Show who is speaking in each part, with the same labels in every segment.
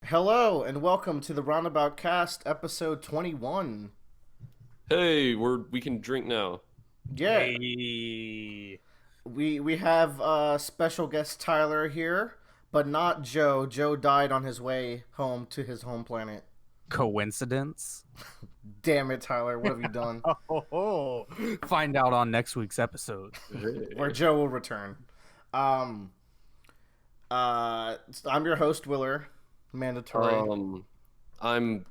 Speaker 1: Hello and welcome to the Roundabout Cast, episode 21.
Speaker 2: Hey, we can drink now.
Speaker 1: Yeah,
Speaker 3: Hey,
Speaker 1: we have special guest Tyler here, but not Joe. Joe died on his way home to his home planet.
Speaker 3: coincidence?
Speaker 1: Damn it, Tyler, what have you done?
Speaker 3: Oh, find out on next week's episode.
Speaker 1: Where
Speaker 2: Hey.
Speaker 1: Joe will return. Um, I'm your host, Willer. Mandatory.
Speaker 2: Um, I'm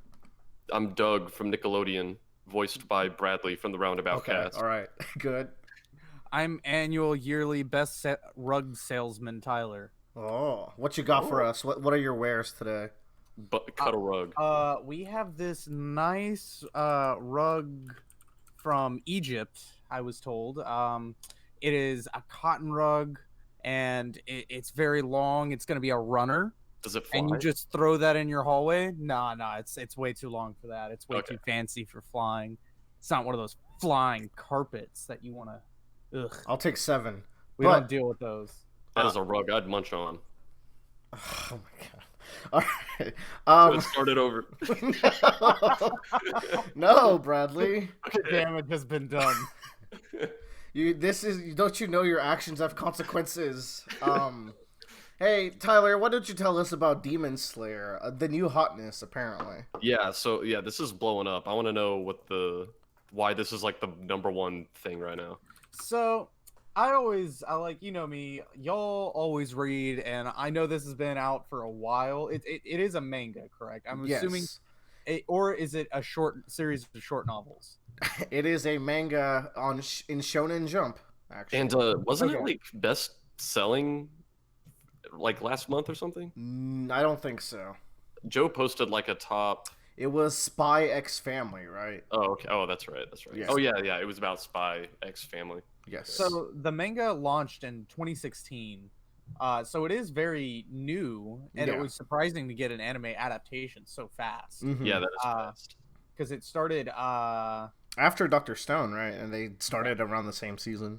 Speaker 2: I'm Doug from Nickelodeon, voiced by Bradley from the Roundabout
Speaker 1: Okay,
Speaker 2: cast.
Speaker 1: all right, good.
Speaker 3: I'm annual yearly rug salesman Tyler.
Speaker 1: Oh, what you got for
Speaker 2: Oh.
Speaker 1: us? What are your wares today?
Speaker 2: But cut a rug.
Speaker 3: We have this nice rug from Egypt, I was told. It is a cotton rug and it's very long. It's going to be a runner.
Speaker 2: Does it fly?
Speaker 3: And you just throw that in your hallway? Nah, it's way too long for that. It's way
Speaker 2: Okay.
Speaker 3: too fancy for flying. It's not one of those flying carpets that you want to. Ugh,
Speaker 1: I'll take 7.
Speaker 3: we
Speaker 1: But-
Speaker 3: don't deal with those.
Speaker 2: That is a rug I'd munch on.
Speaker 1: Oh my god. All right.
Speaker 2: Let's start it over.
Speaker 1: No, Bradley.
Speaker 3: The damage has been done.
Speaker 1: Don't you know your actions have consequences? Hey, Tyler, why don't you tell us about Demon Slayer, the new hotness apparently.
Speaker 2: Yeah, this is blowing up. I want to know why this is like the number one thing right now.
Speaker 3: So, I like, you know me, y'all always read, and I know this has been out for a while. It is a manga, correct? I'm assuming, or is it a short series of short novels?
Speaker 1: It is a manga in Shonen Jump, actually.
Speaker 2: And wasn't it
Speaker 3: Okay.
Speaker 2: like best selling like last month or something?
Speaker 1: I don't think so.
Speaker 2: Joe posted like a top.
Speaker 1: It was Spy X Family, right?
Speaker 2: Oh, okay. Oh, that's right. That's right.
Speaker 1: Yeah.
Speaker 2: Oh, yeah. It was about Spy X Family.
Speaker 1: Yes.
Speaker 3: So the manga launched in 2016, so it is very new, and
Speaker 1: Yeah.
Speaker 3: it was surprising to get an anime adaptation so fast.
Speaker 1: Mhm.
Speaker 2: Yeah, that is
Speaker 3: Uh,
Speaker 2: fast.
Speaker 3: Because it started,
Speaker 1: After Dr. Stone, right? And they started around the same season.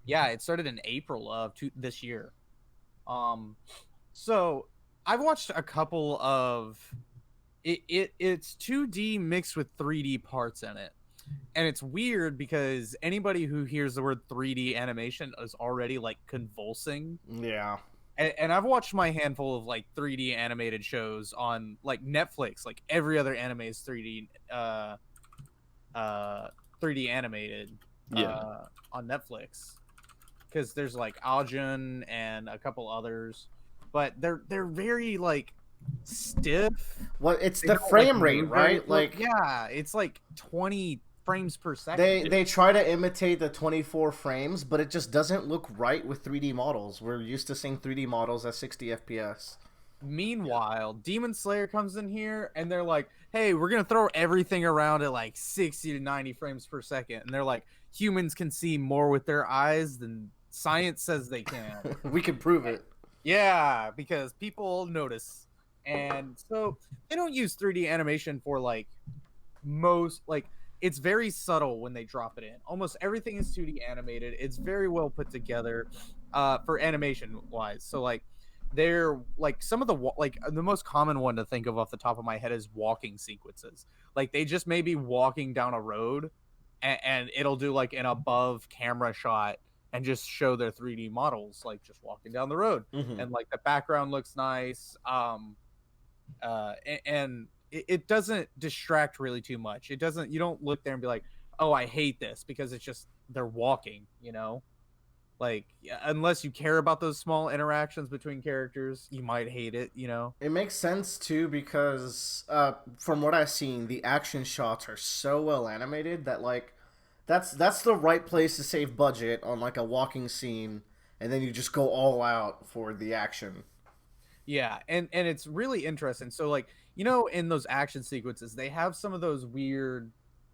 Speaker 3: it started in April of this year. So I've watched a couple of it's 2D mixed with 3D parts in it. And it's weird because anybody who hears the word 3D animation is already like convulsing.
Speaker 1: Yeah.
Speaker 3: And I've watched my handful of like 3D animated shows on like Netflix. Like every other anime is 3D 3D animated
Speaker 2: Yeah.
Speaker 3: on Netflix. Because there's like Aljun and a couple others, but they're very like stiff.
Speaker 1: Well, it's
Speaker 3: They
Speaker 1: the
Speaker 3: don't,
Speaker 1: frame
Speaker 3: like,
Speaker 1: rate,
Speaker 3: move very-
Speaker 1: right? Like
Speaker 3: yeah, it's like 20 frames per second.
Speaker 1: they try to imitate the 24 frames, but it just doesn't look right with 3D models. We're used to seeing 3D models at 60 FPS.
Speaker 3: Meanwhile, Demon Slayer comes in here and they're like, "Hey, we're gonna throw everything around at like 60 to 90 frames per second," and they're like, "Humans can see more with their eyes than science says they can."
Speaker 1: We can prove it.
Speaker 3: Yeah, because people notice. And so they don't use 3D animation for like most like it's very subtle when they drop it in. Almost everything is 2D animated. It's very well put together for animation wise. So like they're like some of the like the most common one to think of off the top of my head is walking sequences. Like they just may be walking down a road and it'll do like an above camera shot and just show their 3D models like just walking down the road
Speaker 1: Mhm.
Speaker 3: and like the background looks nice and it doesn't distract really too much. It doesn't, you don't look there and be like, "Oh, I hate this," because it's just they're walking, you know, like unless you care about those small interactions between characters, you might hate it, you know.
Speaker 1: It makes sense too because from what I've seen, the action shots are so well animated that like that's the right place to save budget on like a walking scene, and then you just go all out for the action.
Speaker 3: Yeah, and it's really interesting. So like, you know, in those action sequences, they have some of those weird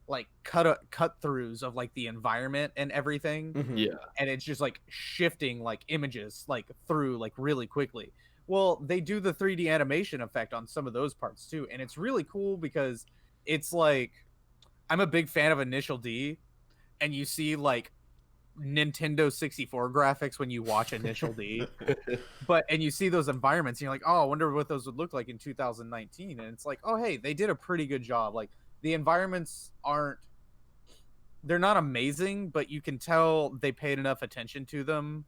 Speaker 3: like cut throughs of like the environment and everything.
Speaker 1: Mhm.
Speaker 2: Yeah.
Speaker 3: And it's just like shifting like images like through like really quickly. Well, they do the 3D animation effect on some of those parts too, and it's really cool because it's like I'm a big fan of Initial D, and you see like Nintendo 64 graphics when you watch Initial D. And you see those environments, and you're like, oh, I wonder what those would look like in 2019. And it's like, oh, hey, they did a pretty good job. Like, the environments they're not amazing, but you can tell they paid enough attention to them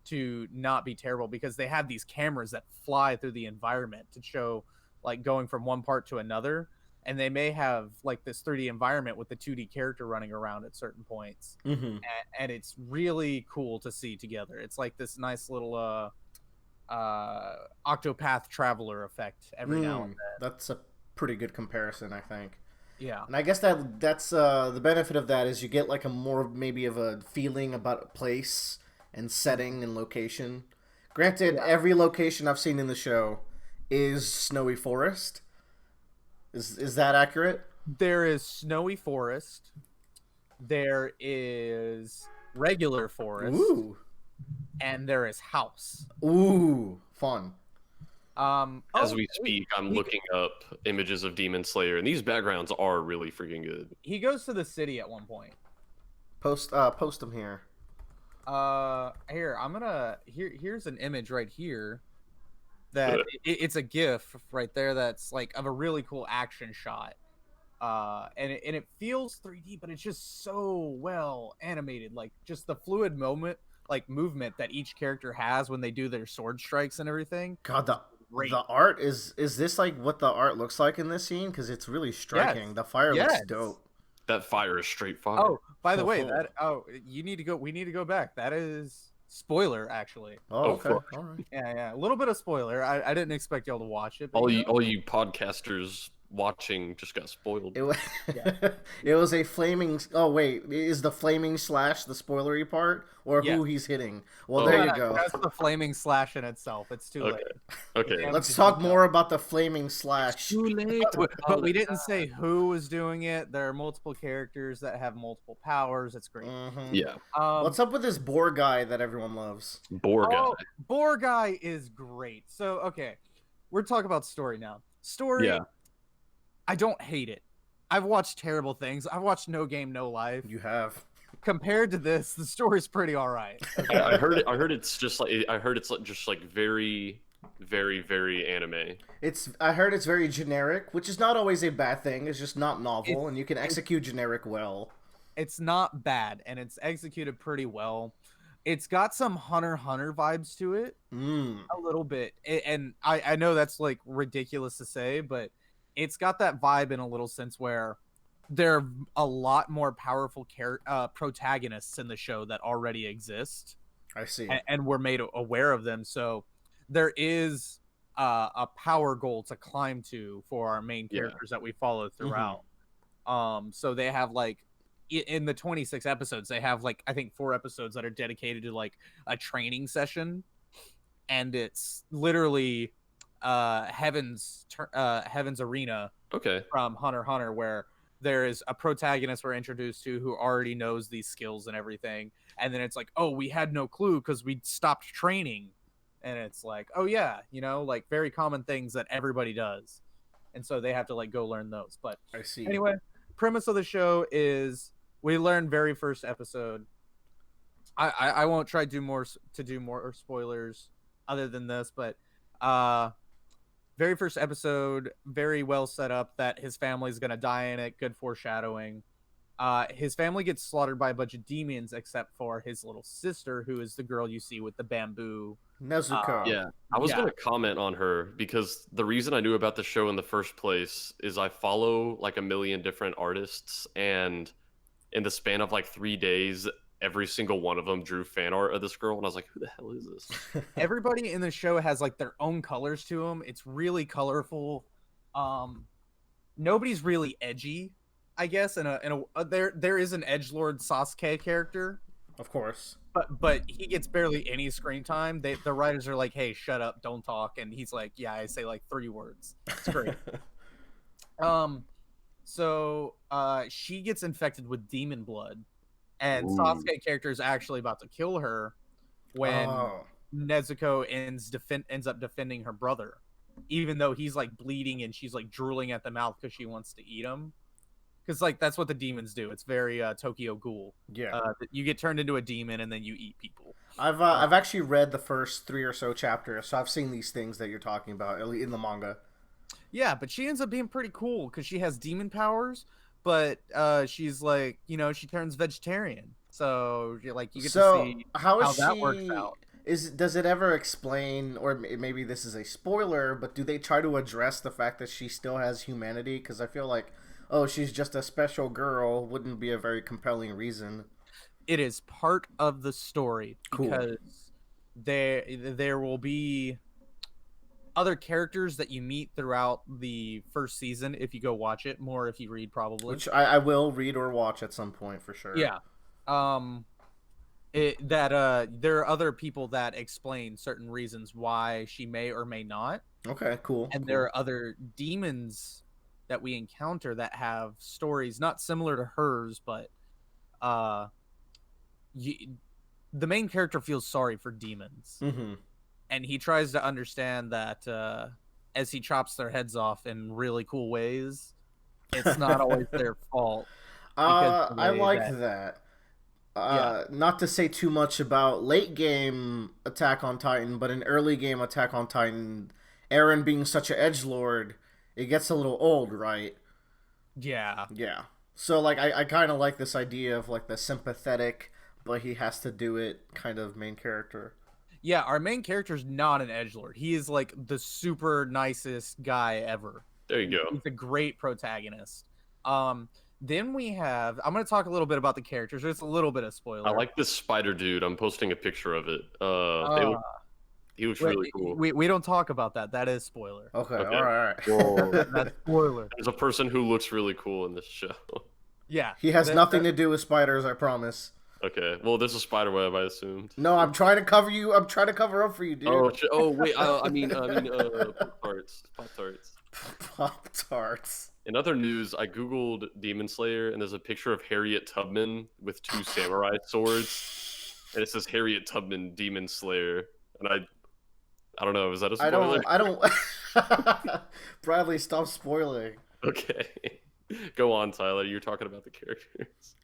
Speaker 3: to not be terrible, because they have these cameras that fly through the environment to show like going from one part to another, and they may have like this 3D environment with the 2D character running around at certain points.
Speaker 1: Mm-hmm.
Speaker 3: And it's really cool to see together. It's like this nice little Octopath Traveler effect every now and then.
Speaker 1: That's a pretty good comparison, I think.
Speaker 3: Yeah.
Speaker 1: And I guess that's the benefit of that is you get like a more maybe of a feeling about a place and setting and location. Granted, every location I've seen in the show is snowy forest. Is that accurate?
Speaker 3: There is snowy forest. There is regular forest.
Speaker 1: Ooh.
Speaker 3: And there is house.
Speaker 1: Ooh, fun.
Speaker 2: As we speak, I'm looking up images of Demon Slayer, and these backgrounds are really freaking good.
Speaker 3: He goes to the city at one point.
Speaker 1: Post them here.
Speaker 3: Here's an image right here that it's a GIF right there that's like of a really cool action shot. And it feels 3D, but it's just so well animated. Like just the fluid movement that each character has when they do their sword strikes and everything.
Speaker 1: God, the art is this like what the art looks like in this scene? Because it's really striking.
Speaker 3: Yes.
Speaker 1: The fire looks dope.
Speaker 2: That fire is straight fire.
Speaker 3: Oh, by the way, we need to go back. That is spoiler, actually.
Speaker 1: Oh, okay.
Speaker 2: Fuck.
Speaker 1: All right.
Speaker 3: Yeah, a little bit of spoiler. I didn't expect y'all to watch it. But
Speaker 2: All you podcasters watching just got spoiled.
Speaker 1: It was, it was a flaming. Oh wait, is the flaming slash the spoilery part, or who he's hitting? Well, there you go.
Speaker 3: That's the flaming slash in itself. It's too late.
Speaker 2: Okay.
Speaker 1: Let's talk more about the flaming slash.
Speaker 3: Too late. But we didn't say who was doing it. There are multiple characters that have multiple powers. It's great.
Speaker 1: Mm-hmm.
Speaker 2: Yeah.
Speaker 1: What's up with this boar guy that everyone loves?
Speaker 2: Boar guy.
Speaker 3: Boar guy is great. So okay, we're talking about story now. Story.
Speaker 2: Yeah.
Speaker 3: I don't hate it. I've watched terrible things. I've watched No Game No Life.
Speaker 1: You have.
Speaker 3: Compared to this, the story's pretty all right.
Speaker 2: Okay. I heard it's just like very, very, very anime.
Speaker 1: I heard it's very generic, which is not always a bad thing. It's just not novel, and you can execute generic well.
Speaker 3: It's not bad, and it's executed pretty well. It's got some Hunter x Hunter vibes to it, a little bit. And I know that's like ridiculous to say, but it's got that vibe in a little sense where there are a lot more powerful protagonists in the show that already exist.
Speaker 1: I see.
Speaker 3: And we're made aware of them. So there is a power goal to climb to for our main characters that we follow throughout. So they have like, in the 26 episodes, they have like, I think 4 episodes that are dedicated to like a training session. And it's literally Heaven's Arena from Hunter x Hunter, where there is a protagonist we're introduced to who already knows these skills and everything, and then it's like, oh, we had no clue because we stopped training, and it's like, oh yeah, like very common things that everybody does, and so they have to like go learn those. But
Speaker 1: I see.
Speaker 3: Anyway, premise of the show is we learn very first episode. I won't try to do more spoilers other than this, but very first episode, very well set up that his family's gonna die in it. Good foreshadowing. His family gets slaughtered by a bunch of demons, except for his little sister, who is the girl you see with the bamboo.
Speaker 1: Nezuko.
Speaker 2: Yeah, I was gonna comment on her because the reason I knew about the show in the first place is I follow like a million different artists, and in the span of like 3 days, every single one of them drew fan art of this girl, and I was like, who the hell is this?
Speaker 3: Everybody in the show has like their own colors to them. It's really colorful. Nobody's really edgy, I guess. There is an edgelord Sasuke character,
Speaker 1: of course,
Speaker 3: but he gets barely any screen time. The writers are like, hey, shut up, don't talk, and he's like, yeah, I say like 3 words. It's great. So she gets infected with demon blood. And Sasuke character is actually about to kill her when Nezuko ends up defending her brother, even though he's like bleeding and she's like drooling at the mouth because she wants to eat him. because like that's what the demons do. It's very Tokyo Ghoul.
Speaker 1: Yeah.
Speaker 3: You get turned into a demon and then you eat people.
Speaker 1: I've actually read the first 3 or so chapters, so I've seen these things that you're talking about in the manga.
Speaker 3: Yeah, but she ends up being pretty cool because she has demon powers, but she's like, she turns vegetarian. So you get to see
Speaker 1: how
Speaker 3: that works out.
Speaker 1: Does it ever explain, or maybe this is a spoiler, but do they try to address the fact that she still has humanity? Because I feel like, oh, she's just a special girl wouldn't be a very compelling reason.
Speaker 3: It is part of the story
Speaker 1: Cool.
Speaker 3: because there will be other characters that you meet throughout the first season if you go watch it, more if you read probably.
Speaker 1: Which I will read or watch at some point for sure.
Speaker 3: Yeah. There are other people that explain certain reasons why she may or may not.
Speaker 1: Okay, cool.
Speaker 3: And
Speaker 1: cool.
Speaker 3: there are other demons that we encounter that have stories not similar to hers, but the main character feels sorry for demons.
Speaker 1: Mm-hmm.
Speaker 3: And he tries to understand that as he chops their heads off in really cool ways, it's not always their fault.
Speaker 1: I like that. Not to say too much about late game Attack on Titan, but in early game Attack on Titan, Eren being such an edgelord, it gets a little old, right?
Speaker 3: Yeah.
Speaker 1: Yeah. So like I kind of like this idea of like the sympathetic, but he has to do it kind of main character.
Speaker 3: Yeah, our main character's not an edgelord. He is like the super nicest guy ever.
Speaker 2: There you go.
Speaker 3: He's a great protagonist. Then we have. I'm going to talk a little bit about the characters. There's a little bit of spoiler.
Speaker 2: I like this spider dude. I'm posting a picture of it. He looks really cool.
Speaker 3: We don't talk about that. That is spoiler.
Speaker 1: Okay. All right.
Speaker 2: Whoa.
Speaker 3: That's spoiler.
Speaker 2: There's a person who looks really cool in this show.
Speaker 3: Yeah.
Speaker 1: He has nothing to do with spiders, I promise.
Speaker 2: Okay. Well, there's a spider web, I assumed.
Speaker 1: No, I'm trying to cover you. I'm trying to cover up for you, dude.
Speaker 2: Oh wait. I mean, Pop-Tarts. Pop-Tarts.
Speaker 1: Pop-Tarts.
Speaker 2: In other news, I googled Demon Slayer, and there's a picture of Harriet Tubman with 2 samurai swords, and it says Harriet Tubman Demon Slayer, and I don't know. Is that a spoiler?
Speaker 1: I don't. Bradley, stop spoiling.
Speaker 2: Okay. Go on, Tyler. You're talking about the characters.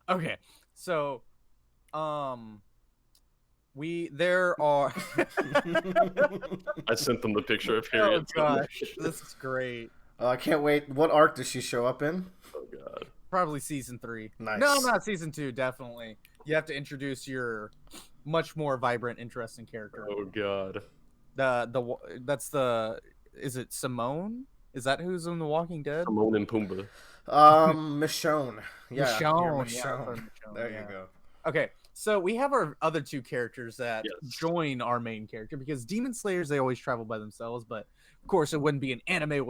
Speaker 3: Okay. So, there are.
Speaker 2: I sent them the picture of Harriet.
Speaker 3: Oh gosh, this is great.
Speaker 1: I can't wait. What arc does she show up in?
Speaker 2: Oh god.
Speaker 3: Probably season 3.
Speaker 1: Nice.
Speaker 3: No, not season 2. Definitely. You have to introduce your much more vibrant, interesting character.
Speaker 2: Oh god.
Speaker 3: Is it Simone? Is that who's in The Walking Dead?
Speaker 2: Timon and Pumbaa.
Speaker 1: Michonne. Yeah,
Speaker 3: Michonne.
Speaker 1: Michonne. There
Speaker 3: Yeah.
Speaker 1: you go.
Speaker 3: Okay, so we have our other 2 characters that
Speaker 2: Yes.
Speaker 3: join our main character because Demon Slayers, they always travel by themselves, but of course it wouldn't be an anime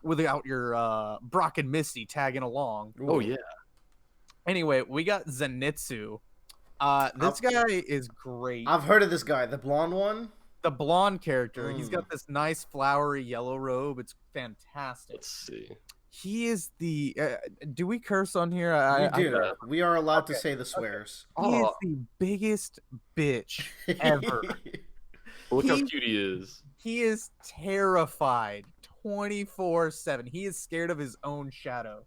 Speaker 3: without your Brock and Misty tagging along.
Speaker 1: Ooh.
Speaker 2: Oh yeah.
Speaker 3: Anyway, we got Zenitsu. This guy is great.
Speaker 1: I've heard of this guy, the blonde one.
Speaker 3: The blonde character. He's got this nice flowery yellow robe. It's fantastic.
Speaker 2: Let's see.
Speaker 3: He is the. Do we curse on here?
Speaker 1: We do. We are allowed to say the swears.
Speaker 3: He is the biggest bitch ever.
Speaker 2: Look how cute he is.
Speaker 3: He is terrified 24/7. He is scared of his own shadow.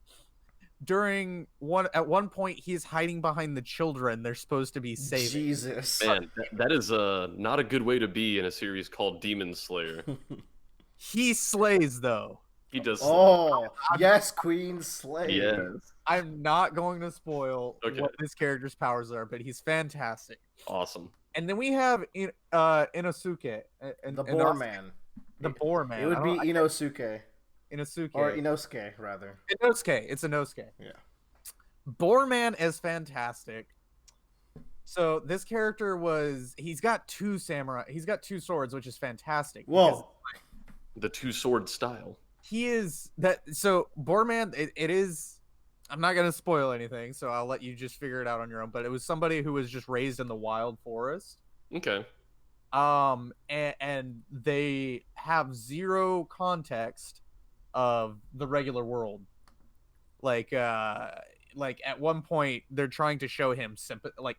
Speaker 3: At one point, he's hiding behind the children they're supposed to be saving.
Speaker 1: Jesus.
Speaker 2: Man, that is not a good way to be in a series called Demon Slayer.
Speaker 3: He slays though.
Speaker 2: He does.
Speaker 1: Oh, yes, Queen Slay.
Speaker 2: Yes.
Speaker 3: I'm not going to spoil
Speaker 2: Okay.
Speaker 3: what this character's powers are, but he's fantastic.
Speaker 2: Awesome.
Speaker 3: And then we have Inosuke.
Speaker 1: The Boar Man.
Speaker 3: The Boar Man.
Speaker 1: It would be Inosuke.
Speaker 3: Inosuke.
Speaker 1: Or Inosuke, rather.
Speaker 3: Inosuke. It's Inosuke.
Speaker 1: Yeah.
Speaker 3: Boar Man is fantastic. So this character he's got 2 samurai. He's got 2 swords, which is fantastic.
Speaker 1: Whoa.
Speaker 2: The 2-sword style.
Speaker 3: He is that. So Boar Man, it is. I'm not gonna spoil anything, so I'll let you just figure it out on your own. But it was somebody who was just raised in the wild forest.
Speaker 2: Okay.
Speaker 3: And they have 0 context of the regular world. Like at one point they're trying to show him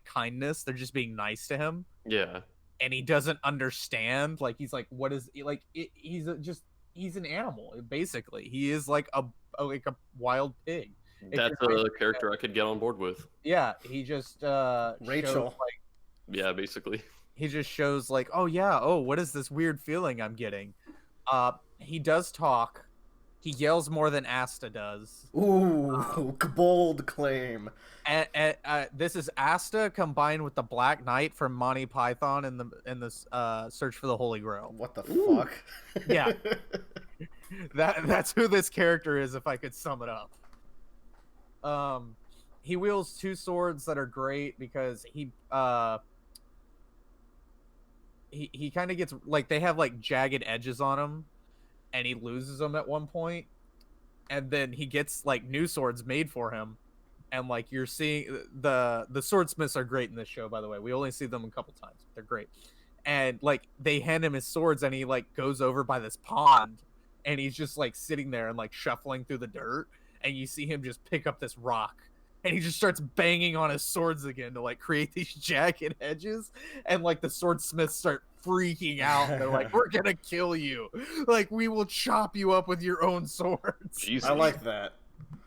Speaker 3: kindness. They're just being nice to him.
Speaker 2: Yeah.
Speaker 3: And he doesn't understand. Like he's like, what is like? He's just he's an animal. Basically, he is like a wild pig. If
Speaker 2: That's
Speaker 3: you're
Speaker 2: a character I could get on board with.
Speaker 3: yeah, he just shows
Speaker 1: Rachel.
Speaker 3: like
Speaker 2: Yeah, basically.
Speaker 3: he just shows like, oh yeah, oh what is this weird feeling I'm getting? He does talk. He yells more than Asta does.
Speaker 1: Ooh, bold claim.
Speaker 3: And this is Asta combined with the Black Knight from Monty Python in the Search for the Holy Grail.
Speaker 1: What the
Speaker 2: Ooh.
Speaker 1: fuck?
Speaker 3: Yeah. That's who this character is, if I could sum it up. He wields two swords that are great because he kind of gets like they have like jagged edges on him, and he loses them at one point, and then he gets like new swords made for him, and like you're seeing the swordsmiths are great in this show, by the way. We only see them a couple times, but they're great. And like they hand him his swords, and he like goes over by this pond, and he's just like sitting there and like shuffling through the dirt, and you see him just pick up this rock, and he just starts banging on his swords again to like create these jagged edges, and like the swordsmiths start freaking out. They're like, we're gonna kill you, like we will chop you up with your own swords.
Speaker 2: Jesus.
Speaker 1: I like that.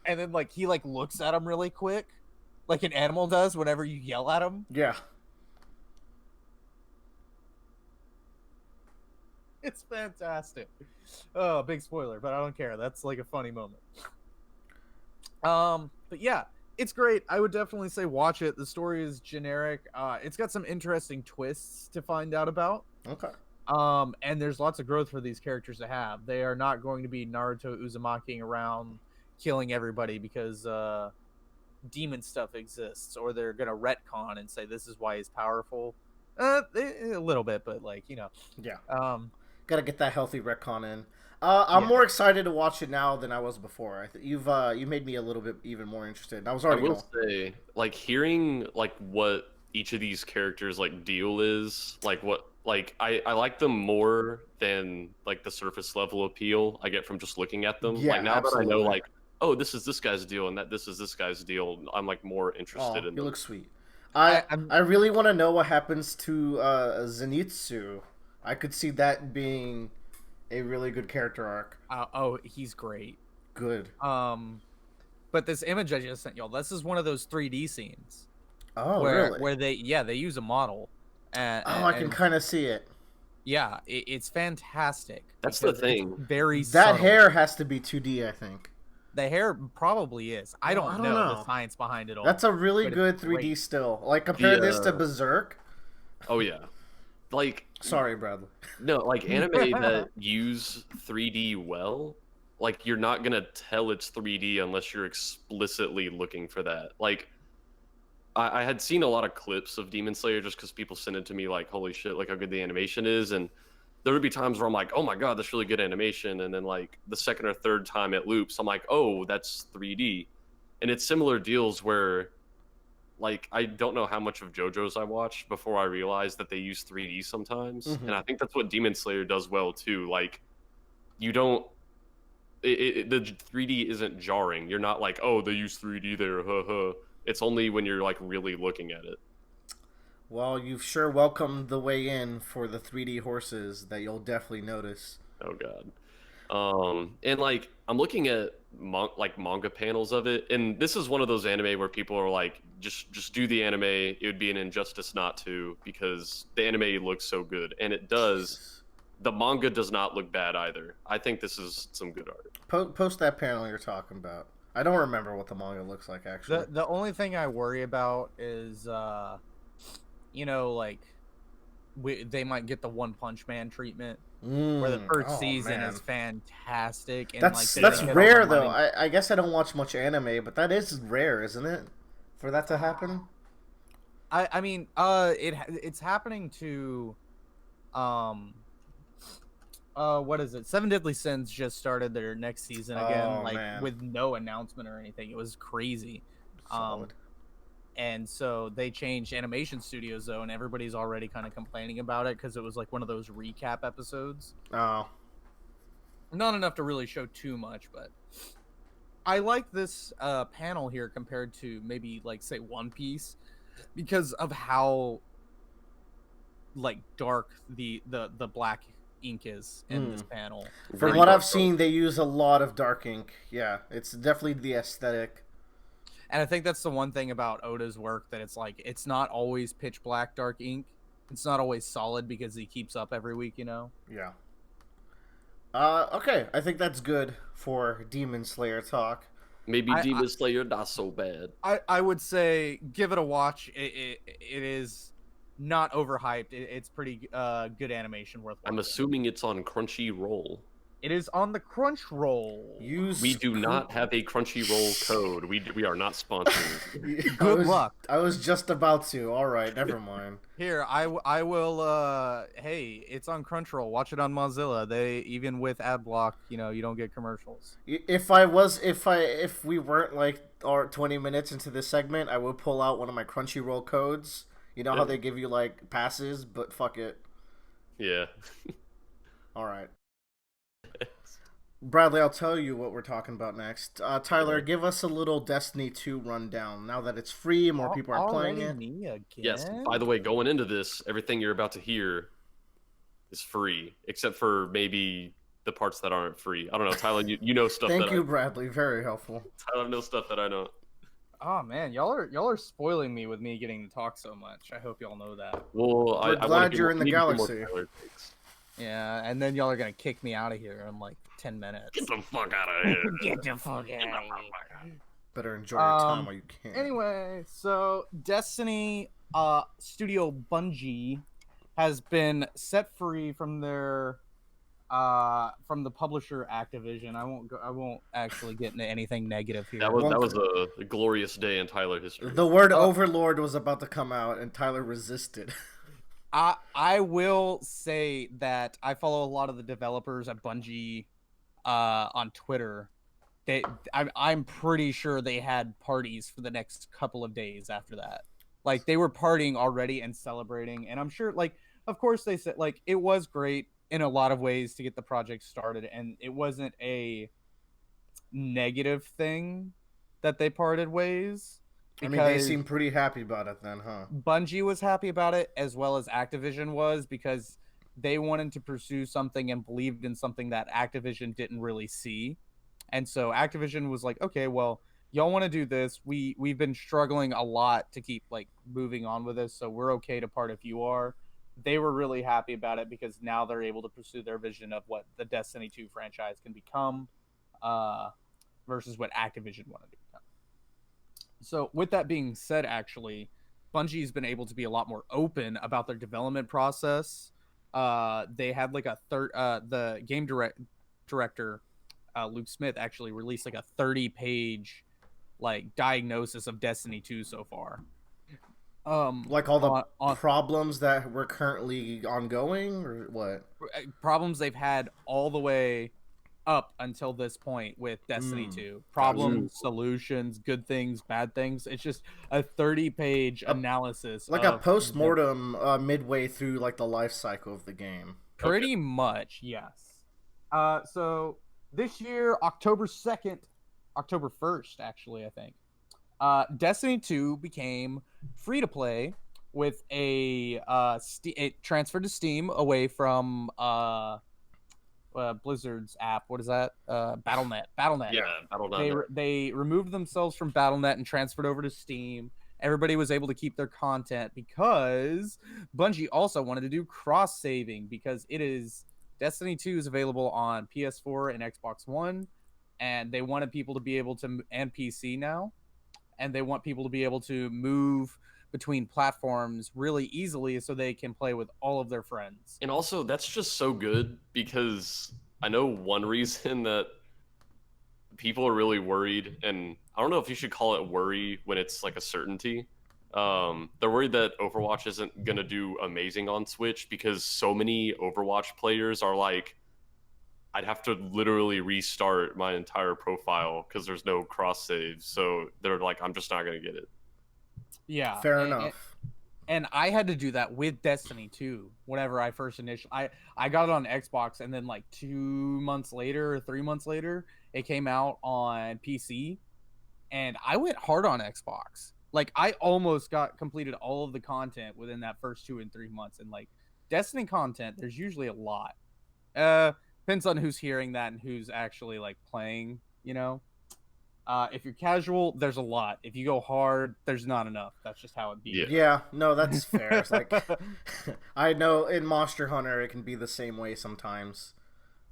Speaker 3: And then like he like looks at him really quick, like an animal does whenever you yell at him.
Speaker 1: Yeah.
Speaker 3: It's fantastic. Oh, big spoiler, but I don't care. That's like a funny moment. But yeah, it's great. I would definitely say watch it. The story is generic. It's got some interesting twists to find out about.
Speaker 1: Okay.
Speaker 3: And there's lots of growth for these characters to have. They are not going to be Naruto Uzumakiing around killing everybody because demon stuff exists, or they're gonna retcon and say this is why he's powerful. A little bit, but like, you know.
Speaker 1: Yeah. Gotta get that healthy retcon in. I'm more excited to watch it now than I was before. You made me a little bit even more interested. I was already.
Speaker 2: I will say, like hearing like what each of these characters like deal is, like what like I like them more than like the surface level appeal I get from just looking at them.
Speaker 1: Yeah,
Speaker 2: like now
Speaker 1: absolutely.
Speaker 2: that I know like, oh, this is this guy's deal and that this is this guy's deal, I'm like more interested in
Speaker 1: You
Speaker 2: them.
Speaker 1: look sweet. I really want to know what happens to Zenitsu. I could see that being a really good character arc.
Speaker 3: Oh, he's great.
Speaker 1: Good.
Speaker 3: But this image I just sent y'all, this is one of those 3D scenes.
Speaker 1: Oh,
Speaker 3: where,
Speaker 1: really?
Speaker 3: Where they use a model.
Speaker 1: I can kind of see it.
Speaker 3: Yeah, it's fantastic.
Speaker 2: That's the
Speaker 3: because
Speaker 2: thing.
Speaker 3: it's very
Speaker 1: That
Speaker 3: subtle.
Speaker 1: hair has to be 2D, I think.
Speaker 3: The hair probably is. I don't know
Speaker 1: know
Speaker 3: the science behind it all.
Speaker 1: That's a really
Speaker 3: but
Speaker 1: good
Speaker 3: it's
Speaker 1: 3D
Speaker 3: great.
Speaker 1: still. Like compare this to Berserk.
Speaker 2: Oh yeah. Like
Speaker 1: Sorry, Bradley.
Speaker 2: no, like anime that use 3D well, like you're not gonna tell it's 3D unless you're explicitly looking for that. Like I had seen a lot of clips of Demon Slayer just because people sent it to me like, holy shit, like how good the animation is, and there would be times where I'm like, oh my god, that's really good animation, and then like the second or third time it loops, I'm like, oh, that's 3D, and it's similar deals where. Like, I don't know how much of JoJo's I watched before I realized that they use 3D sometimes.
Speaker 1: Mhm.
Speaker 2: And I think that's what Demon Slayer does well, too. Like, you don't... the 3D isn't jarring. You're not like, oh, they use 3D there, huh. It's only when you're, like, really looking at it.
Speaker 1: Well, you've sure welcomed the way in for the 3D horses that you'll definitely notice.
Speaker 2: Oh, God. And like I'm looking at manga panels of it, and this is one of those anime where people are like, just do the anime. It would be an injustice not to, because the anime looks so good, and it does. The manga does not look bad either. I think this is some good art.
Speaker 1: Post that panel you're talking about. I don't remember what the manga looks like actually.
Speaker 3: The only thing I worry about is, you know, like they might get the One Punch Man treatment. Where the first season is fantastic. And
Speaker 1: that's
Speaker 3: like,
Speaker 1: rare though. I guess I don't watch much anime, but that is rare, isn't it? For that to happen.
Speaker 3: I mean, it's happening to, what is it? Seven Deadly Sins just started their next season again, with no announcement or anything. It was crazy.
Speaker 1: Solid.
Speaker 3: And so they changed animation studios though, and everybody's already kind of complaining about it because it was like one of those recap episodes.
Speaker 1: Oh.
Speaker 3: Not enough to really show too much, but I like this panel here compared to maybe like say One Piece because of how like dark the black ink is in this panel.
Speaker 1: From
Speaker 2: Very
Speaker 1: what
Speaker 2: dark
Speaker 1: I've seen, they use a lot of dark ink. Yeah, it's definitely the aesthetic.
Speaker 3: And I think that's the one thing about Oda's work, that it's like it's not always pitch black dark ink. It's not always solid because he keeps up every week, you know.
Speaker 1: Yeah. Okay, I think that's good for Demon Slayer talk.
Speaker 2: Maybe Demon Slayer not so bad.
Speaker 3: I would say give it a watch. It is not overhyped. It's pretty good animation worth watching.
Speaker 2: I'm assuming it's on Crunchyroll.
Speaker 3: It is on the Crunchyroll.
Speaker 2: We do not have a Crunchyroll code. We are not sponsored.
Speaker 3: Good luck.
Speaker 1: I was just about to. All right, never mind.
Speaker 3: Here, I will. Hey, it's on Crunchyroll. Watch it on Mozilla. They, even with ad block, you don't get commercials.
Speaker 1: If we weren't like 20 minutes into this segment, I would pull out one of my Crunchyroll codes. You know how they give you like passes, but fuck it.
Speaker 2: Yeah.
Speaker 1: All right. Bradley, I'll tell you what we're talking about next. Tyler, give us a little Destiny 2 rundown. Now that it's free, more people are playing it.
Speaker 3: Me again?
Speaker 2: Yes. By the way, going into this, everything you're about to hear is free, except for maybe the parts that aren't free. I don't know, Tyler. You know stuff.
Speaker 1: Thank you, Bradley. Very helpful.
Speaker 2: Tyler knows stuff that I don't.
Speaker 3: Oh man, y'all are spoiling me with me getting to talk so much. I hope y'all know that.
Speaker 2: Well,
Speaker 1: We're glad you're in the
Speaker 2: need to hear more
Speaker 1: galaxy.
Speaker 2: Tyler takes.
Speaker 3: Yeah, and then y'all are gonna kick me out of here in like 10 minutes.
Speaker 2: Get the fuck out of here.
Speaker 3: Get the fuck out of here.
Speaker 1: Better enjoy your time while you can.
Speaker 3: Anyway, so Destiny Studio Bungie has been set free from their from the publisher Activision. I won't actually get into anything negative here.
Speaker 2: That was a glorious day in Tyler history.
Speaker 1: The word Overlord was about to come out, and Tyler resisted.
Speaker 3: I will say that I follow a lot of the developers at Bungie on Twitter. I'm pretty sure they had parties for the next couple of days after that. Like, they were partying already and celebrating, and I'm sure, like, of course they said, like, it was great in a lot of ways to get the project started, and it wasn't a negative thing that they parted ways.
Speaker 1: I mean, they seem pretty happy about it then, huh?
Speaker 3: Bungie was happy about it, as well as Activision was, because they wanted to pursue something and believed in something that Activision didn't really see. And so Activision was like, okay, well, y'all want to do this. We've been struggling a lot to keep like moving on with this, so we're okay to part if you are. They were really happy about it because now they're able to pursue their vision of what the Destiny 2 franchise can become versus what Activision wanted to become. So with that being said, actually, Bungie's been able to be a lot more open about their development process. They had like the game director, Luke Smith, actually released like a 30-page like diagnosis of Destiny 2 so far.
Speaker 1: Like all the problems that were currently ongoing, or what?
Speaker 3: Problems they've had all the way up until this point with Destiny 2. Problems, solutions, good things, bad things. It's just a 30-page analysis.
Speaker 1: Like a post-mortem midway through like the life cycle of the game.
Speaker 3: Pretty much, yes. So this year, October 1st, actually, I think, Destiny 2 became free-to-play with it transferred to Steam away from Blizzard's app. What is that? Battle.net.
Speaker 2: Yeah, Battle.net.
Speaker 3: They removed themselves from Battle.net and transferred over to Steam. Everybody was able to keep their content because Bungie also wanted to do cross-saving, because Destiny 2 is available on PS4 and Xbox One, and they wanted people to be able to, and PC now, and they want people to be able to move between platforms really easily so they can play with all of their friends.
Speaker 2: And also, that's just so good, because I know one reason that people are really worried, and I don't know if you should call it worry when it's like a certainty. They're worried that Overwatch isn't going to do amazing on Switch, because so many Overwatch players are like, I'd have to literally restart my entire profile because there's no cross saves. So they're like, I'm just not going to get it.
Speaker 3: Yeah.
Speaker 1: Fair enough.
Speaker 3: And I had to do that with Destiny 2 whenever I first I got it on Xbox, and then like 2 months later or 3 months later, it came out on PC, and I went hard on Xbox. Like, I almost completed all of the content within that first 2 and 3 months. And like Destiny content, there's usually a lot. Depends on who's hearing that and who's actually like playing. If you're casual, there's a lot. If you go hard, there's not enough. That's just how it be.
Speaker 2: Yeah.
Speaker 1: Yeah, no, that's fair. It's like I know in Monster Hunter it can be the same way sometimes.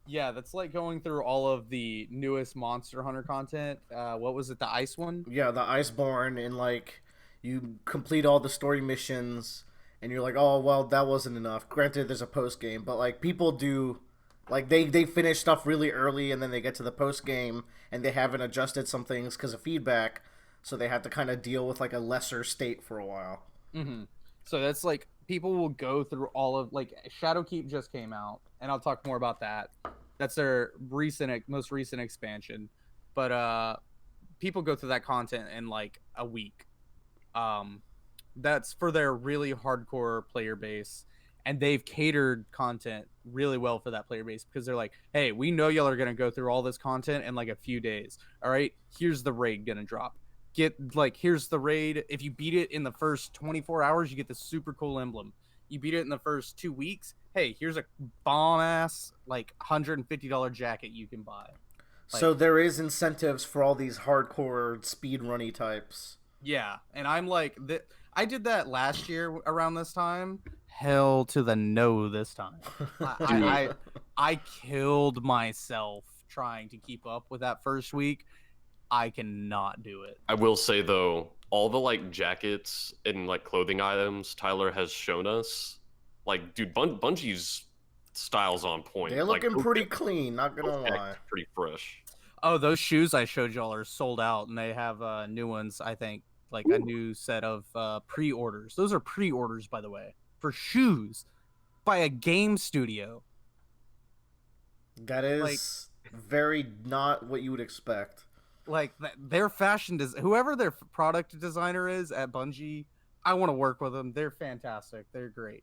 Speaker 3: Yeah, that's like going through all of the newest Monster Hunter content. What was it? The ice one?
Speaker 1: Yeah, the Iceborne and like you complete all the story missions and you're like, "Oh, well, that wasn't enough." Granted there's a post game, but like people do like they finish stuff really early and then they get to the post game and they haven't adjusted some things cuz of feedback, so they have to kind of deal with like a lesser state for a while.
Speaker 3: Mm-hmm. So that's like people will go through all of like Shadowkeep just came out, and I'll talk more about that. That's their most recent expansion, but people go through that content in like a week. Um, that's for their really hardcore player base, and they've catered content really well for that player base because they're like, hey, we know y'all are gonna go through all this content in like a few days. All right, here's the raid gonna drop. Here's the raid. If you beat it in the first 24 hours, you get this super cool emblem. You beat it in the first 2 weeks, hey, here's a bomb ass like $150 jacket you can buy.
Speaker 1: So there is incentives for all these hardcore speed runny types.
Speaker 3: Yeah, and I'm like, I did that last year around this time. Hell to the no this time. I killed myself trying to keep up with that first week. I cannot do it.
Speaker 2: I will say though, all the like jackets and like clothing items Tyler has shown us, like dude, Bungie's style's on point.
Speaker 1: They're
Speaker 2: like,
Speaker 1: looking pretty clean, not gonna
Speaker 2: those
Speaker 1: lie.
Speaker 2: pretty fresh.
Speaker 3: Oh, those shoes I showed y'all are sold out, and they have new ones. I think like a new set of pre-orders. Those are pre-orders, by the way, for shoes by a game studio.
Speaker 1: That is very not what you would expect.
Speaker 3: Like their fashion whoever their product designer is at Bungie, I want to work with them. They're fantastic. They're great.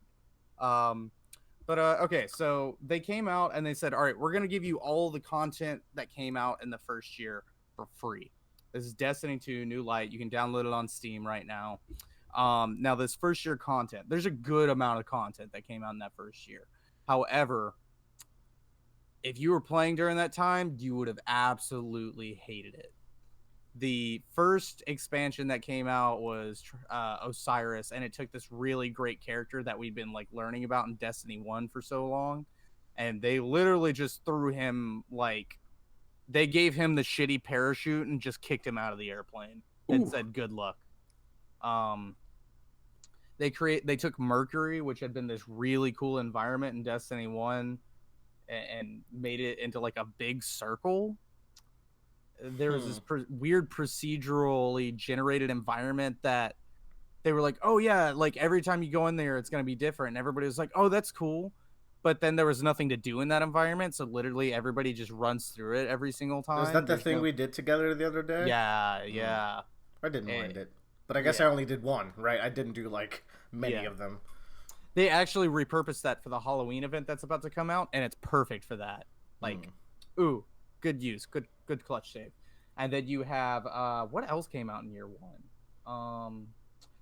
Speaker 3: But okay, so they came out and they said, all right, we're gonna give you all the content that came out in the first year for free. This is Destiny 2 New Light. You can download it on Steam right now. Now this first year content, there's a good amount of content that came out in that first year. However, if you were playing during that time, you would have absolutely hated it. The first expansion that came out was Osiris, and it took this really great character that we'd been like learning about in Destiny 1 for so long, and they literally just threw him like they gave him the shitty parachute and just kicked him out of the airplane and said good luck. They took Mercury, which had been this really cool environment in Destiny 1, and made it into like a big circle. There was this weird procedurally generated environment that they were like, oh yeah, like every time you go in there it's going to be different, and everybody was like, oh, that's cool. But then there was nothing to do in that environment, so literally everybody just runs through it every single time.
Speaker 1: Is that the thing we did together the other day?
Speaker 3: Yeah.
Speaker 1: I didn't mind it, but I guess I only did one, right? I didn't do like many of them.
Speaker 3: They actually repurposed that for the Halloween event that's about to come out, and it's perfect for that. Like, ooh, good use, good clutch save. And then you have what else came out in year one?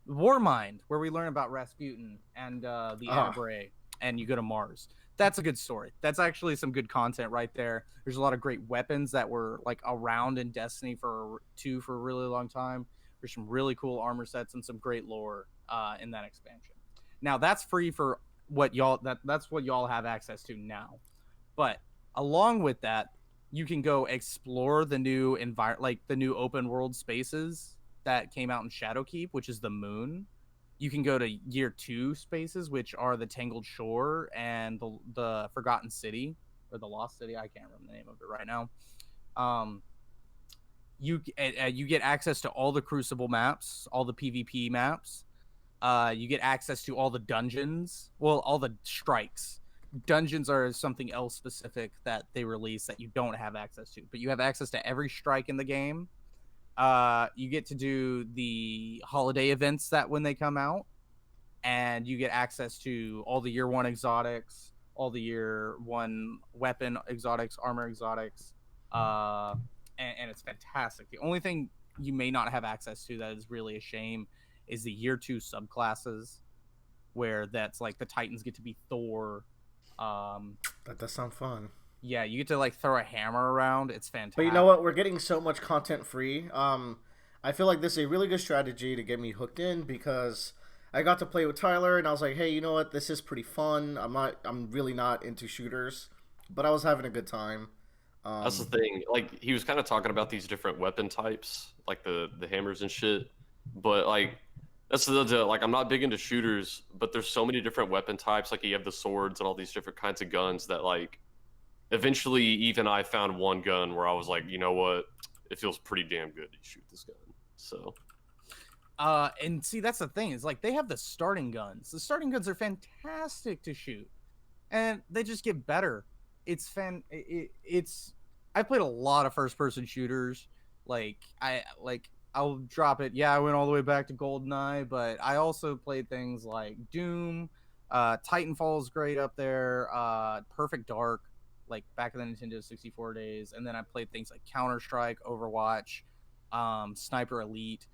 Speaker 3: Warmind, where we learn about Rasputin and the Anabray, and you go to Mars. That's a good story. That's actually some good content right there. There's a lot of great weapons that were like around in Destiny for a really long time. There's some really cool armor sets and some great lore in that expansion. Now that's free for what y'all that's what y'all have access to now. But along with that, you can go explore the new the new open world spaces that came out in Shadowkeep, which is the moon. You can go to year 2 spaces, which are the Tangled Shore and the Forgotten City, or the Lost City. I can't remember the name of it right now. You get access to all the Crucible maps, all the PvP maps. You get access to all the dungeons. Well, all the strikes. Dungeons are something else specific that they release that you don't have access to, but you have access to every strike in the game. You get to do the holiday events that when they come out, and you get access to all the year 1 exotics, all the year 1 weapon exotics, armor exotics, and it's fantastic. The only thing you may not have access to that is really a shame is the year 2 subclasses, where that's like the Titans get to be Thor, Um,
Speaker 1: That does sound fun.
Speaker 3: yeah, you get to like throw a hammer around. It's
Speaker 1: But you know
Speaker 3: fantastic.
Speaker 1: what? We're getting so much content free. I feel like this is a really good strategy to get me hooked in because I got to play with Tyler and I was like, hey, you know what? This is pretty fun. I'm really not into shooters, but I was having a good time.
Speaker 2: That's the
Speaker 1: Um,
Speaker 2: thing. Like he was kind of talking about these different weapon types, like the hammers and shit. But like that's like I'm not big into shooters, but there's so many different weapon types. Like you have the swords and all these different kinds of guns that like eventually even I found one gun where I was like, you know what, it feels pretty damn good to shoot this gun. So
Speaker 3: And see, that's the thing is like they have the starting guns. The starting guns are fantastic to shoot, and they just get better. It's I played a lot of first person shooters. I'll drop it. Yeah, I went all the way back to GoldenEye, but I also played things like Doom, Titanfall is great up there, Perfect Dark, like back in the Nintendo 64 days, and then I played things like Counter Strike, Overwatch, Sniper Elite,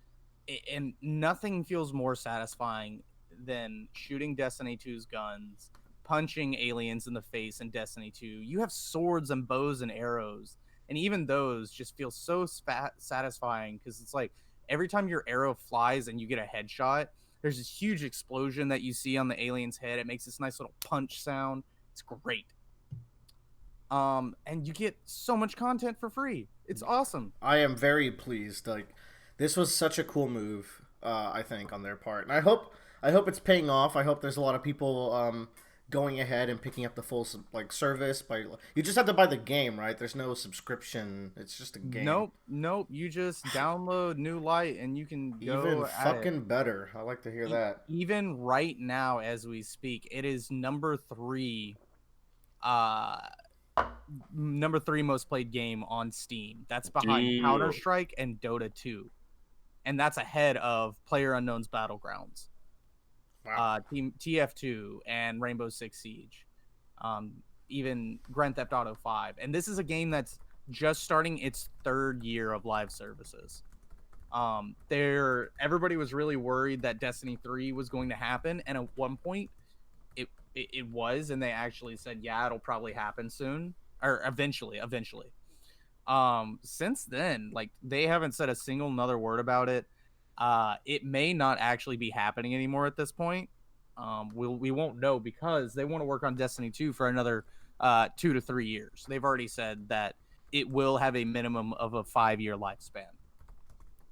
Speaker 3: and nothing feels more satisfying than shooting Destiny 2's guns, punching aliens in the face in Destiny 2. You have swords and bows and arrows, and even those just feel so satisfying because it's like every time your arrow flies and you get a headshot, there's this huge explosion that you see on the alien's head. It makes this nice little punch sound. It's great. And you get so much content for free. It's awesome.
Speaker 1: I am very pleased. Like, this was such a cool move. I think on their part, and I hope it's paying off. I hope there's a lot of people going ahead and picking up the full like service. By you just have to buy the game, right? There's no subscription. It's just a game.
Speaker 3: Nope, nope. You just download New Light and you can
Speaker 1: Even
Speaker 3: go at it.
Speaker 1: fucking better. I like to hear that.
Speaker 3: Even right now, as we speak, it is uh, number three most played game on Steam. That's behind Counter
Speaker 2: damn.
Speaker 3: Strike and Dota 2, and that's ahead of PlayerUnknown's Battlegrounds,
Speaker 1: Wow.
Speaker 3: Team TF2, and Rainbow Six Siege, um, even Grand Theft Auto 5. And this is a game that's just starting its third year of live services. There, everybody was really worried that Destiny 3 was going to happen, and at one point, it was, and they actually said, yeah, it'll probably happen soon or eventually. Since then, like they haven't said a single another word about it. It may not actually be happening anymore at this point. We won't know because they want to work on Destiny 2 for another 2 to 3 years. They've already said that it will have a minimum of a 5 year lifespan.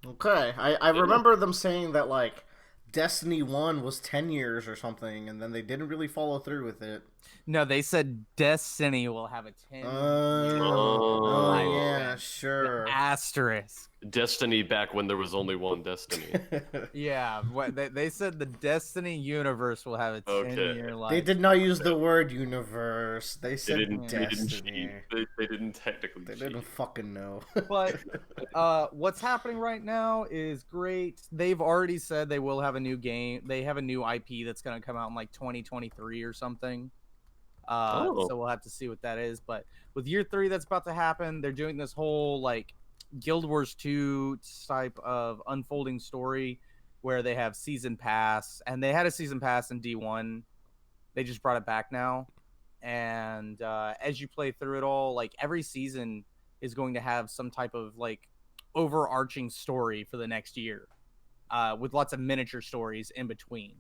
Speaker 1: Okay. I remember them saying that like Destiny 1 was 10 years or something, and then they didn't really follow through with it.
Speaker 3: No, they said Destiny will have a 10 year
Speaker 1: Oh
Speaker 2: Oh,
Speaker 1: yeah,
Speaker 3: lifespan. The
Speaker 1: sure.
Speaker 3: asterisk.
Speaker 2: Destiny back when there was only one Destiny.
Speaker 3: Yeah, what they said the Destiny universe will have a 10 year life.
Speaker 1: They did not use the word universe. They
Speaker 2: They
Speaker 1: said
Speaker 2: didn't. They didn't
Speaker 1: Destiny.
Speaker 2: cheat. They didn't technically
Speaker 1: They
Speaker 2: cheat.
Speaker 1: didn't fucking know.
Speaker 3: But what's happening right now is great. They've already said they will have a new game. They have a new IP that's going to come out in like 2023 or something.
Speaker 2: Oh,
Speaker 3: So we'll have to see what that is. But with year 3 that's about to happen, they're doing this whole like Guild Wars 2 type of unfolding story where they have season pass, and they had a season pass in D1. They just brought it back now. And as you play through it all, like every season is going to have some type of like overarching story for the next year, with lots of miniature stories in between.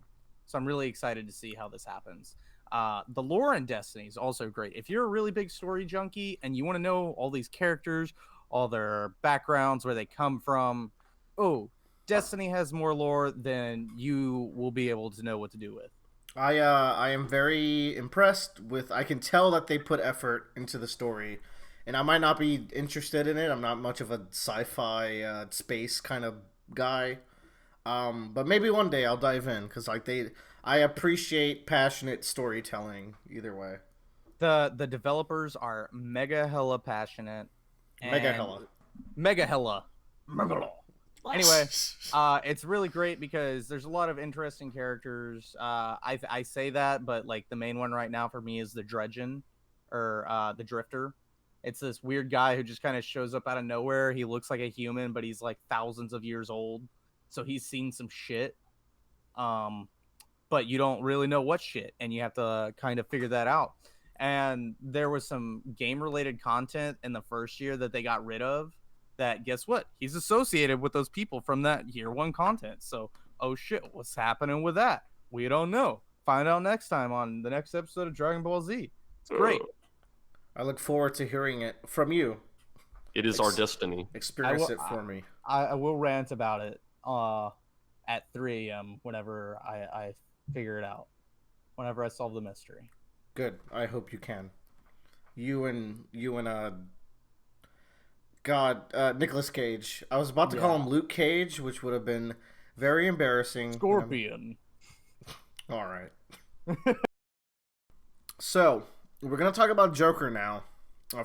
Speaker 3: So I'm really excited to see how this happens. The lore in Destiny is also great. If you're a really big story junkie and you want to know all these characters, all their backgrounds, where they come from, oh, Destiny has more lore than you will be able to know what to do with.
Speaker 1: I am very impressed with. I can tell that they put effort into the story, and I might not be interested in it. I'm not much of a sci-fi space kind of guy. But maybe one day I'll dive in because I appreciate passionate storytelling. Either way,
Speaker 3: The developers are mega hella passionate
Speaker 1: mega
Speaker 3: and
Speaker 1: hella.
Speaker 3: mega hella. Anyway, it's really great because there's a lot of interesting characters. I say that, but like the main one right now for me is the Dredgen, or the Drifter. It's this weird guy who just kind of shows up out of nowhere. He looks like a human, but he's like thousands of years old, so he's seen some shit. Um, but you don't really know what shit, and you have to kind of figure that out. and there was some game related content in the first year that they got rid of. That guess what? He's associated with those people from that year one content. So, oh shit, what's happening with that? We don't know. Find out next time on the next episode of Dragon Ball Z. It's great.
Speaker 1: I look forward to hearing it from you.
Speaker 2: It is our destiny.
Speaker 1: Experience it for me.
Speaker 3: I will rant about it at 3 a.m. whenever I figure it out. Whenever I solve the mystery.
Speaker 1: Good. I hope you can. You and Nicolas Cage. I was about to call him Luke Cage, which would have been very embarrassing.
Speaker 3: Scorpion.
Speaker 1: All right. So, we're going to talk about Joker now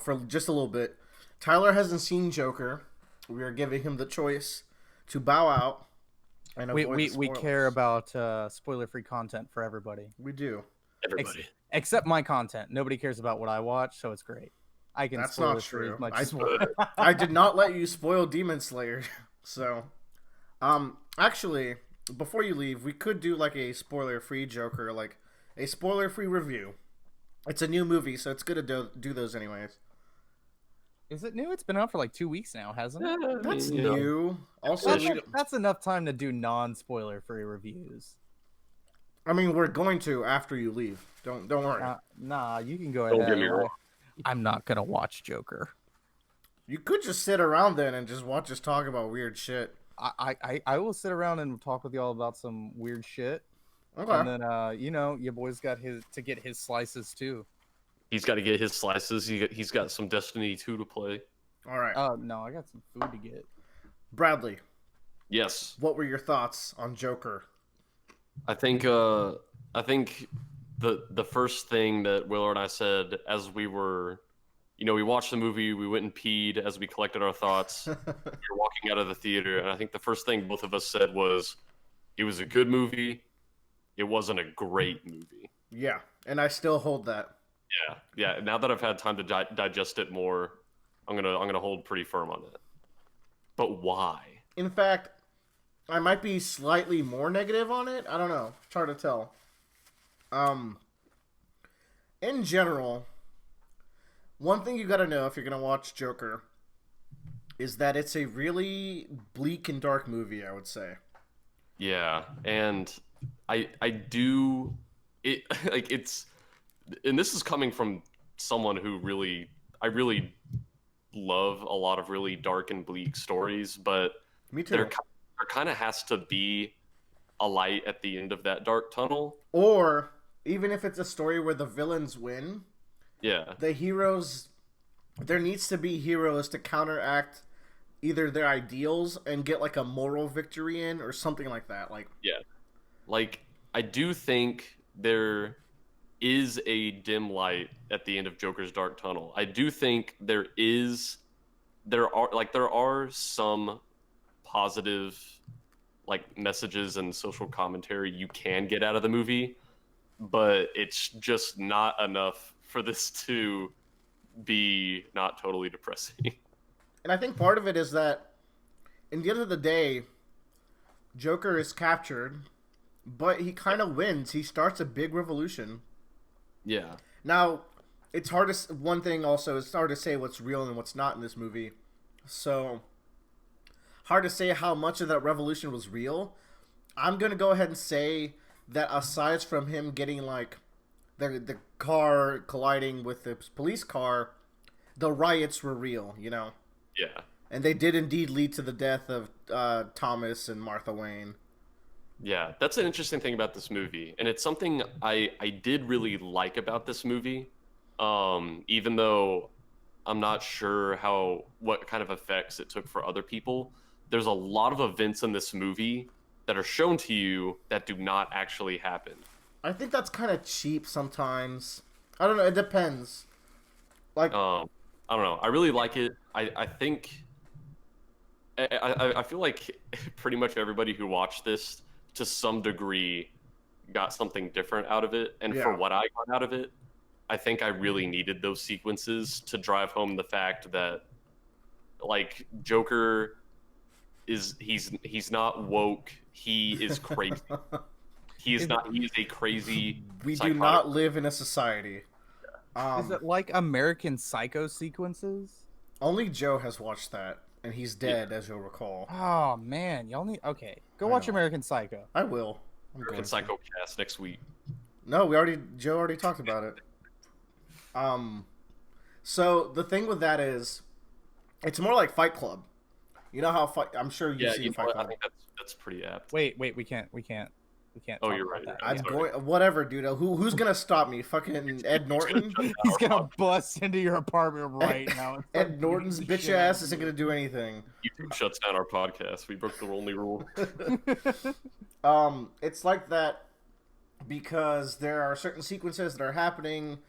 Speaker 1: for just a little bit. Tyler hasn't seen Joker. We are giving him the choice to bow out. And
Speaker 3: we care about spoiler-free content for everybody.
Speaker 1: We do.
Speaker 2: Everybody.
Speaker 3: Except my content. Nobody cares about what I watch, so it's great. I can
Speaker 1: That's
Speaker 3: spoil
Speaker 1: not
Speaker 3: it for
Speaker 1: true.
Speaker 3: as much as more.
Speaker 1: I did not let you spoil Demon Slayer. So, actually, before you leave, we could do like a spoiler-free Joker, like a spoiler-free review. It's a new movie, so it's good to do those anyways.
Speaker 3: Is it new? It's been out for like 2 weeks now, hasn't it?
Speaker 1: That's new. Also,
Speaker 3: that's enough time to do non-spoiler-free reviews.
Speaker 1: I mean, we're going to after you leave. Don't worry.
Speaker 3: Nah, you can go
Speaker 2: Don't
Speaker 3: ahead.
Speaker 2: get me wrong.
Speaker 3: I'm not gonna watch Joker.
Speaker 1: You could just sit around then and just watch us talk about weird shit.
Speaker 3: I will sit around and talk with y'all about some weird shit.
Speaker 1: Okay.
Speaker 3: And then your boy's got to get his slices too.
Speaker 2: He's got to get his slices. He's got some Destiny 2 to play.
Speaker 1: All right.
Speaker 3: No, I got some food to get.
Speaker 1: Bradley.
Speaker 2: Yes.
Speaker 1: What were your thoughts on Joker?
Speaker 2: I think the first thing that Willard and I said as we were, we watched the movie, we went and peed as we collected our thoughts. We were walking out of the theater, and I think the first thing both of us said was, it was a good movie. It wasn't a great movie.
Speaker 1: Yeah, and I still hold that.
Speaker 2: Yeah. Now that I've had time to digest it more, I'm gonna hold pretty firm on it. But why?
Speaker 1: In fact, I might be slightly more negative on it. I don't know. It's hard to tell. In general, one thing you gotta know if you're gonna watch Joker is that it's a really bleak and dark movie, I would say.
Speaker 2: Yeah, and I do it like it's, and this is coming from someone who I really love a lot of really dark and bleak stories, but
Speaker 1: Me too.
Speaker 2: there kind of has to be a light at the end of that dark tunnel.
Speaker 1: Or even if it's a story where the villains win,
Speaker 2: Yeah.
Speaker 1: the heroes, there needs to be heroes to counteract either their ideals and get like a moral victory in or something like that. Like,
Speaker 2: Yeah. Like, I do think there is a dim light at the end of Joker's dark tunnel. I do think there are some positive like messages and social commentary you can get out of the movie, but it's just not enough for this to be not totally depressing.
Speaker 1: and I think part of it is that in the end of the day, Joker is captured, but he kind of wins. He starts a big revolution.
Speaker 2: Yeah.
Speaker 1: Now, it's hard to, one thing also, it's hard to say what's real and what's not in this movie. So, hard to say how much of that revolution was real. I'm going to go ahead and say that aside from him getting, like, the car colliding with the police car, the riots were real, you know?
Speaker 2: Yeah.
Speaker 1: And they did indeed lead to the death of Thomas and Martha Wayne.
Speaker 2: Yeah, that's an interesting thing about this movie, and it's something I did really like about this movie, even though I'm not sure what kind of effects it took for other people. There's a lot of events in this movie that are shown to you that do not actually happen.
Speaker 1: I think that's kind of cheap sometimes. I don't know, it depends. Like,
Speaker 2: I don't know. I really like it. I think I feel like pretty much everybody who watched this to some degree got something different out of it, and for what I got out of it, I think I really needed those sequences to drive home the fact that like Joker he's not woke, he is crazy. He is a crazy
Speaker 1: we do
Speaker 2: psychotic.
Speaker 1: not live in a society.
Speaker 3: Is
Speaker 1: Um,
Speaker 3: it like American Psycho sequences?
Speaker 1: only Joe has watched that, and he's
Speaker 2: Yeah,
Speaker 1: dead, as you'll recall.
Speaker 3: Oh man, y'all need okay. Go
Speaker 1: I
Speaker 3: watch
Speaker 1: know.
Speaker 3: American Psycho.
Speaker 1: I will. I'm
Speaker 2: American
Speaker 1: going to.
Speaker 2: Psycho cast next week.
Speaker 1: No, Joe already talked about it. Um, so the thing with that is, it's more like Fight Club. You know how I'm sure you've
Speaker 2: Yeah,
Speaker 1: seen
Speaker 2: you know
Speaker 1: Fight
Speaker 2: what? I
Speaker 1: Club.
Speaker 2: think that's pretty apt.
Speaker 3: Wait, we can't
Speaker 2: Oh,
Speaker 3: talk
Speaker 2: you're
Speaker 3: about
Speaker 2: right.
Speaker 3: that.
Speaker 1: I'm
Speaker 3: yet.
Speaker 2: Sorry.
Speaker 1: going whatever, dude. Who's gonna stop me? Fucking Ed Norton.
Speaker 3: He's gonna bust into your apartment right now. And start
Speaker 1: Ed Norton's
Speaker 3: beating the
Speaker 1: bitch
Speaker 3: shit out
Speaker 1: ass
Speaker 3: of
Speaker 1: isn't
Speaker 3: you.
Speaker 1: gonna do anything.
Speaker 2: YouTube shuts down our podcast. We broke the only rule.
Speaker 1: It's like that because there are certain sequences that are happening,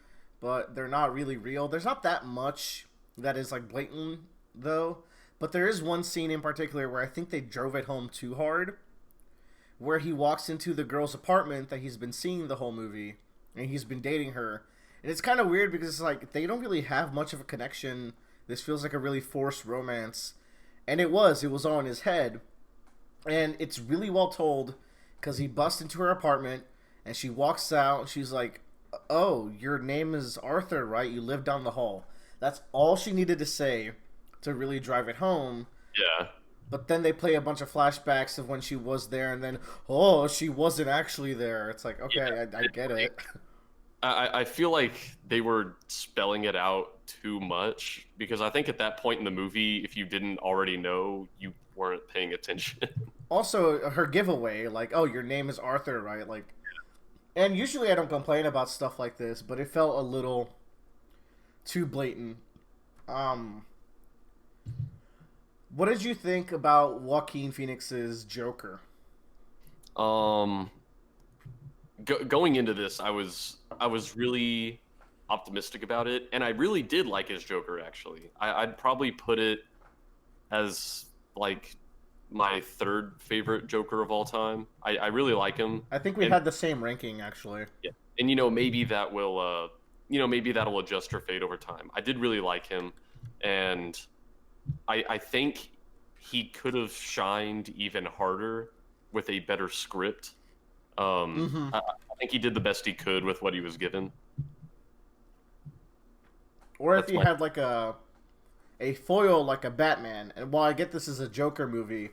Speaker 1: but they're not really real. There's not that much that is like blatant though, but there is one scene in particular where I think they drove it home too hard, where he walks into the girl's apartment that he's been seeing the whole movie, and he's been dating her. And it's kind of weird because it's like they don't really have much of a connection. This feels like a really forced romance. And it was all in his head. And it's really well told because he busts into her apartment and she walks out and she's like, "Oh, your name is Arthur, right? You live down the hall." That's all she needed to say to really drive it home.
Speaker 2: Yeah.
Speaker 1: But then they play a bunch of flashbacks of when she was there, and then, oh, she wasn't actually there. It's like, okay,
Speaker 2: Yeah.
Speaker 1: I get it.
Speaker 2: I feel like they were spelling it out too much because I think at that point in the movie, if you didn't already know, you weren't paying attention.
Speaker 1: Also, her giveaway, like, oh, your name is Arthur, right? Like, and usually I don't complain about stuff like this, but it felt a little too blatant. Um, what did you think about Joaquin Phoenix's Joker?
Speaker 2: Um, going into this, I was really optimistic about it, and I really did like his Joker. Actually, I'd probably put it as like my third favorite Joker of all time. I really like him.
Speaker 1: I think we
Speaker 2: And-
Speaker 1: had the same ranking, actually.
Speaker 2: Yeah, and maybe that will maybe that'll adjust or fade over time. I did really like him, and I think he could have shined even harder with a better script.
Speaker 1: Mm-hmm.
Speaker 2: I think he did the best he could with what he was given.
Speaker 1: Or if
Speaker 2: That's
Speaker 1: he
Speaker 2: my-
Speaker 1: had like a foil like a Batman. And while I get this is a Joker movie,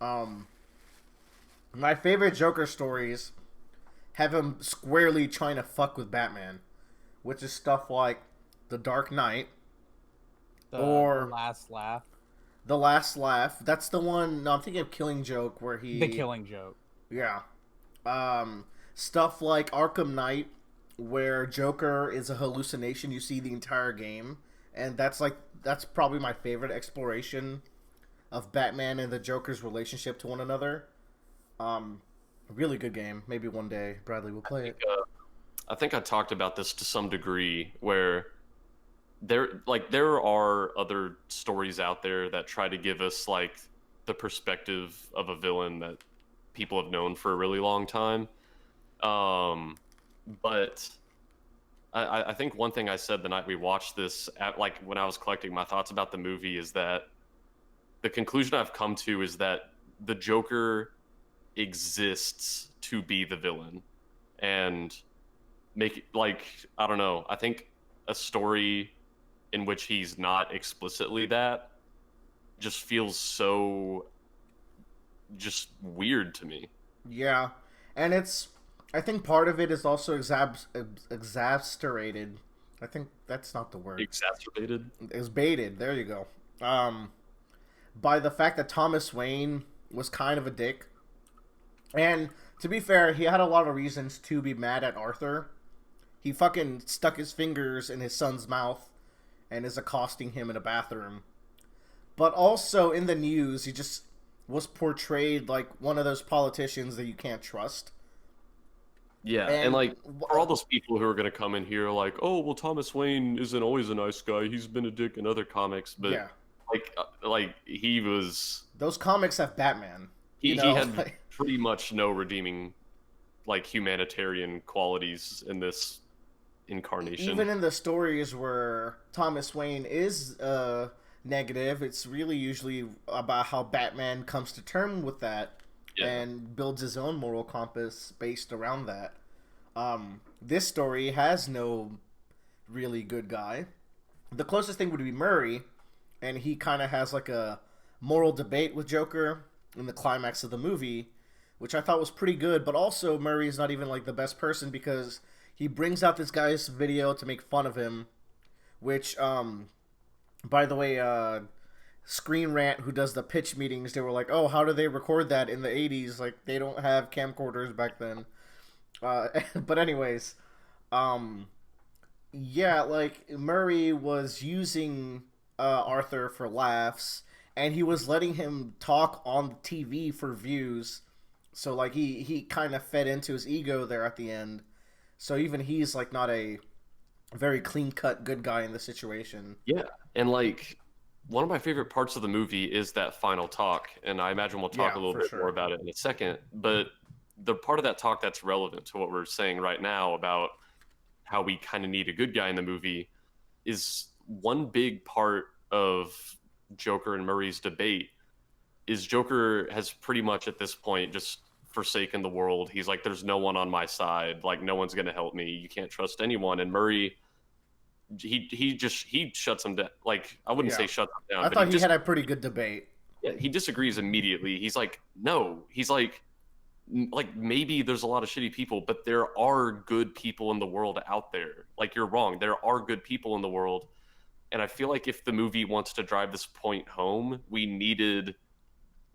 Speaker 1: my favorite Joker stories have him squarely trying to fuck with Batman, which is stuff like The Dark Knight, Or-
Speaker 3: The Last Laugh,
Speaker 1: The Last Laugh. That's the one. No, I'm thinking of Killing Joke, where he
Speaker 3: The Killing Joke.
Speaker 1: Yeah. Stuff like Arkham Knight, where Joker is a hallucination. You see the entire game, and that's probably my favorite exploration of Batman and the Joker's relationship to one another. Really good game. Maybe one day Bradley will play it.
Speaker 2: I think I talked about this to some degree where there are other stories out there that try to give us like the perspective of a villain that people have known for a really long time. But I think one thing I said the night we watched this, like when I was collecting my thoughts about the movie, is that the conclusion I've come to is that the Joker exists to be the villain, and make like I don't know. I think a story in which he's not explicitly that just feels so just weird to me.
Speaker 1: Yeah, and I think part of it is also exasperated. I think that's not the word.
Speaker 2: Exacerbated.
Speaker 1: Is baited. There you go. By the fact that Thomas Wayne was kind of a dick, and to be fair, he had a lot of reasons to be mad at Arthur. He fucking stuck his fingers in his son's mouth and is accosting him in a bathroom. But also in the news, he just was portrayed like one of those politicians that you can't trust.
Speaker 2: Yeah, and like for all those people who are gonna come in here like, oh well, Thomas Wayne isn't always a nice guy. He's been a dick in other comics, but
Speaker 1: yeah,
Speaker 2: like he was.
Speaker 1: those comics have Batman.
Speaker 2: He had pretty much no redeeming, like humanitarian qualities in this incarnation.
Speaker 1: Even in the stories where Thomas Wayne is negative, it's really usually about how Batman comes to terms with that and builds his own moral compass based around that. This story has no really good guy. The closest thing would be Murray, and he kind of has like a moral debate with Joker in the climax of the movie, which I thought was pretty good. But also, Murray's not even like the best person because he brings out this guy's video to make fun of him, which, by the way, Screen Rant, who does the pitch meetings, they were like, "Oh, how do they record that in the '80s? Like, they don't have camcorders back then." But anyways, um, yeah, like Murray was using Arthur for laughs, and he was letting him talk on the TV for views. So like he kind of fed into his ego there at the end. So even he's like not a very clean cut good guy in the situation.
Speaker 2: Yeah, and like one of my favorite parts of the movie is that final talk, and I imagine we'll talk
Speaker 1: Yeah,
Speaker 2: a little
Speaker 1: for
Speaker 2: bit
Speaker 1: sure.
Speaker 2: more about it in a second. But the part of that talk that's relevant to what we're saying right now about how we kind of need a good guy in the movie is one big part of Joker and Murray's debate is Joker has pretty much at this point just forsaken the world. He's like, there's no one on my side. Like, no one's going to help me. You can't trust anyone. And Murray, he shuts him down. Like, I wouldn't
Speaker 1: Yeah.
Speaker 2: say shut him down,
Speaker 1: I
Speaker 2: but
Speaker 1: thought he had a pretty good debate.
Speaker 2: yeah, he disagrees immediately. He's like, no. He's like maybe there's a lot of shitty people, but there are good people in the world out there. Like, you're wrong. There are good people in the world. And I feel like if the movie wants to drive this point home, we needed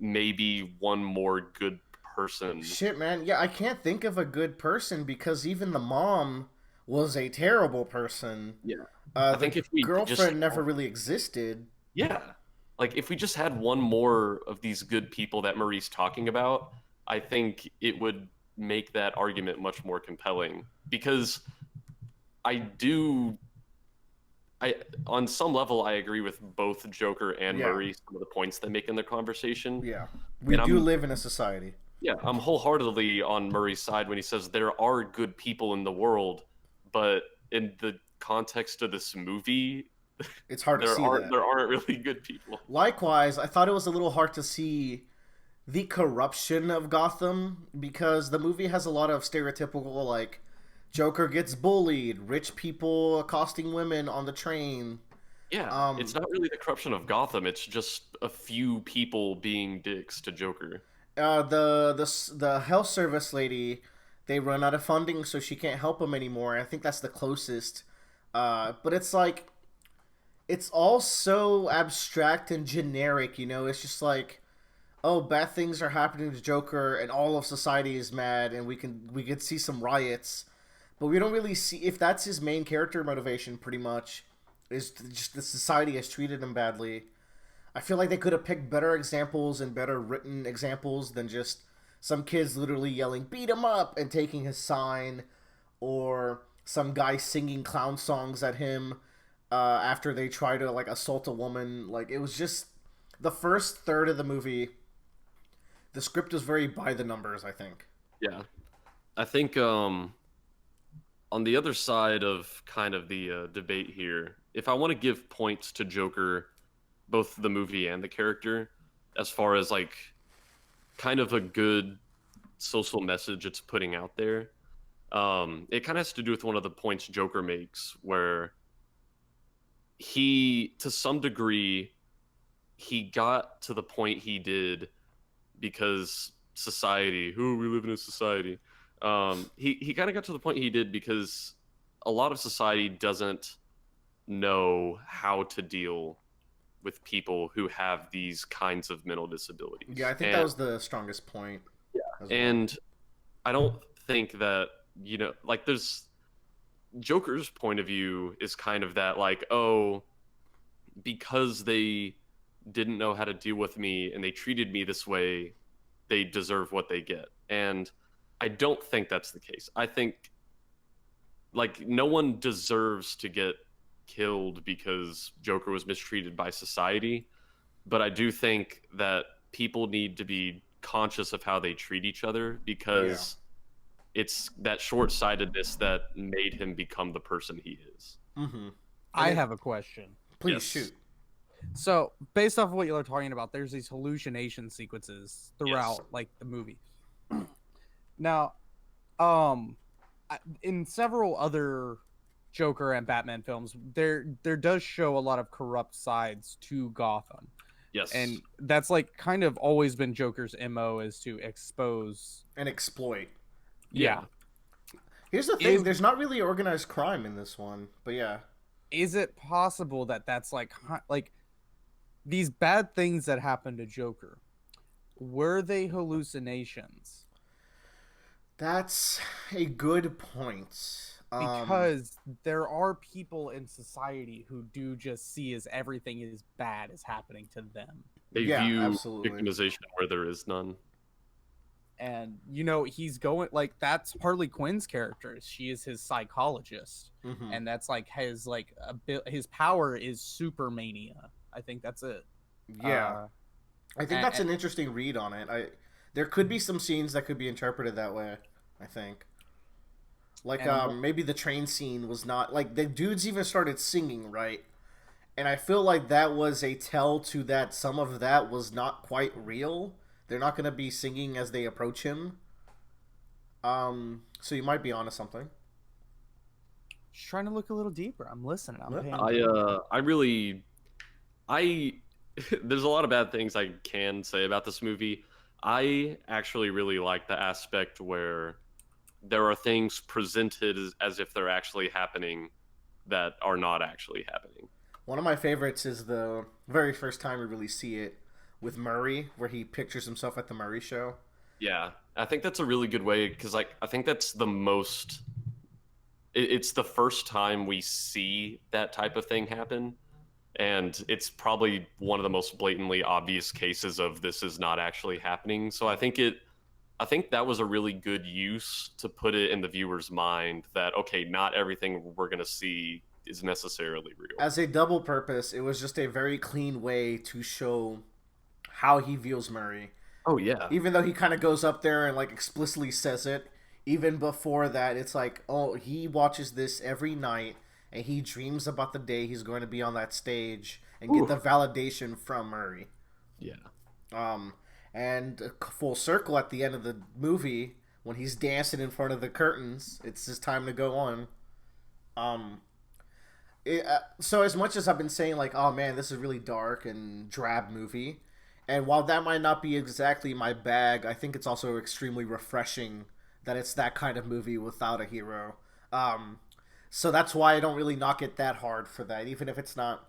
Speaker 2: maybe one more good person.
Speaker 1: Shit, man. Yeah, I can't think of a good person because even the mom was a terrible person.
Speaker 2: Yeah.
Speaker 1: The
Speaker 2: I think if we
Speaker 1: girlfriend
Speaker 2: just
Speaker 1: never really existed.
Speaker 2: yeah, like if we just had one more of these good people that Marie's talking about, I think it would make that argument much more compelling because I do I on some level I agree with both Joker and
Speaker 1: Yeah.
Speaker 2: Murray some of the points they make in their conversation.
Speaker 1: Yeah. We
Speaker 2: And
Speaker 1: do
Speaker 2: I'm
Speaker 1: live in a society.
Speaker 2: yeah, I'm wholeheartedly on Murray's side when he says there are good people in the world, but in the context of this movie,
Speaker 1: It's hard to see that.
Speaker 2: there aren't really good people.
Speaker 1: Likewise, I thought it was a little hard to see the corruption of Gotham because the movie has a lot of stereotypical, like, Joker gets bullied, rich people accosting women on the train.
Speaker 2: Yeah, it's not really the corruption of Gotham. It's just a few people being dicks to Joker.
Speaker 1: The health service lady, they run out of funding, so she can't help him anymore. I think that's the closest. But it's like it's all so abstract and generic. You know, it's just like, oh, bad things are happening to Joker, and all of society is mad, and we could see some riots, but we don't really see if that's his main character motivation. Pretty much, is just the society has treated him badly. I feel like they could have picked better examples and better written examples than just some kids literally yelling "beat him up" and taking his sign, or some guy singing clown songs at him after they try to like assault a woman. Like it was just the first third of the movie. The script was very by the numbers, I think.
Speaker 2: Yeah, I think on the other side of kind of the debate here, if I want to give points to Joker, both the movie and the character, as far as like kind of a good social message it's putting out there, it kind of has to do with one of the points Joker makes, where he, to some degree, he got to the point he did because society, who we live in a society. He kind of got to the point he did because a lot of society doesn't know how to deal with people who have these kinds of mental disabilities.
Speaker 1: Yeah, I think that was the strongest point.
Speaker 2: Yeah,
Speaker 1: as well.
Speaker 2: and I don't think that, you know, like there's Joker's point of view is kind of that, like, oh, because they didn't know how to deal with me and they treated me this way, they deserve what they get. And I don't think that's the case. I think like no one deserves to get killed because Joker was mistreated by society, but I do think that people need to be conscious of how they treat each other because it's that short-sightedness that made him become the person he is.
Speaker 1: Mm-hmm.
Speaker 3: I have a question.
Speaker 1: Please
Speaker 2: Yes.
Speaker 1: shoot.
Speaker 3: So, based off of what you're talking about, there's these hallucination sequences throughout,
Speaker 2: Yes.
Speaker 3: like the movie. Now, in several other Joker and Batman films, there does show a lot of corrupt sides to Gotham.
Speaker 2: Yes.
Speaker 3: And that's like kind of always been Joker's MO, is to expose
Speaker 1: and exploit.
Speaker 3: Yeah.
Speaker 1: Here's the thing: there's not really organized crime in this one, but yeah.
Speaker 3: Is it possible that that's like these bad things that happened to Joker? Were they hallucinations?
Speaker 1: That's a good point.
Speaker 3: Because there are people in society who do just see as everything is bad is happening to them.
Speaker 2: They view
Speaker 1: absolutely.
Speaker 2: victimization where there is none.
Speaker 3: And he's going like, that's Harley Quinn's character. She is his psychologist, and that's like his power is supermania. I think that's it.
Speaker 1: Yeah, I think that's an interesting read on it. There could be some scenes that could be interpreted that way. I think, like maybe the train scene was not like the dudes even started singing, right? And I feel like that was a tell to that some of that was not quite real. They're not going to be singing as they approach him. So you might be onto something.
Speaker 3: Just trying to look a little deeper. I'm listening.
Speaker 2: There's a lot of bad things I can say about this movie. I actually really like the aspect where there are things presented as if they're actually happening that are not actually happening.
Speaker 1: One of my favorites is the very first time we really see it with Murray, where he pictures himself at the Murray show.
Speaker 2: Yeah, I think that's a really good way, because I think that's the most... It's the first time we see that type of thing happen, and it's probably one of the most blatantly obvious cases of this is not actually happening. So I think that was a really good use to put it in the viewer's mind that, okay, not everything we're going to see is necessarily real.
Speaker 1: As a double purpose, it was just a very clean way to show how he views Murray.
Speaker 2: Oh yeah.
Speaker 1: Even though he kind of goes up there and like explicitly says it, even before that, it's like, oh, he watches this every night and he dreams about the day he's going to be on that stage and get the validation from Murray.
Speaker 2: Yeah.
Speaker 1: And full circle at the end of the movie when he's dancing in front of the curtains, it's his time to go on. So as much as I've been saying like, oh man, this is a really dark and drab movie, and while that might not be exactly my bag, I think it's also extremely refreshing that it's that kind of movie without a hero. So that's why I don't really knock it that hard for that, even if it's not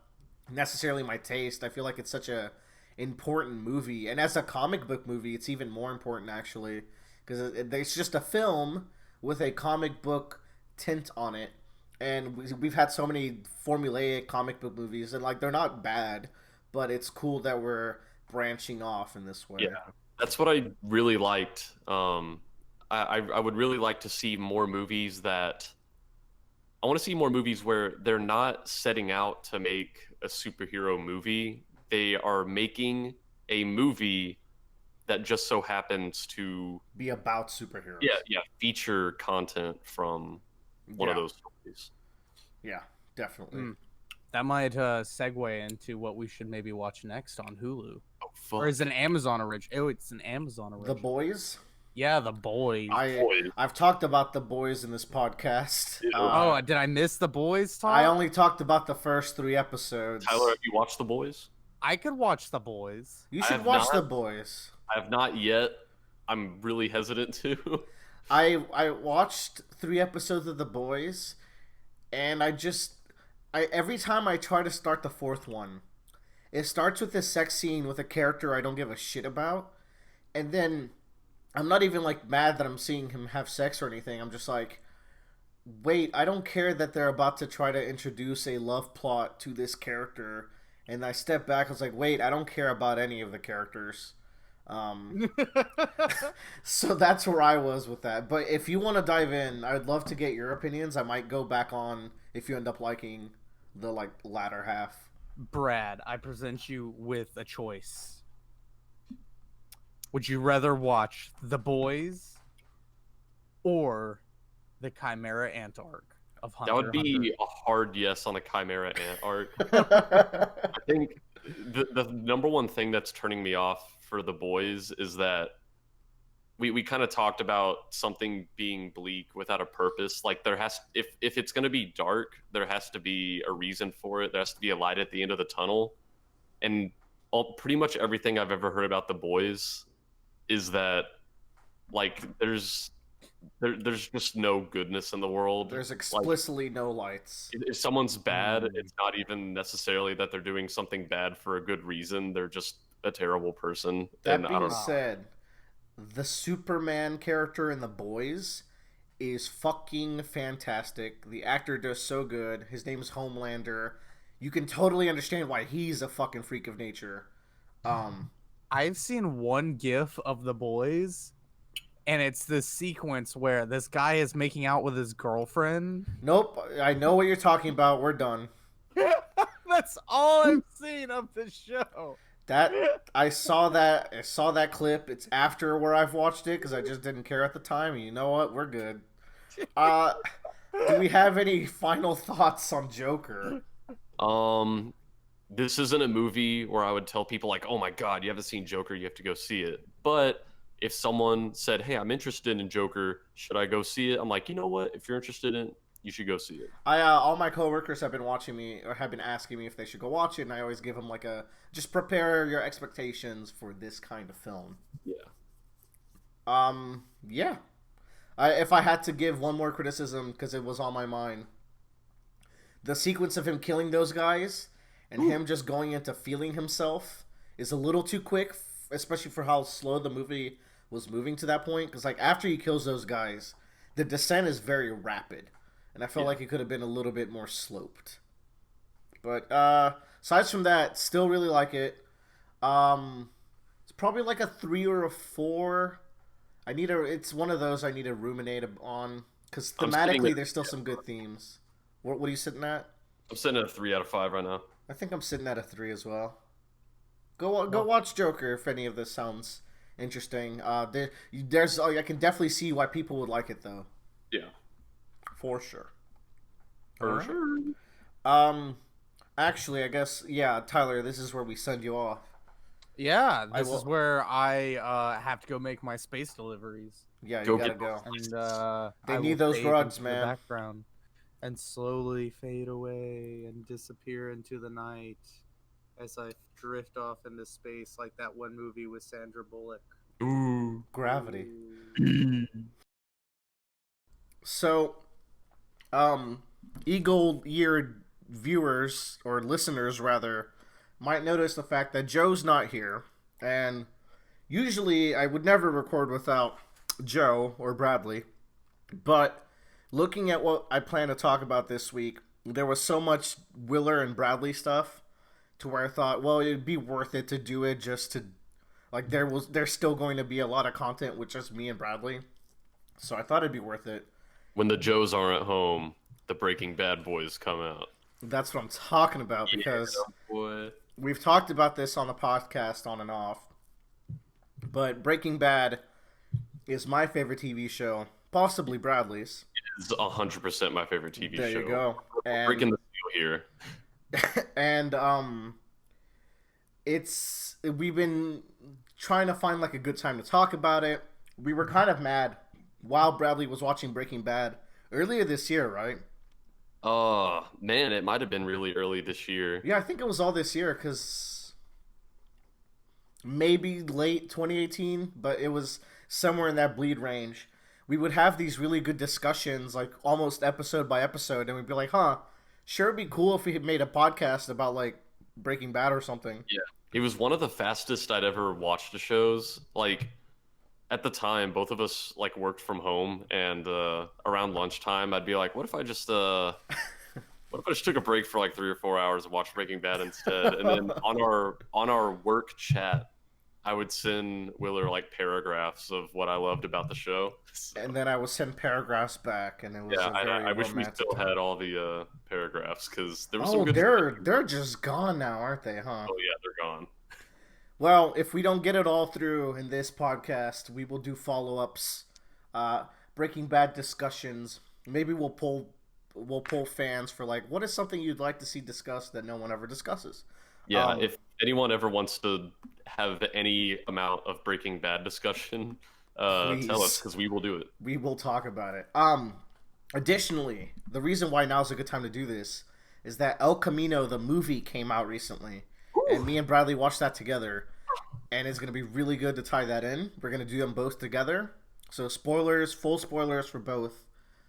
Speaker 1: necessarily my taste. I feel like it's such a important movie, and as a comic book movie, it's even more important actually, because it's just a film with a comic book tint on it. And we've had so many formulaic comic book movies, and like they're not bad, but it's cool that we're branching off in this way.
Speaker 2: Yeah, that's what I really liked. I would really like to see more movies that... I want to see more movies where they're not setting out to make a superhero movie. They are making a movie that just so happens to
Speaker 1: be about superheroes.
Speaker 2: Yeah, feature content from one of those stories.
Speaker 1: Yeah, definitely.
Speaker 3: That might segue into what we should maybe watch next on Hulu.
Speaker 2: Oh, fuck.
Speaker 3: Or is it an Amazon original? Oh, it's an Amazon original.
Speaker 1: The Boys?
Speaker 3: Yeah, The Boys.
Speaker 1: I've talked about The Boys in this podcast.
Speaker 3: Did I miss The Boys talk?
Speaker 1: I only talked about the first 3 episodes.
Speaker 2: Tyler, have you watched The Boys?
Speaker 3: I could watch The Boys.
Speaker 1: You should watch The Boys.
Speaker 2: I have not yet. I'm really hesitant to.
Speaker 1: I watched 3 episodes of The Boys, and every time I try to start the 4th one, it starts with this sex scene with a character I don't give a shit about, and then I'm not even like mad that I'm seeing him have sex or anything. I'm just like, wait, I don't care that they're about to try to introduce a love plot to this character. And I stepped back, I was like, wait, I don't care about any of the characters. So that's where I was with that. But if you want to dive in, I'd love to get your opinions. I might go back on if you end up liking the latter half.
Speaker 3: Brad, I present you with a choice. Would you rather watch The Boys or the Chimera Ant arc of Hunter?
Speaker 2: That would be a hard yes on the Chimera Ant arc. I think the number one thing that's turning me off for The Boys is that we kind of talked about something being bleak without a purpose. Like there has, if it's going to be dark, there has to be a reason for it. There has to be a light at the end of the tunnel. And pretty much everything I've ever heard about the boys is that like there's just no goodness in the world.
Speaker 1: There's
Speaker 2: Like
Speaker 1: explicitly no lights.
Speaker 2: if someone's bad, it's not even necessarily that they're doing something bad for a good reason. They're just a terrible person.
Speaker 1: That
Speaker 2: And I
Speaker 1: being
Speaker 2: don't know.
Speaker 1: said, the Superman character in The Boys is fucking fantastic. The actor does so good. His name is Homelander. You can totally understand why he's a fucking freak of nature.
Speaker 3: I've seen one GIF of the boys, and it's this sequence where this guy is making out with his girlfriend.
Speaker 1: Nope, I know what you're talking about. We're done.
Speaker 3: That's all I've seen of the show.
Speaker 1: That I saw that clip. It's after where I've watched it because I just didn't care at the time. And you know what? We're good. Do we have any final thoughts on Joker?
Speaker 2: This isn't a movie where I would tell people like, "Oh my God, you haven't seen Joker, you have to go see it." But if someone said, "Hey, I'm interested in Joker, should I go see it?" I'm like, you know what? If you're interested in it, you should go see it.
Speaker 1: All my coworkers have been watching me or have been asking me if they should go watch it, and I always give them like a just prepare your expectations for this kind of film.
Speaker 2: Yeah.
Speaker 1: Yeah. If I had to give one more criticism because it was on my mind, the sequence of him killing those guys and him just going into feeling himself is a little too quick, especially for how slow the movie was moving to that point. Because like after he kills those guys, the descent is very rapid, and I felt like it could have been a little bit more sloped. But aside from that, still really like it. It's probably like a 3 or a 4. It's one of those I need to ruminate on because thematically there's still some good themes. What are you sitting at?
Speaker 2: I'm sitting at a 3 out of 5 right now.
Speaker 1: I think I'm sitting at a 3 as well. Go watch Joker if any of this sounds interesting. There's I can definitely see why people would like it though.
Speaker 2: Yeah.
Speaker 1: For sure.
Speaker 2: For sure.
Speaker 1: Actually, I guess Tyler, this is where we send you off.
Speaker 3: Yeah, this is where I have to go make my space deliveries.
Speaker 1: Yeah, you
Speaker 2: Go
Speaker 1: gotta
Speaker 2: get
Speaker 1: go.
Speaker 3: And
Speaker 1: They
Speaker 3: I
Speaker 1: need
Speaker 3: will
Speaker 1: those
Speaker 3: fade
Speaker 1: rugs,
Speaker 3: into the
Speaker 1: man.
Speaker 3: background and slowly fade away and disappear into the night as I drift off into space like that one movie with Sandra Bullock.
Speaker 2: Ooh.
Speaker 1: Gravity. So, eagle-eared viewers or listeners rather might notice the fact that Joe's not here, and usually I would never record without Joe or Bradley, but looking at what I plan to talk about this week, there was so much Willer and Bradley stuff to where I thought, well, it'd be worth it to do it just to like there's still going to be a lot of content with just me and Bradley. So I thought it'd be worth it.
Speaker 2: When the Joes aren't home, the Breaking Bad boys come out.
Speaker 1: That's what I'm talking about because
Speaker 2: Boy.
Speaker 1: we've talked about this on the podcast on and off. But Breaking Bad is my favorite TV show, possibly Bradley's.
Speaker 2: It's 100% my favorite TV show.
Speaker 1: There you go.
Speaker 2: We're breaking the seal here.
Speaker 1: And we've been trying to find like a good time to talk about it. We were kind of mad while Bradley was watching Breaking Bad earlier this year, right?
Speaker 2: Oh, man, it might have been really early this year.
Speaker 1: Yeah, I think it was all this year because maybe late 2018, but it was somewhere in that bleed range. We would have these really good discussions, like almost episode by episode, and we'd be like, sure, it'd be cool if we had made a podcast about like Breaking Bad or something.
Speaker 2: Yeah. It was one of the fastest I'd ever watched the shows. Like, at the time, both of us like worked from home, and around lunchtime, I'd be like, "What if I just took a break for like 3 or 4 hours and watched Breaking Bad instead?" And then on our work chat, I would send Willer like paragraphs of what I loved about the show. So,
Speaker 1: And then I would send paragraphs back, and it was
Speaker 2: I wish we still
Speaker 1: time.
Speaker 2: had all the paragraphs because there was some good.
Speaker 1: They're just gone now, aren't they? Huh?
Speaker 2: Oh yeah, they're gone.
Speaker 1: Well, if we don't get it all through in this podcast, we will do follow-ups, Breaking Bad discussions. Maybe we'll pull fans for like, what is something you'd like to see discussed that no one ever discusses?
Speaker 2: Yeah,
Speaker 1: Um,
Speaker 2: if anyone ever wants to have any amount of Breaking Bad discussion, Tell us
Speaker 1: Please,
Speaker 2: because we will do it.
Speaker 1: we will talk about it. Additionally, the reason why now's a good time to do this is that El Camino, the movie, came out recently, and me and Bradley watched that together, and it's gonna be really good to tie that in. We're gonna do them both together. So spoilers, full spoilers for both.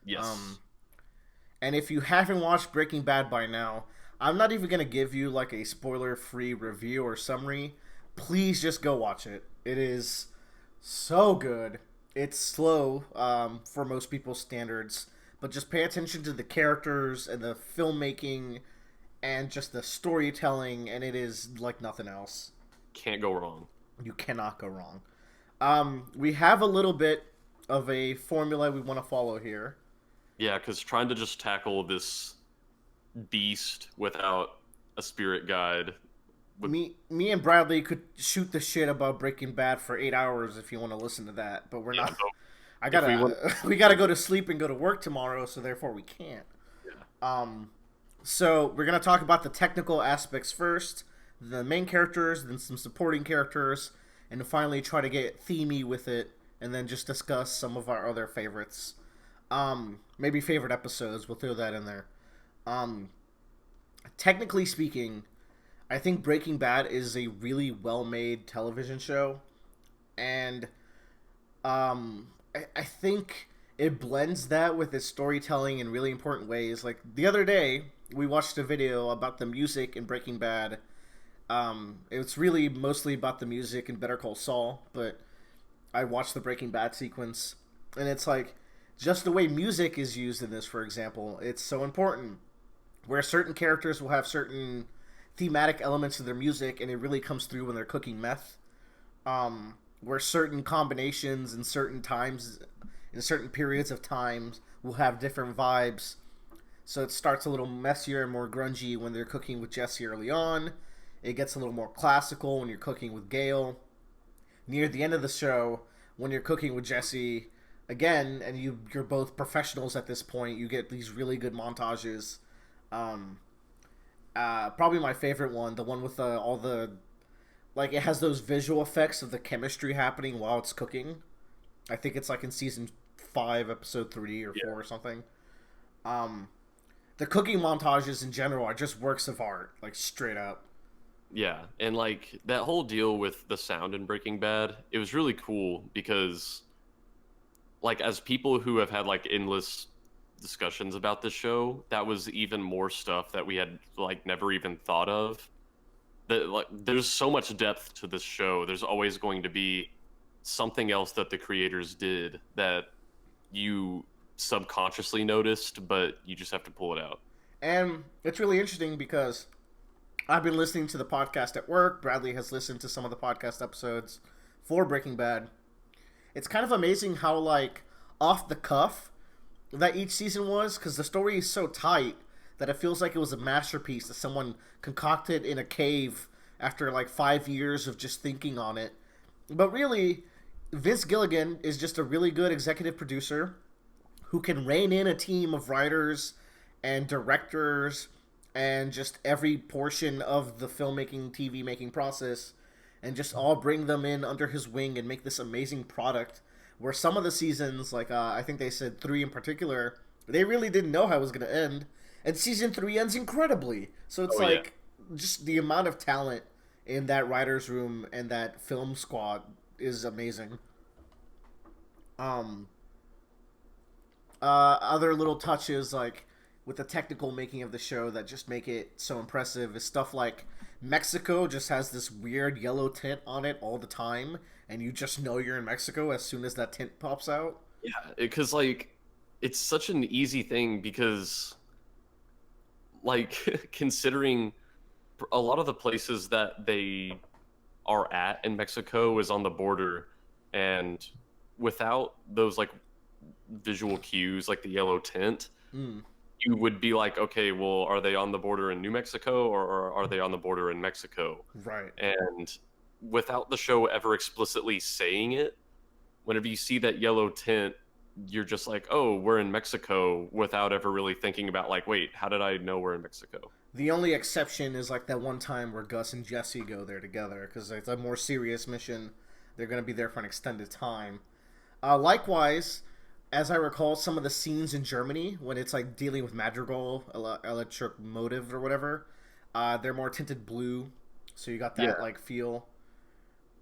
Speaker 2: Yes.
Speaker 1: Um, and if you haven't watched Breaking Bad by now, I'm not even gonna give you like a spoiler-free review or summary. Please just go watch it. It is so good. It's slow for most people's standards, but just pay attention to the characters and the filmmaking and just the storytelling, and it is like nothing else.
Speaker 2: Can't go wrong.
Speaker 1: You cannot go wrong. We have a little bit of a formula we want to follow here.
Speaker 2: Yeah, because trying to just tackle this beast without a spirit guide would.
Speaker 1: Me and Bradley could shoot the shit about Breaking Bad for 8 hours if you want to listen to that, but we're
Speaker 2: Yeah,
Speaker 1: not.
Speaker 2: but
Speaker 1: I
Speaker 2: if we
Speaker 1: gotta,
Speaker 2: want,
Speaker 1: we gotta go to sleep and go to work tomorrow, so therefore we can't.
Speaker 2: yeah.
Speaker 1: So we're gonna talk about the technical aspects first, the main characters, then some supporting characters, and then finally try to get themey with it, and then just discuss some of our other favorites. Maybe favorite episodes. We'll throw that in there. Um, Technically speaking, I think Breaking Bad is a really well-made television show, and I think it blends that with its storytelling in really important ways. Like the other day, we watched a video about the music in Breaking Bad. It's really mostly about the music in Better Call Saul, but I watched the Breaking Bad sequence, and it's like just the way music is used in this, for example, it's so important. Where certain characters will have certain thematic elements of their music, and it really comes through when they're cooking meth. Where certain combinations in certain times, in certain periods of times, will have different vibes. So it starts a little messier and more grungy when they're cooking with Jesse early on. It gets a little more classical when you're cooking with Gale. Near the end of the show, when you're cooking with Jesse again, and you're both professionals at this point, you get these really good montages. Um, Probably my favorite one, the one with all the like it has those visual effects of the chemistry happening while it's cooking. I think it's like in season 5, episode 3 or 4 or something. Um, the cooking montages in general are just works of art, like straight up.
Speaker 2: Yeah, and like that whole deal with the sound in Breaking Bad, it was really cool because like as people who have had like endless discussions about this show, that was even more stuff that we had like never even thought of. That like there's so much depth to this show. There's always going to be something else that the creators did that you subconsciously noticed, but you just have to pull it out.
Speaker 1: And it's really interesting because I've been listening to the podcast at work. Bradley has listened to some of the podcast episodes for Breaking Bad. It's kind of amazing how like off the cuff that each season was, because the story is so tight that it feels like it was a masterpiece that someone concocted in a cave after like 5 years of just thinking on it. But really, Vince Gilligan is just a really good executive producer who can rein in a team of writers and directors and just every portion of the filmmaking, TV making process, and just all bring them in under his wing and make this amazing product. Where some of the seasons, like I think they said 3 in particular, they really didn't know how it was going to end, and season 3 ends incredibly. So it's like just the amount of talent in that writers' room and that film squad is amazing. Other little touches like with the technical making of the show that just make it so impressive is stuff like Mexico just has this weird yellow tint on it all the time, and you just know you're in Mexico as soon as that tint pops out.
Speaker 2: Yeah, because like it's such an easy thing because like considering a lot of the places that they are at in Mexico is on the border, and without those like visual cues like the yellow tint,
Speaker 1: Mm,
Speaker 2: you would be like, okay, well, are they on the border in New Mexico or are they on the border in Mexico?
Speaker 1: right.
Speaker 2: And without the show ever explicitly saying it, whenever you see that yellow tint, you're just like, oh, we're in Mexico, without ever really thinking about like, wait, how did I know we're in Mexico?
Speaker 1: The only exception is like that one time where Gus and Jesse go there together because it's a more serious mission. They're going to be there for an extended time. Likewise, as I recall, some of the scenes in Germany when it's like dealing with Madrigal, electric motive or whatever, they're more tinted blue, so you got that
Speaker 2: Yeah,
Speaker 1: like feel.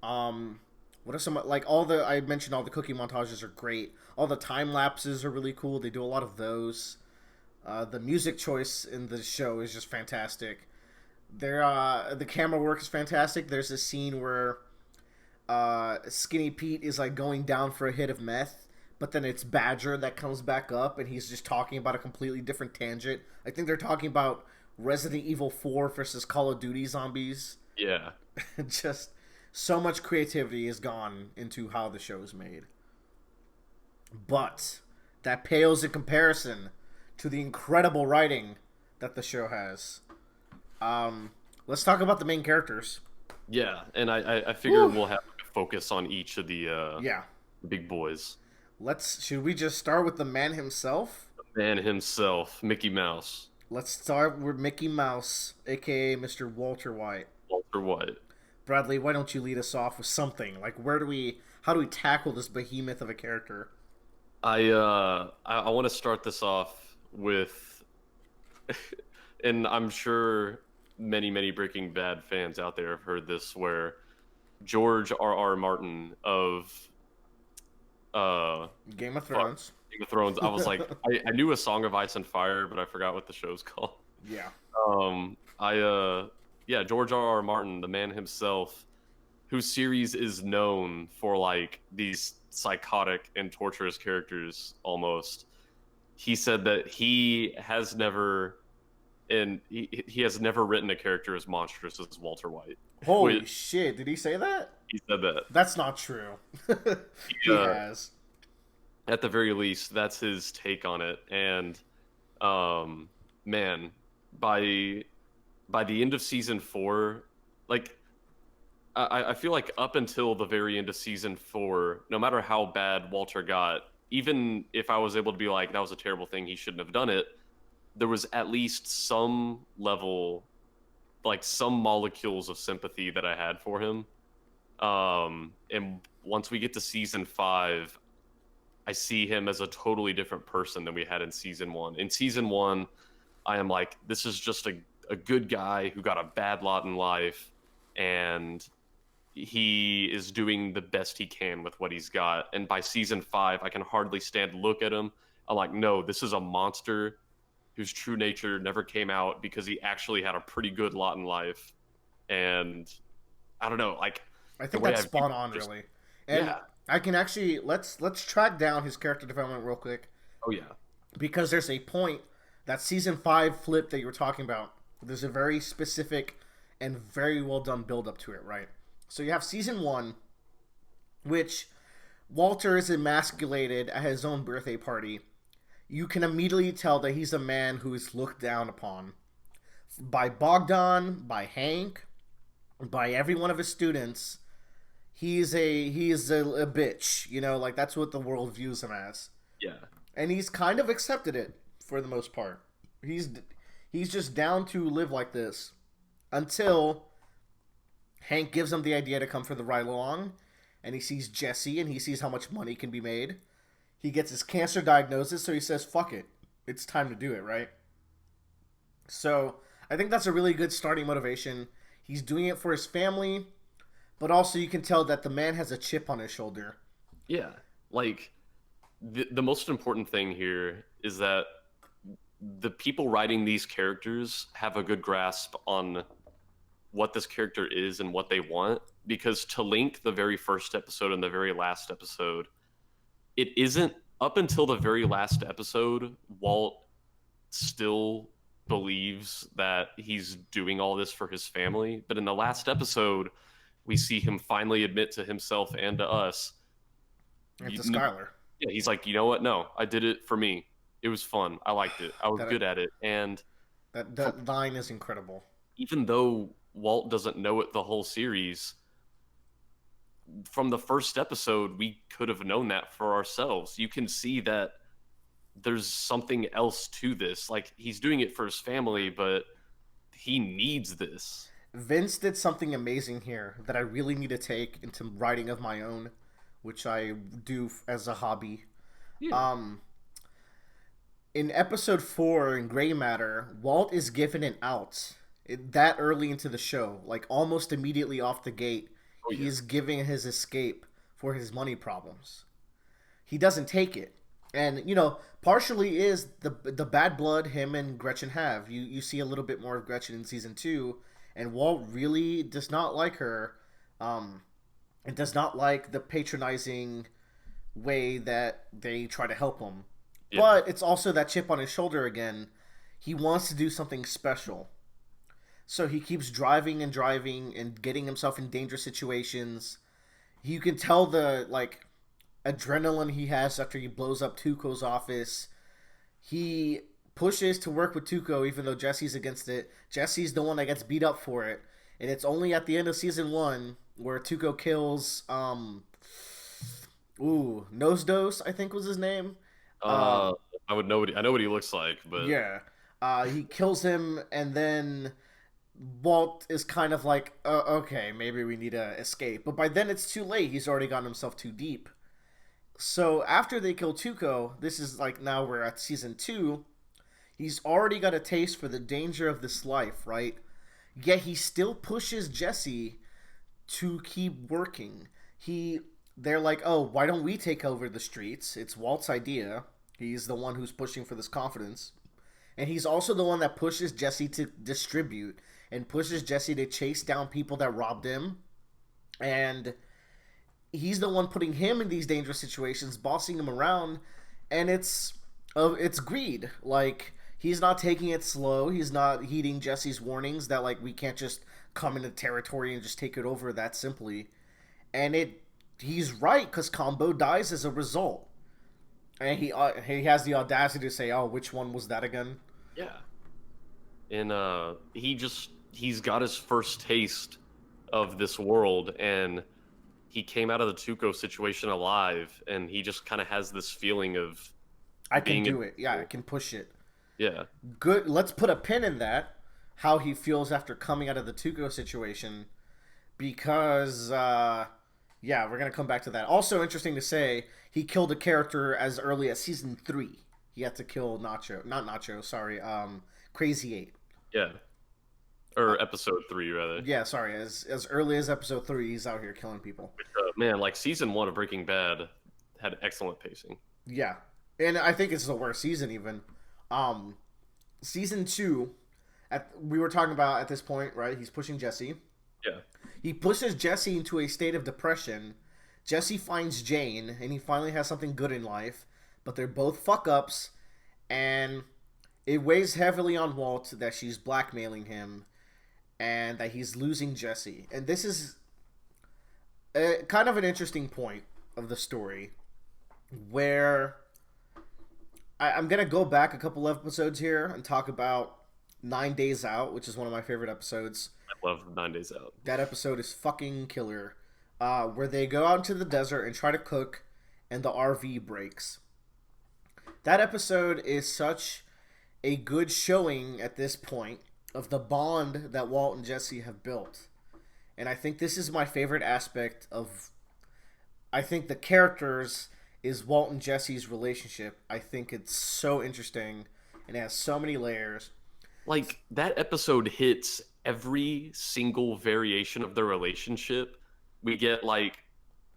Speaker 1: Um, what are some like all the I mentioned all the cooking montages are great. All the time lapses are really cool. They do a lot of those. The music choice in the show is just fantastic. The camera work is fantastic. There's a scene where Skinny Pete is like going down for a hit of meth, but then it's Badger that comes back up, and he's just talking about a completely different tangent. I think they're talking about Resident Evil 4 versus Call of Duty zombies.
Speaker 2: yeah,
Speaker 1: Just so much creativity has gone into how the show is made. But that pales in comparison to the incredible writing that the show has. Let's talk about the main characters.
Speaker 2: yeah. And I figure
Speaker 1: Whew.
Speaker 2: we'll have a focus on each of the
Speaker 1: Yeah.
Speaker 2: big boys.
Speaker 1: Should we just start with the man himself?
Speaker 2: Man himself, Mickey Mouse,
Speaker 1: Let's start with Mickey Mouse, aka Mr. Walter White.
Speaker 2: Walter White.
Speaker 1: Bradley, why don't you lead us off with something? Like how do we tackle this behemoth of a character?
Speaker 2: I want to start this off with, and I'm sure many Breaking Bad fans out there have heard this, where George R. Martin of
Speaker 1: Game of
Speaker 2: fuck,
Speaker 1: Thrones.
Speaker 2: Game of Thrones. I was like, I knew A Song of Ice and Fire, but I forgot what the show's called.
Speaker 1: Yeah.
Speaker 2: Yeah, George R. Martin, the man himself, whose series is known for like these psychotic and torturous characters almost. He said that he has never written a character as monstrous as Walter White.
Speaker 1: Holy
Speaker 2: Which
Speaker 1: shit, did he say that?
Speaker 2: he said that.
Speaker 1: That's not true. He has.
Speaker 2: At the very least, that's his take on it. And man, by the end of season 4, like I feel like up until the very end of season 4, no matter how bad Walter got, even if I was able to be like, that was a terrible thing, he shouldn't have done it, there was at least some level, like some molecules of sympathy that I had for him. And once we get to season 5, I see him as a totally different person than we had in season 1. In season 1, I am like, this is just a good guy who got a bad lot in life, and he is doing the best he can with what he's got. And by season 5, I can hardly stand to look at him. I'm like, no, this is a monster whose true nature never came out because he actually had a pretty good lot in life. And I don't know, like
Speaker 1: I
Speaker 2: the
Speaker 1: think
Speaker 2: way
Speaker 1: that's
Speaker 2: I
Speaker 1: spot on,
Speaker 2: just
Speaker 1: really. And
Speaker 2: yeah,
Speaker 1: I can actually let's track down his character development real quick
Speaker 2: oh yeah,
Speaker 1: because there's a point that season 5 flip that you were talking about. There's a very specific and very well done build up to it, right? So you have season 1, which Walter is emasculated at his own birthday party. You can immediately tell that he's a man who is looked down upon by Bogdan, by Hank, by every one of his students. He is a bitch, like that's what the world views him as,
Speaker 2: yeah,
Speaker 1: and he's kind of accepted it for the most part. He's just down to live like this until Hank gives him the idea to come for the ride along, and he sees Jesse and he sees how much money can be made. He gets his cancer diagnosis, so he says, "Fuck it, it's time to do it." Right. So I think that's a really good starting motivation. He's doing it for his family, but also you can tell that the man has a chip on his shoulder.
Speaker 2: yeah. Like the most important thing here is that the people writing these characters have a good grasp on what this character is and what they want, because to link the very first episode and the very last episode, it isn't up until the very last episode Walt still believes that he's doing all this for his family, but in the last episode we see him finally admit to himself and to us,
Speaker 1: And to
Speaker 2: you,
Speaker 1: Skylar.
Speaker 2: yeah, he's like, you know what, no, I did it for me, it was fun, I liked it, I was
Speaker 1: That
Speaker 2: good at it. And
Speaker 1: that line is incredible.
Speaker 2: even though Walt doesn't know it the whole series, from the first episode, we could have known that for ourselves. You can see that there's something else to this. Like, he's doing it for his family, but he needs this.
Speaker 1: Vince did something amazing here that I really need to take into writing of my own, which I do as a hobby.
Speaker 2: Yeah.
Speaker 1: Um, in episode 4 in Gray Matter, Walt is given an out that early into the show, like almost immediately off the gate.
Speaker 2: Oh
Speaker 1: He
Speaker 2: yeah.
Speaker 1: is giving his escape for his money problems. He doesn't take it, and partially is the bad blood him and Gretchen have. You see a little bit more of Gretchen in season 2, and Walt really does not like her, and does not like the patronizing way that they try to help him.
Speaker 2: Yeah.
Speaker 1: But it's also that chip on his shoulder again. He wants to do something special. So he keeps driving and driving and getting himself in dangerous situations. You can tell the adrenaline he has after he blows up Tuco's office. He pushes to work with Tuco even though Jesse's against it. Jesse's the one that gets beat up for it. And it's only at the end of season 1 where Tuco kills Nose Dose, I think was his name.
Speaker 2: I would know I know what he looks like, but
Speaker 1: Yeah. He kills him, and then Walt is kind of like, okay, maybe we need to escape. But by then it's too late. He's already gotten himself too deep. So after they kill Tuco, this is like now we're at season 2. He's already got a taste for the danger of this life, right? Yet he still pushes Jesse to keep working. They're like, oh, why don't we take over the streets? It's Walt's idea. He's the one who's pushing for this confidence. And he's also the one that pushes Jesse to distribute and pushes Jesse to chase down people that robbed him. And he's the one putting him in these dangerous situations, bossing him around. And it's greed. Like, he's not taking it slow. He's not heeding Jesse's warnings that, like, we can't just come into territory and just take it over that simply. And he's right, because Combo dies as a result. And he has the audacity to say, oh, which one was that again?
Speaker 2: yeah. And he's got his first taste of this world, and he came out of the Tuco situation alive, and he just kind of has this feeling of
Speaker 1: I can
Speaker 2: being
Speaker 1: do it. Yeah, I can push it.
Speaker 2: yeah.
Speaker 1: Good. Let's put a pin in that. How he feels after coming out of the Tuco situation, because yeah, we're gonna come back to that. Also interesting to say, he killed a character as early as season 3. He had to kill Crazy 8.
Speaker 2: Yeah. Or episode 3 rather.
Speaker 1: Yeah, sorry, as early as episode 3, he's out here killing people.
Speaker 2: Man, like season 1 of Breaking Bad had excellent pacing.
Speaker 1: Yeah, and I think it's the worst season even. Season 2, we were talking about at this point, right? He's pushing Jesse.
Speaker 2: Yeah.
Speaker 1: He pushes Jesse into a state of depression. Jesse finds Jane, and he finally has something good in life. But they're both fuck-ups, and it weighs heavily on Walt that she's blackmailing him, and that he's losing Jesse. And this is kind of an interesting point of the story, where I'm going to go back a couple episodes here and talk about 9 Days Out, which is one of my favorite episodes.
Speaker 2: I love 9 Days Out.
Speaker 1: That episode is fucking killer. Where they go out into the desert and try to cook, and the RV breaks. That episode is such a good showing at this point of the bond that Walt and Jesse have built. And I think this is my favorite aspect of... I think the characters is Walt and Jesse's relationship. I think it's so interesting, and it has so many layers.
Speaker 2: Like, that episode hits every single variation of their relationship. We get, like,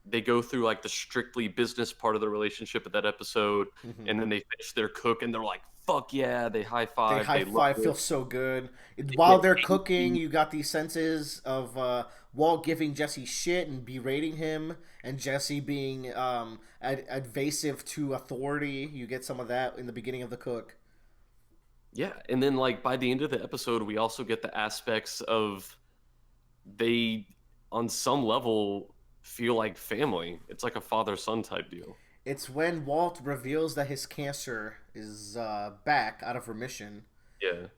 Speaker 2: they go through, like, the strictly business part of the relationship of that episode, and then they finish their cook, and they're like, fuck yeah, they high-five.
Speaker 1: They high-five, feel so good. While they're cooking, you got these senses of Walt giving Jesse shit and berating him, and Jesse being evasive to authority. You get some of that in the beginning of the cook.
Speaker 2: Yeah, and then, like, by the end of the episode, we also get the aspects of they, on some level, feel like family. It's like a father-son type deal.
Speaker 1: It's when Walt reveals that his cancer is back out of remission.
Speaker 2: Yeah.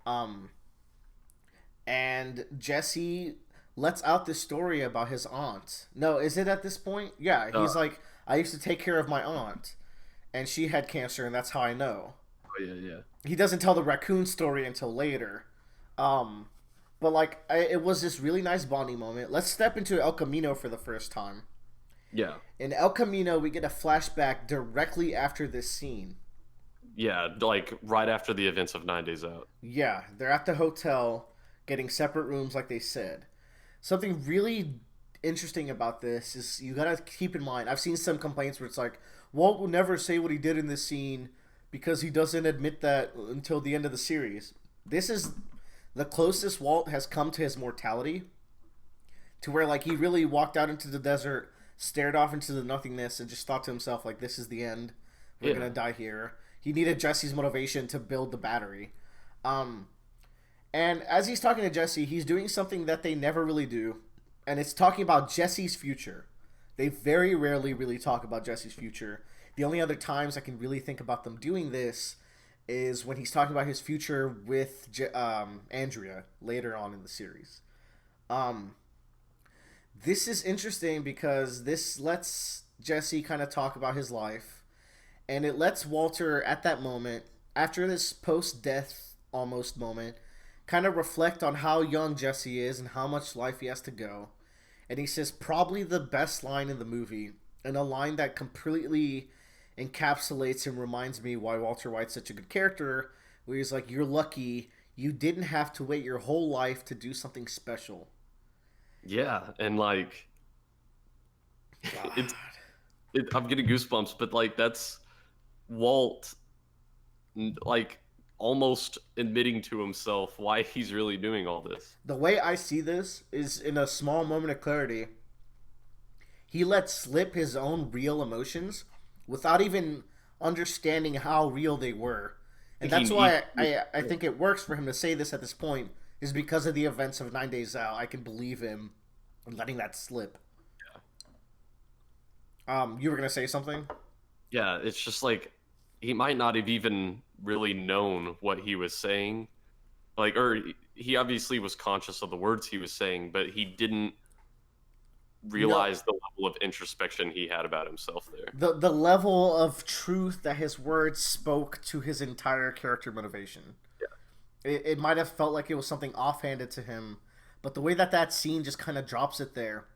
Speaker 1: And Jesse lets out this story about his aunt. No, is it at this point? Yeah, he's like, I used to take care of my aunt, and she had cancer, and that's how I know.
Speaker 2: Oh, yeah.
Speaker 1: He doesn't tell the raccoon story until later. But, like, it was this really nice bonding moment. Let's step into El Camino for the first time.
Speaker 2: Yeah.
Speaker 1: In El Camino, we get a flashback directly after this scene.
Speaker 2: Yeah, like right after the events of 9 Days Out.
Speaker 1: Yeah, they're at the hotel getting separate rooms like they said. Something really interesting about this is you gotta keep in mind. I've seen some complaints where it's like Walt will never say what he did in this scene because he doesn't admit that until the end of the series. This is the closest Walt has come to his mortality, to where like he really walked out into the desert, stared off into the nothingness, and just thought to himself like, "This is the end. We're
Speaker 2: Yeah.
Speaker 1: gonna die here." He needed Jesse's motivation to build the battery. Um, and as he's talking to Jesse, he's doing something that they never really do, and it's talking about Jesse's future. They very rarely really talk about Jesse's future. The only other times I can really think about them doing this is when he's talking about his future with Andrea later on in the series. Um, this is interesting because this lets Jesse kind of talk about his life, and it lets Walter at that moment, after this post-death almost moment, kind of reflect on how young Jesse is and how much life he has to go. And he says probably the best line in the movie, and a line that completely encapsulates and reminds me why Walter White's such a good character, where he's like, "You're lucky you didn't have to wait your whole life to do something special."
Speaker 2: Yeah, and like
Speaker 1: God.
Speaker 2: it's I'm getting goosebumps, but like that's Walt like almost admitting to himself why he's really doing all this.
Speaker 1: The way I see this is in a small moment of clarity. He let slip his own real emotions without even understanding how real they were. And that's why I think it works for him to say this at this point, is because of the events of 9 Days Out. I can believe him letting that slip. You were gonna say something?
Speaker 2: Yeah, it's just like he might not have even really known what he was saying. Like, or he obviously was conscious of the words he was saying, but he didn't
Speaker 1: No,
Speaker 2: realize the level of introspection he had about himself there.
Speaker 1: the level of truth that his words spoke to his entire character motivation. It might have felt like it was something offhanded to him, but the way that that scene just kind of drops it there,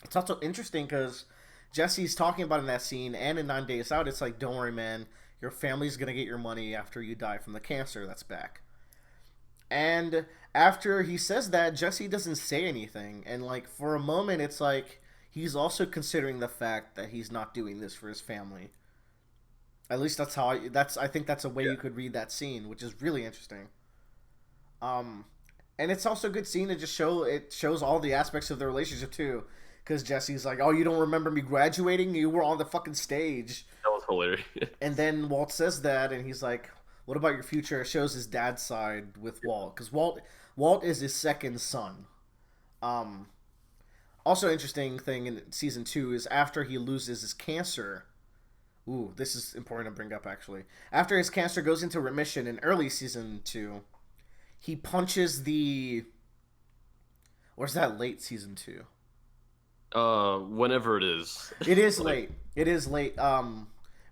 Speaker 1: it's also interesting because Jesse's talking about in that scene and in 9 Days Out, it's like, don't worry, man, your family's gonna get your money after you die from the cancer that's back. And after he says that, Jesse doesn't say anything, and like for a moment, it's like he's also considering the fact that he's not doing this for his family. At least that's how I think that's a way
Speaker 2: Yeah.
Speaker 1: you could read that scene, which is really interesting. Um, and it's also a good scene to just show it shows all the aspects of the relationship too, because Jesse's like, "Oh, you don't remember me graduating? You were on the fucking stage."
Speaker 2: That was hilarious.
Speaker 1: And then Walt says that, and he's like, "What about your future?" It shows his dad's side with Walt, because Walt is his second son. Um, Also interesting thing in season two is after he loses his cancer. Ooh, this is important to bring up actually. After his cancer goes into remission in early season two, he punches the. Or is that late season two?
Speaker 2: Whenever it is.
Speaker 1: It is
Speaker 2: Like,
Speaker 1: late. It is late.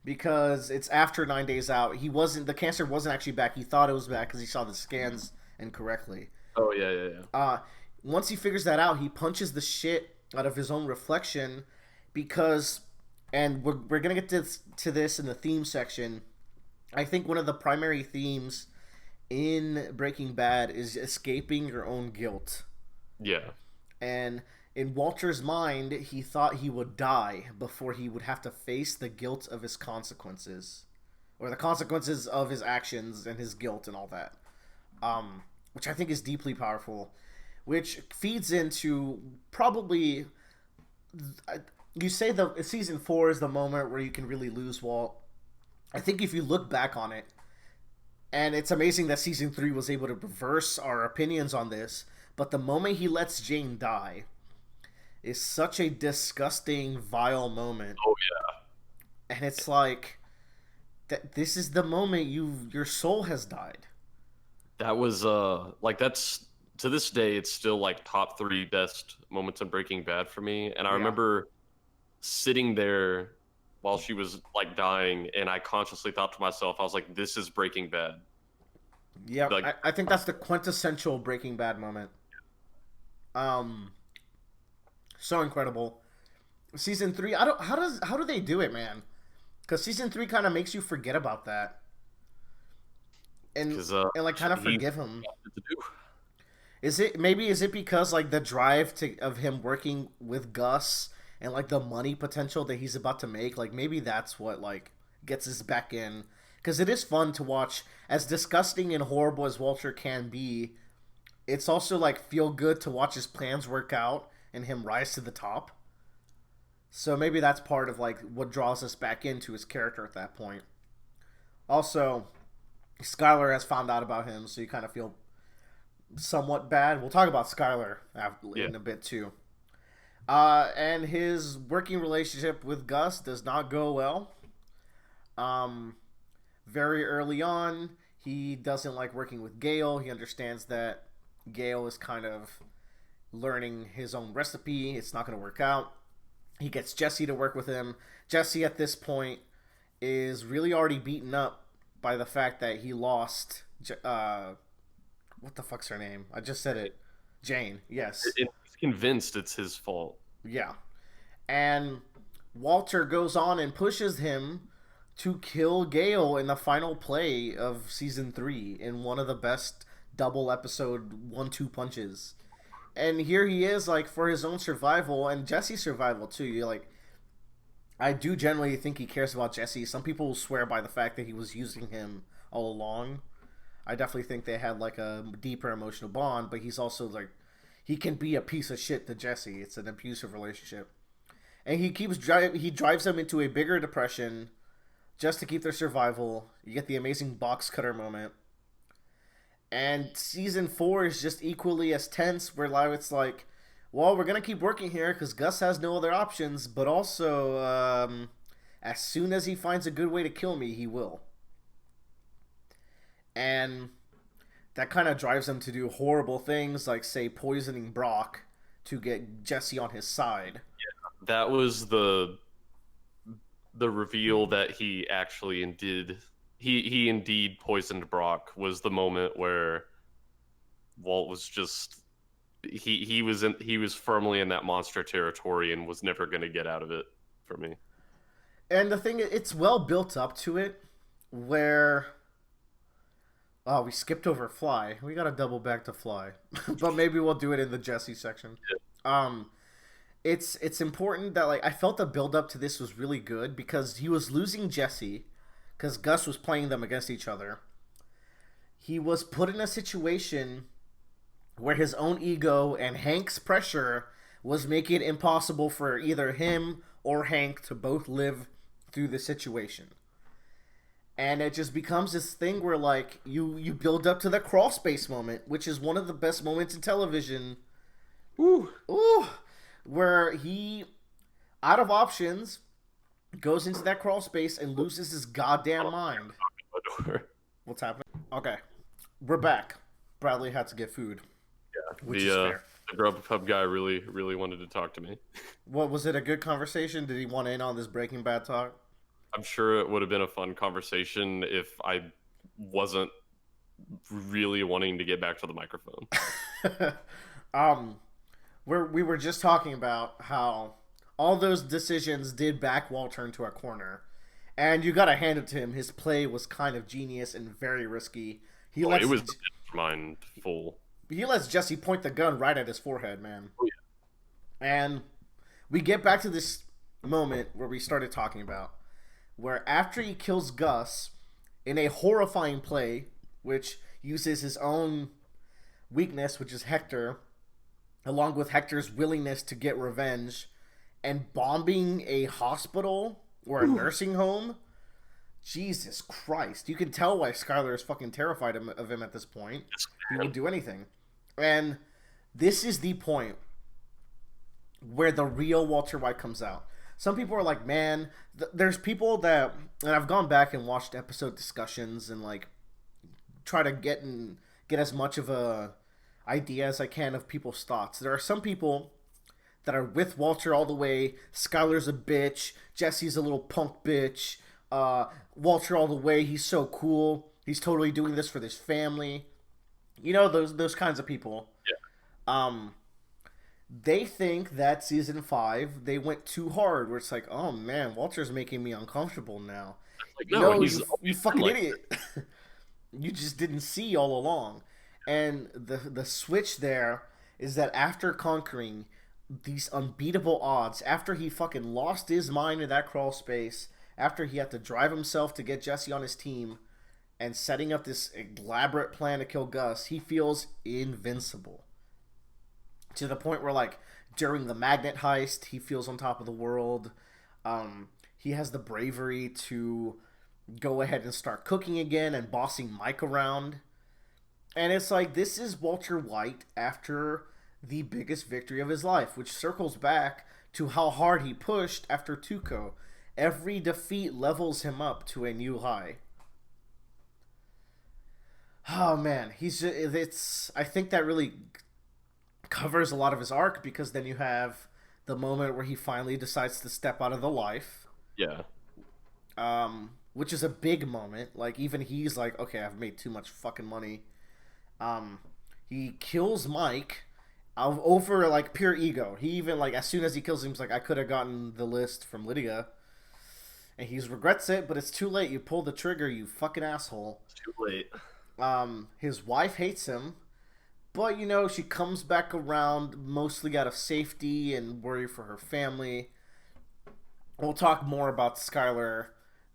Speaker 1: Because it's after 9 Days Out. He wasn't. The cancer wasn't actually back. He thought it was back because he saw the scans incorrectly.
Speaker 2: oh yeah, yeah, yeah.
Speaker 1: Uh, Once he figures that out, he punches the shit out of his own reflection because, and we're gonna get to this in the theme section. I think one of the primary themes in Breaking Bad is escaping your own guilt.
Speaker 2: Yeah.
Speaker 1: And in Walter's mind, he thought he would die before he would have to face the guilt of his consequences, or the consequences of his actions and his guilt and all that. Which I think is deeply powerful, which feeds into probably. You say the season four is the moment where you can really lose Walt. I think if you look back on it, and it's amazing that season three was able to reverse our opinions on this, but the moment he lets Jane die is such a disgusting, vile moment.
Speaker 2: Oh
Speaker 1: And it's like that this is the moment your soul has died.
Speaker 2: yeah. That was like that's to this day it's still like top three best moments in Breaking Bad for me. And I
Speaker 1: Yeah.
Speaker 2: remember sitting there while she was like dying, and I consciously thought to myself, I was like, "This is Breaking Bad."
Speaker 1: Yeah,
Speaker 2: Like,
Speaker 1: I think that's the quintessential Breaking Bad moment. Um, so incredible. Season 3, I don't. How do they do it, man? Because season 3 kind of makes you forget about that, and
Speaker 2: because
Speaker 1: and kind of
Speaker 2: he
Speaker 1: forgive him.
Speaker 2: to do.
Speaker 1: Is it because like the drive to of him working with Gus and like the money potential that he's about to make, like maybe that's what like gets us back in, because it is fun to watch. As disgusting and horrible as Walter can be, it's also like feel good to watch his plans work out and him rise to the top. So maybe that's part of like what draws us back into his character at that point. Also, Skylar has found out about him, so you kind of feel somewhat bad. We'll talk about Skylar
Speaker 2: Yeah.
Speaker 1: in a bit too. And his working relationship with Gus does not go well. Um, Very early on, he doesn't like working with Gale. He understands that Gale is kind of learning his own recipe. It's not going to work out. He gets Jesse to work with him. Jesse, at this point, is really already beaten up by the fact that he lost. What the fuck's her name? I just said it. Jane. Yes.
Speaker 2: He's convinced it's his fault.
Speaker 1: Yeah. And Walter goes on and pushes him to kill Gale in the final play of season 3 in one of the best double episode 1-2 punches. And here he is, like, for his own survival and Jesse's survival too. You're like, I do generally think he cares about Jesse. Some people will swear by the fact that he was using him all along. I definitely think they had like a deeper emotional bond, but he's also like, he can be a piece of shit to Jesse. It's an abusive relationship, and he drives them into a bigger depression just to keep their survival. You get the amazing box cutter moment, and season 4 is just equally as tense. Where like it's like, well, we're gonna keep working here because Gus has no other options, but also, as soon as he finds a good way to kill me, he will. And that kind of drives him to do horrible things, like say poisoning Brock to get Jesse on his side.
Speaker 2: That was the reveal that he actually indeed he indeed poisoned Brock. Was the moment where Walt was just he was firmly in that monster territory and was never going to get out of it for me.
Speaker 1: And the thing, it's well built up to it, where oh, we skipped over Fly. We gotta double back to Fly, but maybe we'll do it in the Jesse section. Um, it's important that like I felt the build up to this was really good because he was losing Jesse, because Gus was playing them against each other. He was put in a situation where his own ego and Hank's pressure was making it impossible for either him or Hank to both live through the situation. And it just becomes this thing where like you build up to the crawl space moment, which is one of the best moments in television. Ooh, where he, out of options, goes into that crawl space and loses his goddamn mind. What's happening? Okay, we're back. Bradley had to get food. Which is fair.
Speaker 2: The Grubhub guy really wanted to talk to me.
Speaker 1: What was it? A good conversation? Did he want in on this Breaking Bad talk?
Speaker 2: I'm sure it would have been a fun conversation if I wasn't really wanting to get back to the microphone.
Speaker 1: We were just talking about how all those decisions did back Walter into a corner, and you gotta hand it to him. His play was kind of genius and very risky.
Speaker 2: It was mindful.
Speaker 1: He lets Jesse point the gun right at his forehead, man.
Speaker 2: Oh, yeah.
Speaker 1: And we get back to this moment where we started talking about, where after he kills Gus in a horrifying play, which uses his own weakness, which is Hector, along with Hector's willingness to get revenge, and bombing a hospital or a nursing home. Jesus Christ. You can tell why Skylar is fucking terrified of him at this point. He will do anything. And this is the point where the real Walter White comes out. Some people are like, man, there's people that, and I've gone back and watched episode discussions and like try to get as much of a idea as I can of people's thoughts. There are some people that are with Walter all the way. Skylar's a bitch. Jesse's a little punk bitch. Walter all the way. He's so cool. He's totally doing this for this family. You know, those kinds of people.
Speaker 2: Yeah.
Speaker 1: They think that season 5 they went too hard, where it's like, oh man, Walter's making me uncomfortable now.
Speaker 2: Like, no,
Speaker 1: No,
Speaker 2: he's
Speaker 1: you
Speaker 2: always been
Speaker 1: fucking
Speaker 2: like
Speaker 1: idiot. You just didn't see all along. And the switch there is that after conquering these unbeatable odds, after he fucking lost his mind in that crawl space, after he had to drive himself to get Jesse on his team, and setting up this elaborate plan to kill Gus, he feels invincible. To the point where, like, during the magnet heist, he feels on top of the world. He has the bravery to go ahead and start cooking again and bossing Mike around. And it's like, this is Walter White after the biggest victory of his life, which circles back to how hard he pushed after Tuco. Every defeat levels him up to a new high. Oh man, he's just, it's I think that really covers a lot of his arc, because then you have the moment where he finally decides to step out of the life,
Speaker 2: yeah.
Speaker 1: which is a big moment. Like, even he's like, okay, I've made too much fucking money. Um, he kills Mike over like pure ego. He even, like, as soon as he kills him, he's like, I could have gotten the list from Lydia, and he regrets it, but it's too late. You pulled the trigger, you fucking asshole.
Speaker 2: It's too late.
Speaker 1: His wife hates him, but you know, she comes back around mostly out of safety and worry for her family. We'll talk more about Skylar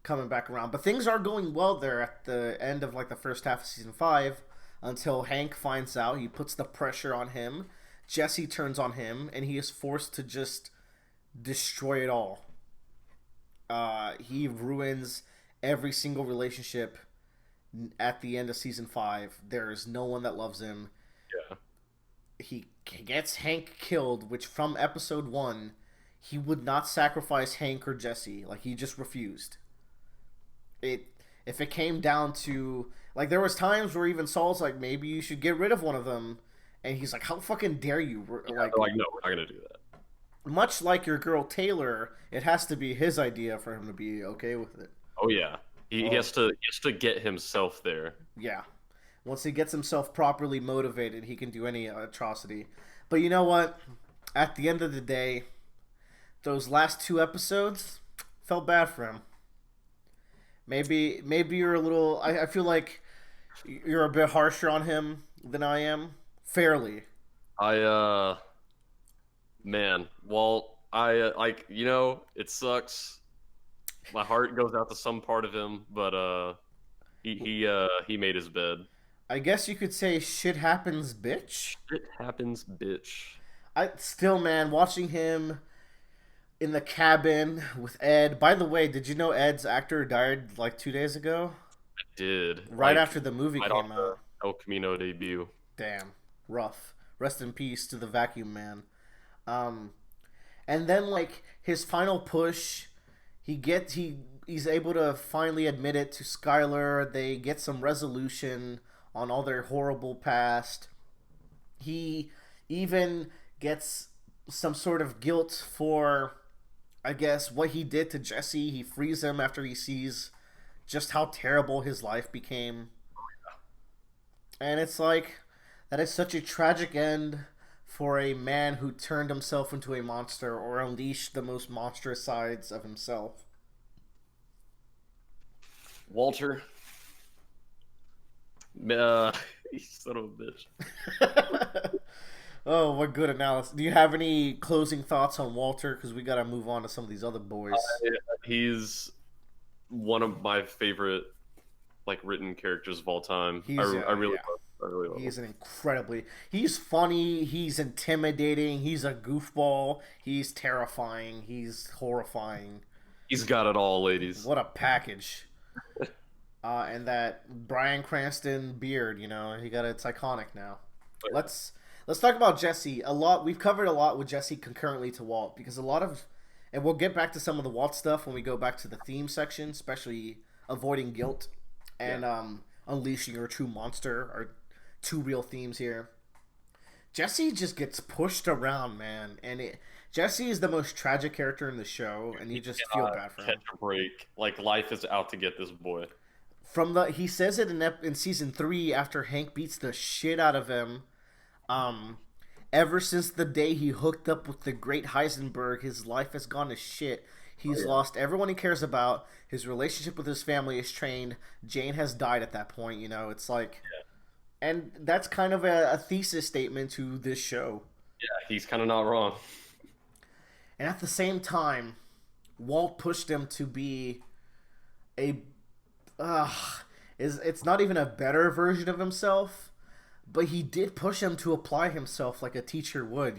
Speaker 1: coming back around, but things are going well there at the end of like the first half of season 5, until Hank finds out. He puts the pressure on him. Jesse turns on him, and he is forced to just destroy it all. He ruins every single relationship at the end of season 5. There is no one that loves him.
Speaker 2: Yeah.
Speaker 1: He gets Hank killed, which from episode 1, he would not sacrifice Hank or Jesse. Like, he just refused. If it came down to, like, there was times where even Saul's like, maybe you should get rid of one of them, and he's like, how fucking dare you?
Speaker 2: Yeah, like, no, we're not gonna do that.
Speaker 1: Much like your girl Taylor, it has to be his idea for him to be okay with it.
Speaker 2: Oh yeah, he has to get himself there.
Speaker 1: Yeah. Once he gets himself properly motivated, he can do any atrocity. But you know what? At the end of the day, those last 2 episodes felt bad for him. Maybe you're a little. I feel like you're a bit harsher on him than I am. Fairly.
Speaker 2: Man, Walt, like, you know, it sucks. My heart goes out to some part of him, but he made his bed.
Speaker 1: I guess you could say shit happens, bitch.
Speaker 2: It happens, bitch.
Speaker 1: I still, man, watching him in the cabin with Ed. By the way, did you know Ed's actor died like 2 days ago?
Speaker 2: I did.
Speaker 1: Right
Speaker 2: like,
Speaker 1: after the movie
Speaker 2: right
Speaker 1: came
Speaker 2: off
Speaker 1: out.
Speaker 2: the El Camino debut.
Speaker 1: Damn, rough. Rest in peace to the Vacuum Man. And then like his final push, he's able to finally admit it to Skylar. They get some resolution on all their horrible past. He even gets some sort of guilt for, I guess, what he did to Jesse. He frees him after he sees just how terrible his life became. And it's like, that is such a tragic end for a man who turned himself into a monster, or unleashed the most monstrous sides of himself.
Speaker 2: Walter. You son of a bitch.
Speaker 1: Oh, what good analysis. Do you have any closing thoughts on Walter? Because we got to move on to some of these other boys.
Speaker 2: He's one of my favorite, like, written characters of all time. I really love him.
Speaker 1: He's he's funny, he's intimidating, he's a goofball, he's terrifying, he's horrifying.
Speaker 2: He's got it all, ladies.
Speaker 1: What a package. And that Bryan Cranston beard, you know, it's iconic now. Let's talk about Jesse. We've covered a lot with Jesse concurrently to Walt, because and we'll get back to some of the Walt stuff when we go back to the theme section, especially avoiding guilt and unleashing your true monster are 2 real themes here. Jesse just gets pushed around, man, and Jesse is the most tragic character in the show, and you just feel bad for him.
Speaker 2: Catch a break. Like, life is out to get this boy.
Speaker 1: He says it in season 3 after Hank beats the shit out of him, Ever since the day he hooked up with the great Heisenberg, his life has gone to shit. He's lost everyone he cares about. His relationship with his family is strained. Jane has died at that point. It's like, and that's kind of a thesis statement to this show.
Speaker 2: Yeah, he's kind of not wrong.
Speaker 1: And at the same time, Walt pushed him to be a it's not even a better version of himself, but he did push him to apply himself like a teacher would.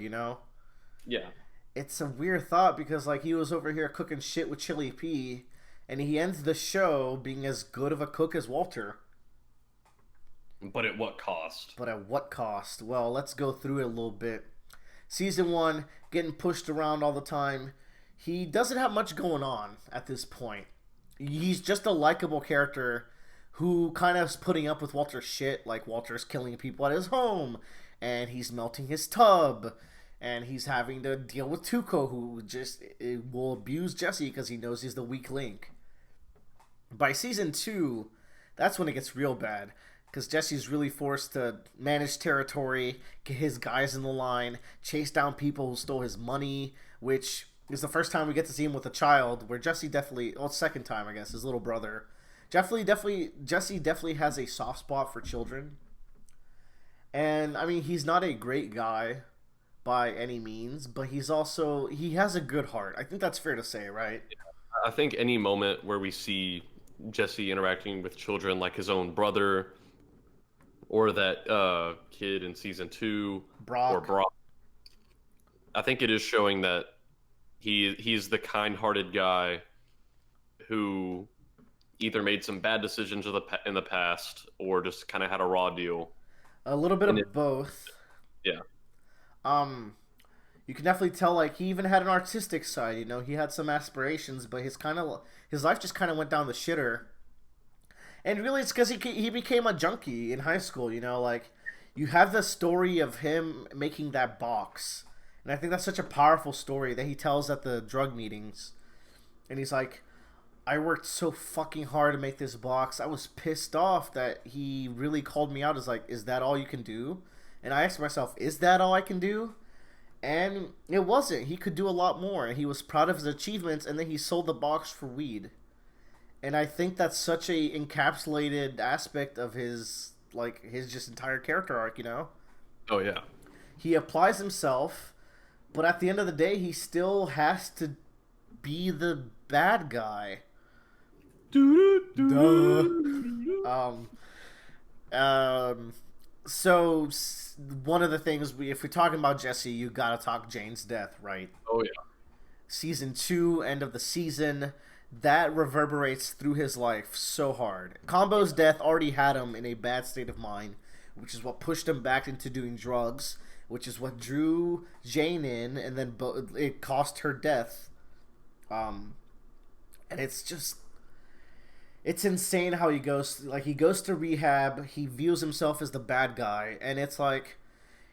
Speaker 2: Yeah.
Speaker 1: It's a weird thought because like he was over here cooking shit with Chili P, and he ends the show being as good of a cook as Walter.
Speaker 2: But at what cost?
Speaker 1: But at what cost? Well, let's go through it a little bit. Season 1, getting pushed around all the time. He doesn't have much going on at this point. He's just a likable character who kind of is putting up with Walter's shit, like Walter's killing people at his home, and he's melting his tub, and he's having to deal with Tuco, who just will abuse Jesse because he knows he's the weak link. By season 2, that's when it gets real bad, because Jesse's really forced to manage territory, get his guys in the line, chase down people who stole his money, which is the first time we get to see him with a child, where Jesse definitely, well, second time, I guess, his little brother. Jesse definitely has a soft spot for children. And, I mean, he's not a great guy by any means, but he has a good heart. I think that's fair to say, right?
Speaker 2: I think any moment where we see Jesse interacting with children like his own brother, or that kid in season 2,
Speaker 1: Brock.
Speaker 2: I think it is showing that he's the kind-hearted guy who either made some bad decisions in the past or just kind of had a raw deal.
Speaker 1: A little bit of both.
Speaker 2: Yeah.
Speaker 1: You can definitely tell, like, he even had an artistic side, he had some aspirations, but his life just kind of went down the shitter. And really it's because he became a junkie in high school, like, you have the story of him making that box. And I think that's such a powerful story that he tells at the drug meetings. And he's like, I worked so fucking hard to make this box. I was pissed off that he really called me out as like, is that all you can do? And I asked myself, is that all I can do? And it wasn't. He could do a lot more. And he was proud of his achievements, and then he sold the box for weed. And I think that's such a encapsulated aspect of his just entire character arc,
Speaker 2: Oh, yeah.
Speaker 1: He applies himself, but at the end of the day, he still has to be the bad guy. Duh. So one of the things if we're talking about Jesse, you gotta talk Jane's death, right?
Speaker 2: Oh, yeah.
Speaker 1: Season 2, end of the season, that reverberates through his life so hard. Combo's death already had him in a bad state of mind, which is what pushed him back into doing drugs, which is what drew Jane in, and then it cost her death. And it's insane how he goes to rehab. He views himself as the bad guy, and it's like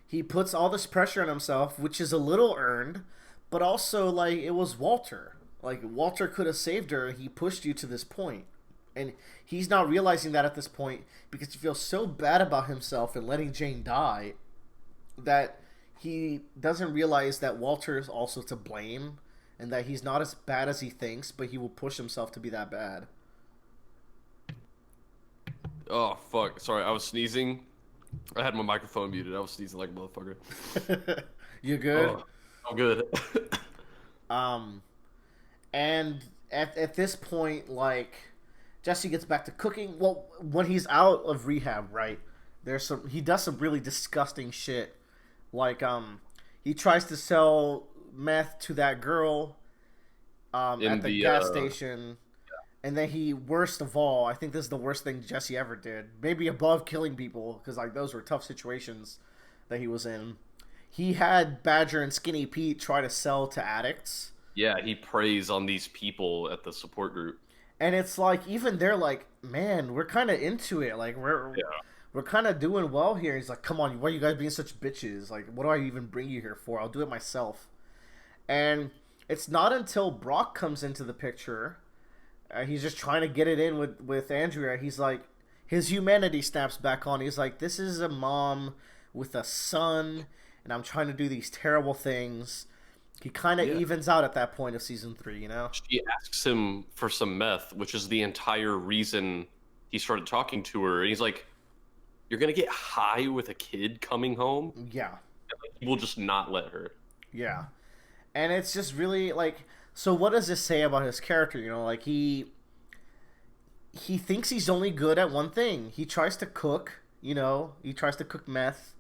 Speaker 1: he puts all this pressure on himself, which is a little earned, but also like it was Walter. Like Walter could have saved her. He pushed you to this point, and he's not realizing that at this point because he feels so bad about himself and letting Jane die that he doesn't realize that Walter is also to blame, and that he's not as bad as he thinks, but he will push himself to be that bad.
Speaker 2: Oh, fuck. Sorry, I was sneezing. I had my microphone muted. I was sneezing like a motherfucker.
Speaker 1: You good?
Speaker 2: Oh, I'm good.
Speaker 1: And at this point, like, Jesse gets back to cooking. Well, when he's out of rehab, right, he does some really disgusting shit. Like, he tries to sell meth to that girl at the gas station. And then worst of all, I think this is the worst thing Jesse ever did. Maybe above killing people, because like those were tough situations that he was in. He had Badger and Skinny Pete try to sell to addicts.
Speaker 2: Yeah, he preys on these people at the support group.
Speaker 1: And it's like, even they're like, man, we're kind of into it. Like, we're kind of doing well here. He's like, come on, why are you guys being such bitches? Like, what do I even bring you here for? I'll do it myself. And it's not until Brock comes into the picture... he's just trying to get it in with Andrea. He's like, his humanity snaps back on. He's like, this is a mom with a son, and I'm trying to do these terrible things. He kind of
Speaker 2: Yeah.
Speaker 1: evens out at that point of season 3,
Speaker 2: She asks him for some meth, which is the entire reason he started talking to her. And he's like, "You're gonna get high with a kid coming home?"
Speaker 1: Yeah,
Speaker 2: And, like, he will just not let her.
Speaker 1: yeah. And it's just really like, so what does this say about his character? Like he thinks he's only good at one thing. He tries to cook, he tries to cook meth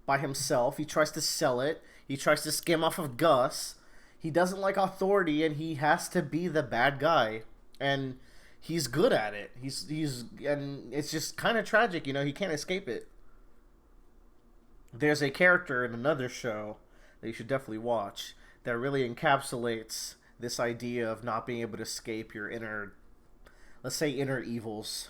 Speaker 1: by himself. He tries to sell it. He tries to skim off of Gus. He doesn't like authority, and he has to be the bad guy. And he's good at it. And it's just kind of tragic, he can't escape it. There's a character in another show that you should definitely watch that really encapsulates this idea of not being able to escape your inner, let's say, inner evils.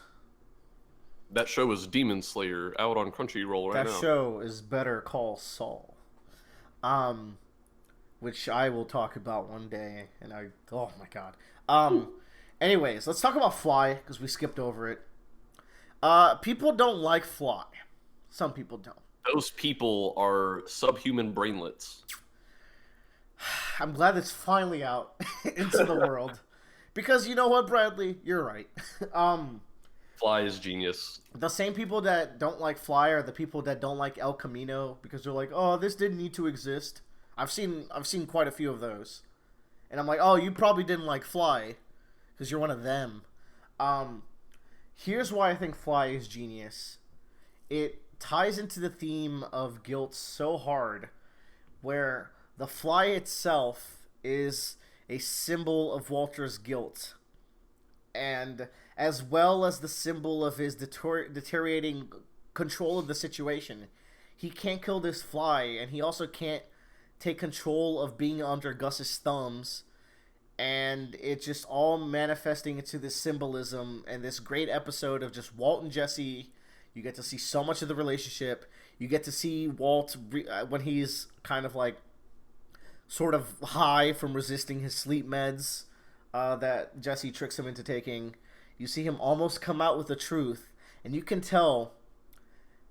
Speaker 2: That show is Demon Slayer out on Crunchyroll right
Speaker 1: That
Speaker 2: now.
Speaker 1: show is Better Call Saul, which I will talk about one day. And oh my god. Anyways, let's talk about Fly because we skipped over it. People don't like Fly. Some people don't.
Speaker 2: Those people are subhuman brainlets.
Speaker 1: I'm glad it's finally out into the world. Because you know what, Bradley? You're right.
Speaker 2: Fly is genius.
Speaker 1: The same people that don't like Fly are the people that don't like El Camino because they're like, "Oh, this didn't need to exist." I've seen quite a few of those. And I'm like, "Oh, you probably didn't like Fly because you're one of them." Here's why I think Fly is genius. It ties into the theme of guilt so hard where the fly itself is a symbol of Walter's guilt, and as well as the symbol of his deteriorating control of the situation. He can't kill this fly, and he also can't take control of being under Gus's thumbs, and it's just all manifesting into this symbolism and this great episode of just Walt and Jesse. You get to see so much of the relationship. You get to see Walt when he's kind of like sort of high from resisting his sleep meds that Jesse tricks him into taking. You see him almost come out with the truth, and you can tell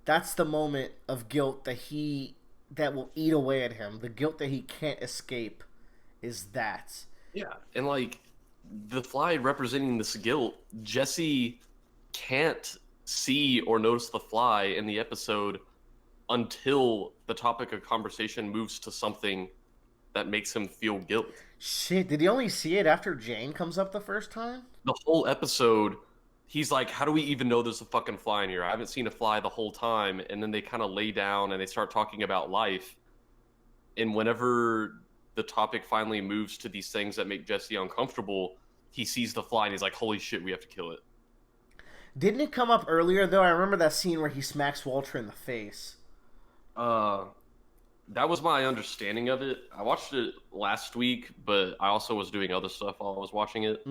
Speaker 1: that's the moment of guilt that will eat away at him. The guilt that he can't escape is that.
Speaker 2: Yeah, and like the fly representing this guilt, Jesse can't see or notice the fly in the episode until the topic of conversation moves to something that makes him feel guilt.
Speaker 1: Shit, did he only see it after Jane comes up the first time?
Speaker 2: The whole episode, he's like, how do we even know there's a fucking fly in here? I haven't seen a fly the whole time. And then they kind of lay down and they start talking about life. And whenever the topic finally moves to these things that make Jesse uncomfortable, he sees the fly and he's like, holy shit, we have to kill it.
Speaker 1: Didn't it come up earlier, though? I remember that scene where he smacks Walter in the face.
Speaker 2: That was my understanding of it. I watched it last week, but I also was doing other stuff while I was watching it.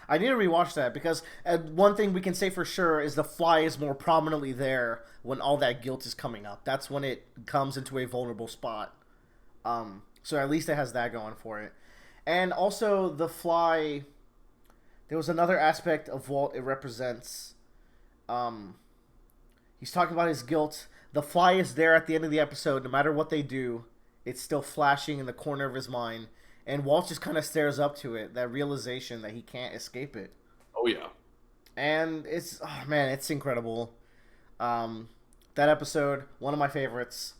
Speaker 1: I need to rewatch that because one thing we can say for sure is the fly is more prominently there when all that guilt is coming up. That's when it comes into a vulnerable spot. So at least it has that going for it. And also the fly, there was another aspect of Walt it represents. He's talking about his guilt. The fly is there at the end of the episode. No matter what they do, it's still flashing in the corner of his mind. And Walt just kind of stares up to it, that realization that he can't escape it.
Speaker 2: Oh, yeah.
Speaker 1: And it's, oh man, it's incredible. That episode, one of my favorites.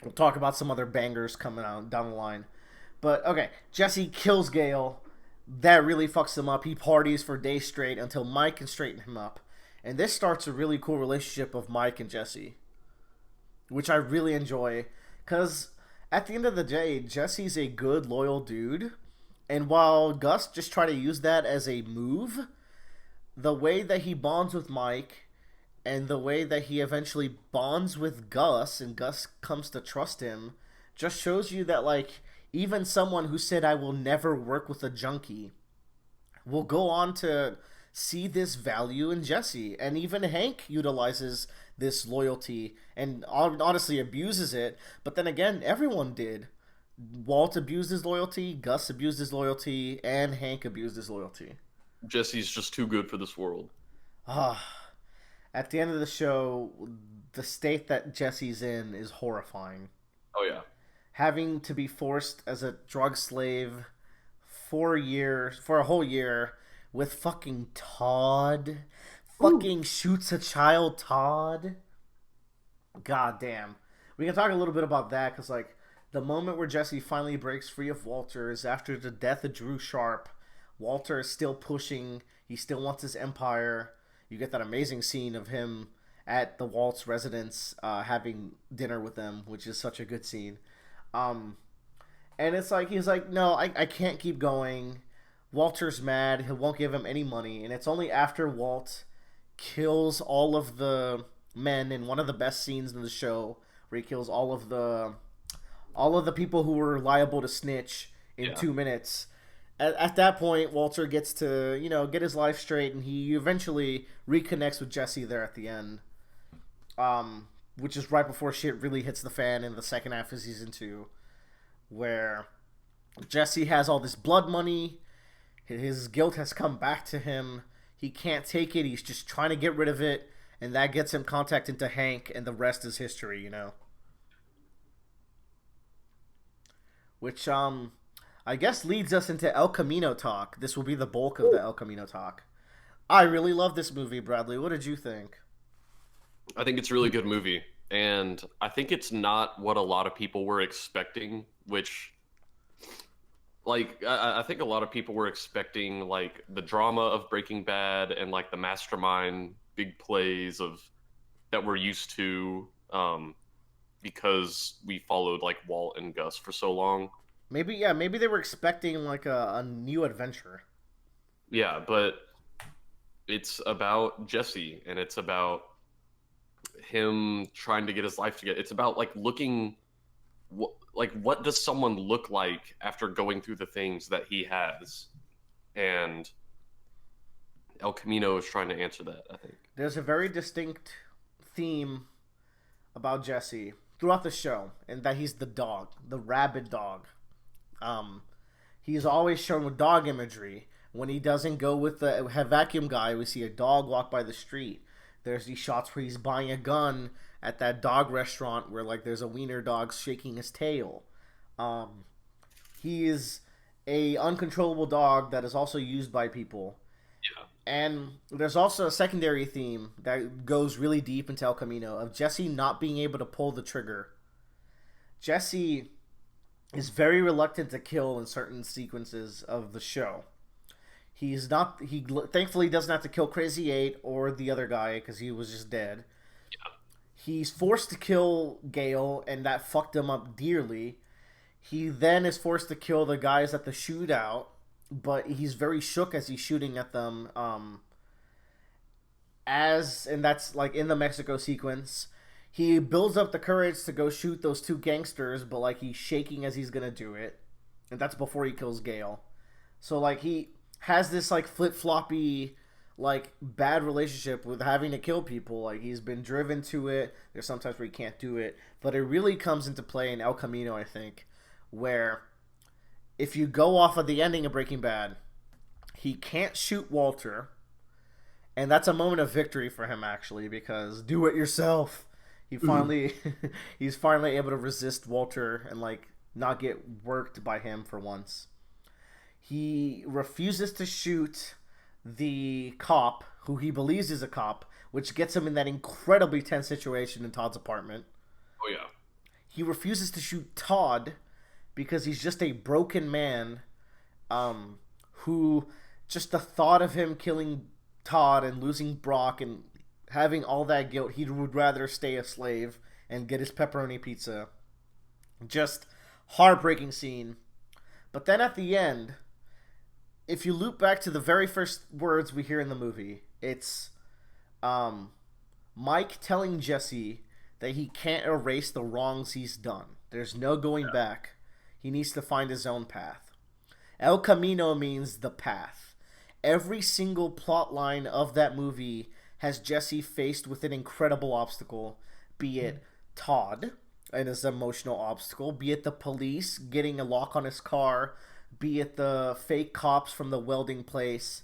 Speaker 1: We'll talk about some other bangers coming out down the line. But, okay, Jesse kills Gale. That really fucks him up. He parties for days straight until Mike can straighten him up. And this starts a really cool relationship of Mike and Jesse, which I really enjoy. Because at the end of the day, Jesse's a good, loyal dude. And while Gus just tried to use that as a move, the way that he bonds with Mike and the way that he eventually bonds with Gus and Gus comes to trust him just shows you that, like, even someone who said, I will never work with a junkie, will go on to see this value in Jesse. And even Hank utilizes this loyalty and honestly abuses it. But then again, everyone did. Walt abused his loyalty, Gus abused his loyalty, and Hank abused his loyalty.
Speaker 2: Jesse's just too good for this world.
Speaker 1: At the end of the show, the state that Jesse's in is horrifying.
Speaker 2: Oh yeah.
Speaker 1: Having to be forced as a drug slave for a whole year with fucking Todd.
Speaker 3: Ooh.
Speaker 1: Fucking shoots a child, Todd. God damn. We can talk a little bit about that because, like, the moment where Jesse finally breaks free of Walter is after the death of Drew Sharp. Walter is still pushing. He still wants his empire. You get that amazing scene of him at the Walt's residence having dinner with them, which is such a good scene. Um, and it's like, he's like, no, I can't keep going. Walter's mad. He won't give him any money. And it's only after Walt kills all of the men in one of the best scenes in the show, where he kills all of the people who were liable to snitch in
Speaker 2: Yeah.
Speaker 1: 2 minutes. At that point, Walter gets to, get his life straight, and he eventually reconnects with Jesse there at the end, which is right before shit really hits the fan in the second half of season 2, where Jesse has all this blood money. His guilt has come back to him. He can't take it. He's just trying to get rid of it, and that gets him contact into Hank, and the rest is history. Which I guess leads us into El Camino talk. This will be the bulk of the El Camino talk. I really love this movie, Bradley. What did you think?
Speaker 2: I think it's a really good movie, and I think it's not what a lot of people were expecting. Which, like, I think a lot of people were expecting like the drama of Breaking Bad and like the mastermind big plays of that we're used to, because we followed like Walt and Gus for so long.
Speaker 1: Maybe they were expecting like a new adventure.
Speaker 2: Yeah, but it's about Jesse, and it's about him trying to get his life together. It's about like looking, like what does someone look like after going through the things that he has, and El Camino is trying to answer that, I think.
Speaker 1: There's a very distinct theme about Jesse throughout the show, and that he's the dog, the rabid dog. Um, he's always shown with dog imagery. When he doesn't go with the vacuum guy, we see a dog walk by the street. There's these shots where he's buying a gun at that dog restaurant where like there's a wiener dog shaking his tail. Um, he is a uncontrollable dog that is also used by people.
Speaker 2: Yeah.
Speaker 1: And there's also a secondary theme that goes really deep into El Camino of Jesse not being able to pull the trigger. Jesse is very reluctant to kill in certain sequences of the show. He's not. He thankfully doesn't have to kill Crazy 8 or the other guy because he was just dead.
Speaker 2: Yeah.
Speaker 1: He's forced to kill Gale, and that fucked him up dearly. He then is forced to kill the guys at the shootout, but he's very shook as he's shooting at them. And that's like in the Mexico sequence. He builds up the courage to go shoot those two gangsters, but like he's shaking as he's gonna do it, and that's before he kills Gale. So like he has this like flip floppy, like bad relationship with having to kill people. Like he's been driven to it. There's sometimes where he can't do it, but it really comes into play in El Camino, I think, where if you go off of the ending of Breaking Bad, he can't shoot Walter, and that's a moment of victory for him actually because do it yourself. He finally he's finally able to resist Walter and like not get worked by him for once. He refuses to shoot the cop who he believes is a cop, which gets him in that incredibly tense situation in Todd's apartment.
Speaker 2: Oh yeah.
Speaker 1: He refuses to shoot Todd because he's just a broken man, who just the thought of him killing Todd and losing Brock and having all that guilt, he would rather stay a slave and get his pepperoni pizza. Just heartbreaking scene. But then at the end, if you loop back to the very first words we hear in the movie, it's Mike telling Jesse that he can't erase the wrongs he's done. There's no going back. He needs to find his own path. El Camino means the path. Every single plot line of that movie has Jesse faced with an incredible obstacle, be it Todd and his emotional obstacle, be it the police getting a lock on his car, be it the fake cops from the welding place,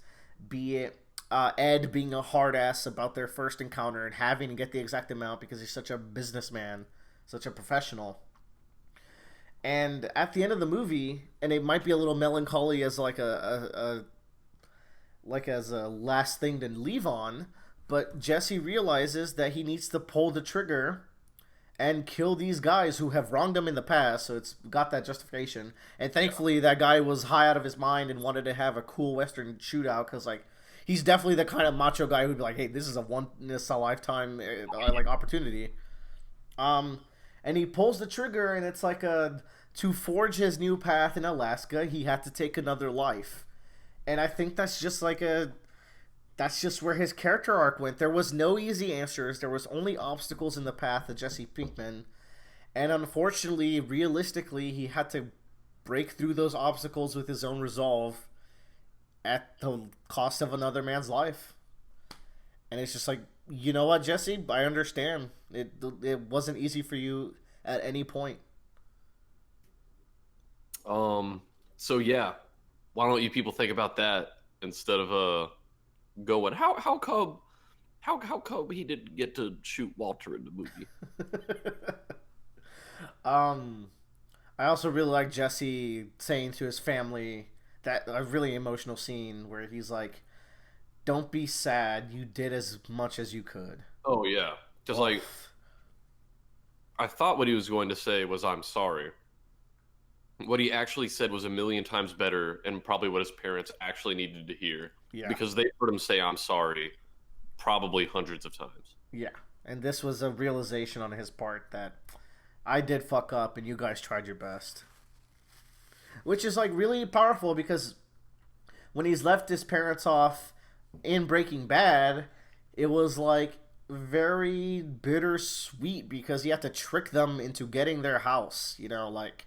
Speaker 1: be it Ed being a hard ass about their first encounter and having to get the exact amount because he's such a businessman, such a professional. And at the end of the movie, and it might be a little melancholy as like a like as a last thing to leave on, but Jesse realizes that he needs to pull the trigger and kill these guys who have wronged him in the past, so it's got that justification. And thankfully, that guy was high out of his mind and wanted to have a cool Western shootout because, like, he's definitely the kind of macho guy who'd be like, "Hey, this is a lifetime like opportunity." Um, and he pulls the trigger, and it's like a to forge his new path in Alaska. He had to take another life, and I think that's just like a that's just where his character arc went. There was no easy answers. There was only obstacles in the path of Jesse Pinkman, and unfortunately, realistically, he had to break through those obstacles with his own resolve at the cost of another man's life. And it's just like, you know what, Jesse? I understand. It wasn't easy for you at any point.
Speaker 2: So yeah, why don't you people think about that instead of going how come he didn't get to shoot Walter in the movie?
Speaker 1: um, I also really like Jesse saying to his family that a really emotional scene where he's like, "Don't be sad. You did as much as you could."
Speaker 2: Oh yeah, because like I thought what he was going to say was "I'm sorry." What he actually said was a million times better and probably what his parents actually needed to hear.
Speaker 1: Yeah.
Speaker 2: Because they heard him say "I'm sorry" probably hundreds of times.
Speaker 1: Yeah. And this was a realization on his part that I did fuck up and you guys tried your best. Which is like really powerful because when he's left his parents off in Breaking Bad, it was like very bittersweet because he had to trick them into getting their house. You know, like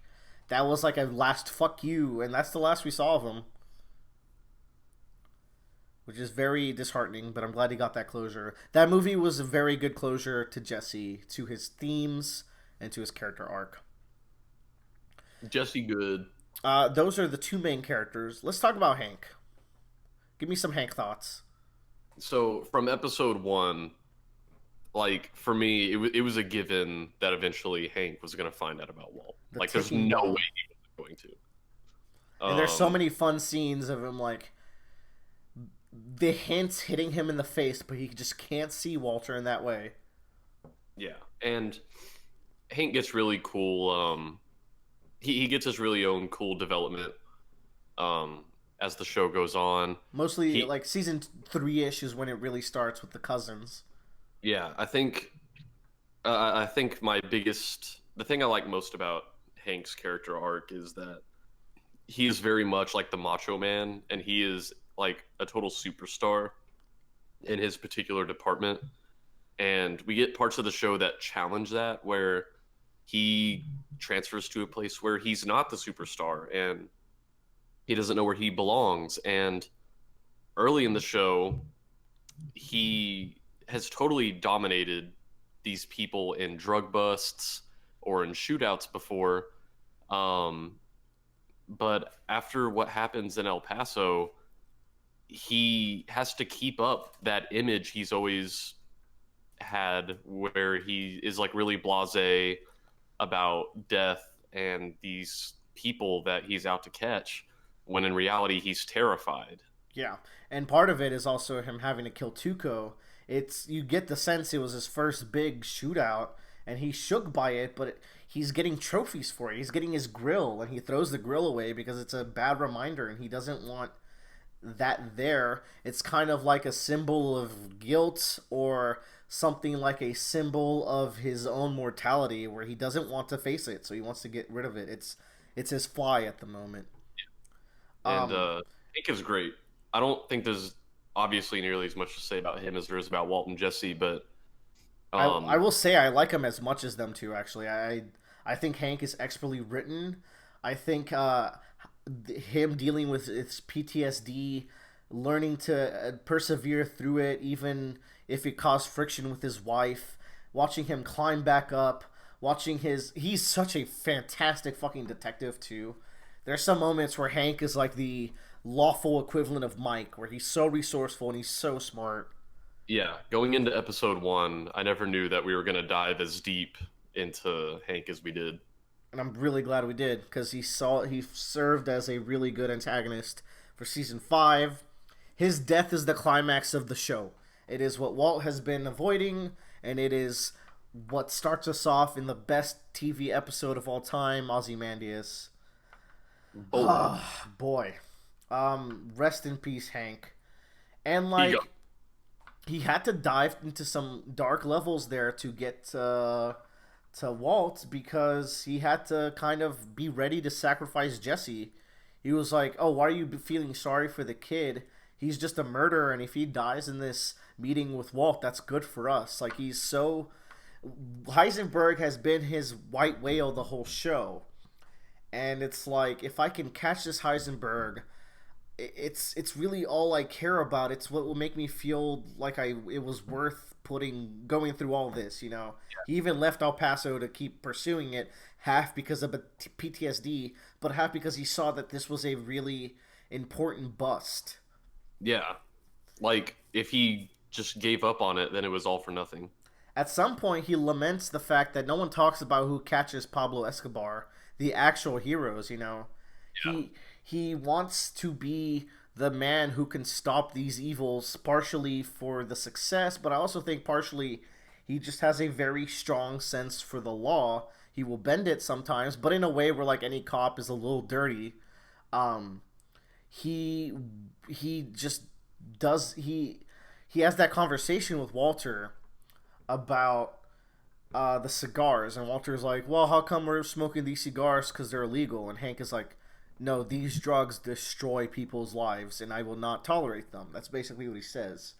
Speaker 1: that was like a last fuck you, and that's the last we saw of him. Which is very disheartening, but I'm glad he got that closure. That movie was a very good closure to Jesse, to his themes, and to his character arc.
Speaker 2: Jesse good.
Speaker 1: Those are the two main characters. Let's talk about Hank. Give me some Hank thoughts.
Speaker 2: So from episode 1, like for me, it was a given that eventually Hank was going to find out about Walt. Like there's no way he was going to.
Speaker 1: And there's so many fun scenes of him like the hints hitting him in the face, but he just can't see Walter in that way.
Speaker 2: Yeah, and Hank gets really cool. He gets his really own cool development as the show goes on.
Speaker 1: Mostly like season 3-ish is when it really starts with the cousins.
Speaker 2: Yeah, I think the thing I like most about Hank's character arc is that he is very much like the Macho Man, and he is like a total superstar in his particular department. And we get parts of the show that challenge that, where he transfers to a place where he's not the superstar and he doesn't know where he belongs. And early in the show, he has totally dominated these people in drug busts or in shootouts before. But after what happens in El Paso, he has to keep up that image he's always had, where he is like really blasé about death and these people that he's out to catch, when in reality he's terrified.
Speaker 1: Yeah, and part of it is also him having to kill Tuco. It's you get the sense it was his first big shootout, and he's shook by it, but he's getting trophies for it. He's getting his grill, and he throws the grill away because it's a bad reminder, and he doesn't want that there. It's kind of like a symbol of guilt or something like a symbol of his own mortality, where he doesn't want to face it, so he wants to get rid of it. It's his fly at the moment.
Speaker 2: And Hank is great. I don't think there's obviously nearly as much to say about him as there is about Walt and Jesse, but
Speaker 1: I will say I like him as much as them two. Actually, I think Hank is expertly written. I think him dealing with his PTSD, learning to persevere through it, even if it caused friction with his wife, watching him climb back up, he's such a fantastic fucking detective too. There's some moments where Hank is like the lawful equivalent of Mike, where he's so resourceful and he's so smart.
Speaker 2: Yeah, going into episode 1, I never knew that we were going to dive as deep into Hank as we did.
Speaker 1: and I'm really glad we did because he served as a really good antagonist for season 5. His death is the climax of the show. It is what Walt has been avoiding, and it is what starts us off in the best TV episode of all time, Ozymandias.
Speaker 2: Boy,
Speaker 1: Boy. Rest in peace, Hank. And
Speaker 2: he got
Speaker 1: like he had to dive into some dark levels there to get to Walt because he had to kind of be ready to sacrifice Jesse. He was like, "Oh, why are you feeling sorry for the kid? He's just a murderer, and if he dies in this meeting with Walt, that's good for us." Like he's so Heisenberg has been his white whale the whole show, and it's like if I can catch this Heisenberg, it's really all I care about. It's what will make me feel like it was worth going through all this. You know, he even left El Paso to keep pursuing it, half because of PTSD, but half because he saw that this was a really important bust.
Speaker 2: yeah. Like if he just gave up on it, then it was all for nothing.
Speaker 1: At some point, he laments the fact that no one talks about who catches Pablo Escobar, the actual heroes. You know,
Speaker 2: Yeah.
Speaker 1: he wants to be the man who can stop these evils, partially for the success, but I also think partially he just has a very strong sense for the law. He will bend it sometimes, but in a way where like any cop is a little dirty. Um, he he just does he has that conversation with Walter about the cigars, and Walter's like, "Well, how come we're smoking these cigars? Because they're illegal." And Hank is like, "No, these drugs destroy people's lives, and I will not tolerate them." That's basically what he says.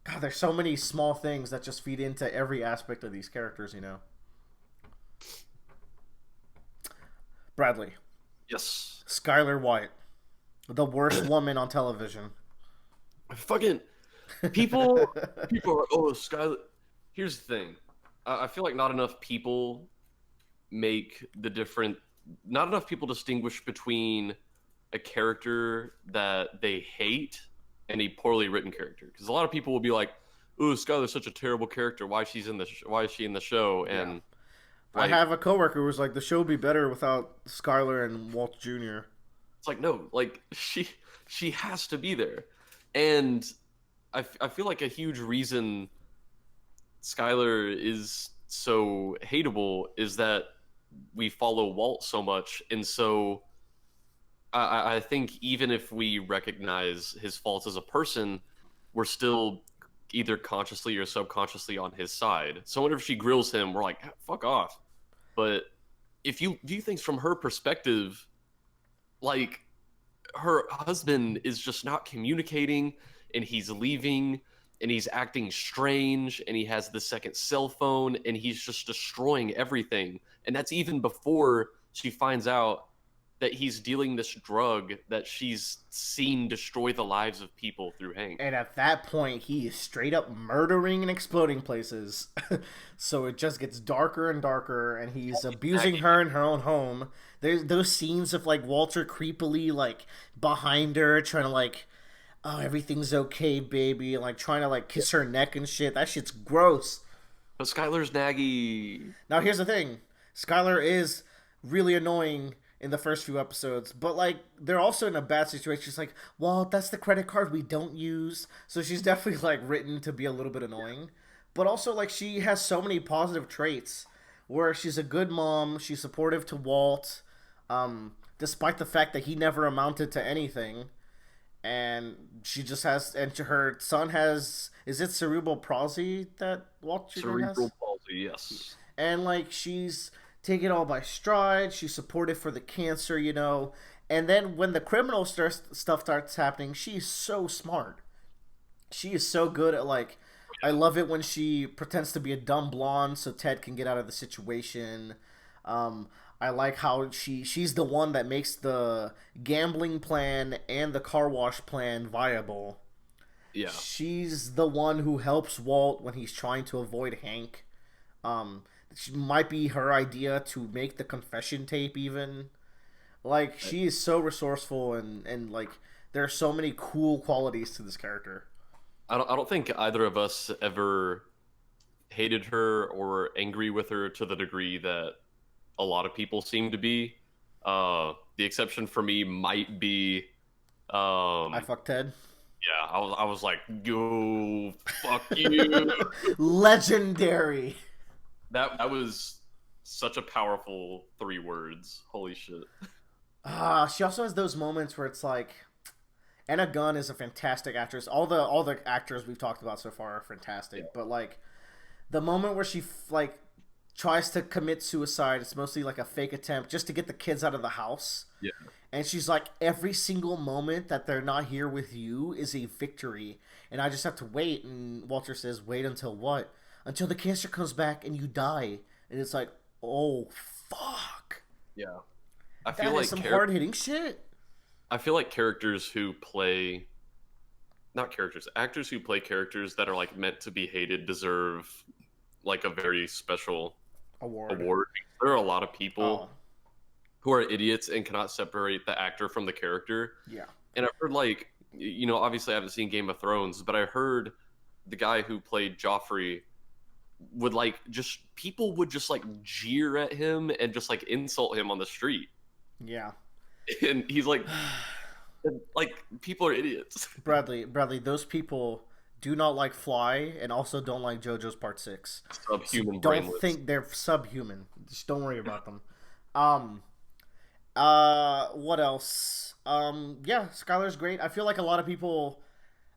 Speaker 1: God, there's so many small things that just feed into every aspect of these characters, you know. Bradley,
Speaker 2: Yes.
Speaker 1: Skylar White, the worst woman on television.
Speaker 2: Fucking people. People are oh Skylar. Here's the thing. I feel like not enough people make the different. Not enough people distinguish between a character that they hate and a poorly written character. Because a lot of people will be like, "Ooh, Skylar's such a terrible character. Why is she in the show?" And
Speaker 1: I
Speaker 2: like,
Speaker 1: have a coworker who was like, "The show would be better without Skylar and Walt Jr."
Speaker 2: it's like no, like she has to be there, and I feel like a huge reason Skylar is so hateable is that we follow Walt so much, and so I think even if we recognize his faults as a person, we're still either consciously or subconsciously on his side. So whenever she grills him, we're like, "Fuck off." But if you view things from her perspective, like her husband is just not communicating, and he's leaving, and he's acting strange, and he has the second cell phone, and he's just destroying everything. And that's even before she finds out that he's dealing this drug that she's seen destroy the lives of people through Hank.
Speaker 1: And at that point, he is straight up murdering and exploding places. So it just gets darker and darker, and he's abusing her in her own home. There's those scenes of like Walter creepily like behind her, trying to like, "Oh, everything's okay, baby," and like trying to like kiss her neck and shit. That shit's gross.
Speaker 2: But Skylar's naggy.
Speaker 1: Now here's the thing: Skylar is really annoying in the first few episodes, but like they're also in a bad situation. She's like, "Well, that's the credit card we don't use," so she's definitely like written to be a little bit annoying. But also like she has so many positive traits, where she's a good mom, she's supportive to Walt, despite the fact that he never amounted to anything, and she just has, and her son has, is it cerebral palsy that Walt Jr. has?
Speaker 2: Cerebral palsy, yes.
Speaker 1: And like she's taking it all by stride. She's supportive for the cancer, you know. And then when the criminal stuff starts happening, she's so smart. She is so good at like. I love it when she pretends to be a dumb blonde so Ted can get out of the situation. I like how she's the one that makes the gambling plan and the car wash plan viable.
Speaker 2: Yeah.
Speaker 1: She's the one who helps Walt when he's trying to avoid Hank. She might be her idea to make the confession tape even. Like she is so resourceful and like there are so many cool qualities to this character.
Speaker 2: I don't think either of us ever hated her or angry with her to the degree that a lot of people seem to be. The exception for me might be,
Speaker 1: I
Speaker 2: um,
Speaker 1: fuck Ted.
Speaker 2: yeah, I was like, go fuck you.
Speaker 1: Legendary.
Speaker 2: That was such a powerful 3 words. Holy shit.
Speaker 1: She also has those moments where it's like, Anna Gunn is a fantastic actress. All the actors we've talked about so far are fantastic,
Speaker 2: Yeah.
Speaker 1: but like the moment where she like tries to commit suicide, it's mostly like a fake attempt just to get the kids out of the house.
Speaker 2: Yeah.
Speaker 1: And she's like, every single moment that they're not here with you is a victory, and I just have to wait. And Walter says, "Wait until what? Until the cancer comes back and you die." And it's like, oh fuck,
Speaker 2: Yeah. I feel
Speaker 1: that is
Speaker 2: like
Speaker 1: some hard hitting shit.
Speaker 2: I feel like characters who play not characters, actors who play characters that are like meant to be hated deserve like a very special
Speaker 1: Award.
Speaker 2: award. There are a lot of people
Speaker 1: Oh
Speaker 2: who are idiots and cannot separate the actor from the character.
Speaker 1: yeah,
Speaker 2: And I've heard like, obviously I haven't seen Game of Thrones, but I heard the guy who played Joffrey would like just people would just like jeer at him and just like insult him on the street.
Speaker 1: yeah.
Speaker 2: And he's like people are idiots.
Speaker 1: Bradley, those people do not like Fly and also don't like JoJo's Part 6.
Speaker 2: Subhuman
Speaker 1: Don't
Speaker 2: brainless.
Speaker 1: think they're subhuman. Just don't worry about them. What else? Yeah, Skylar's great. I feel like a lot of people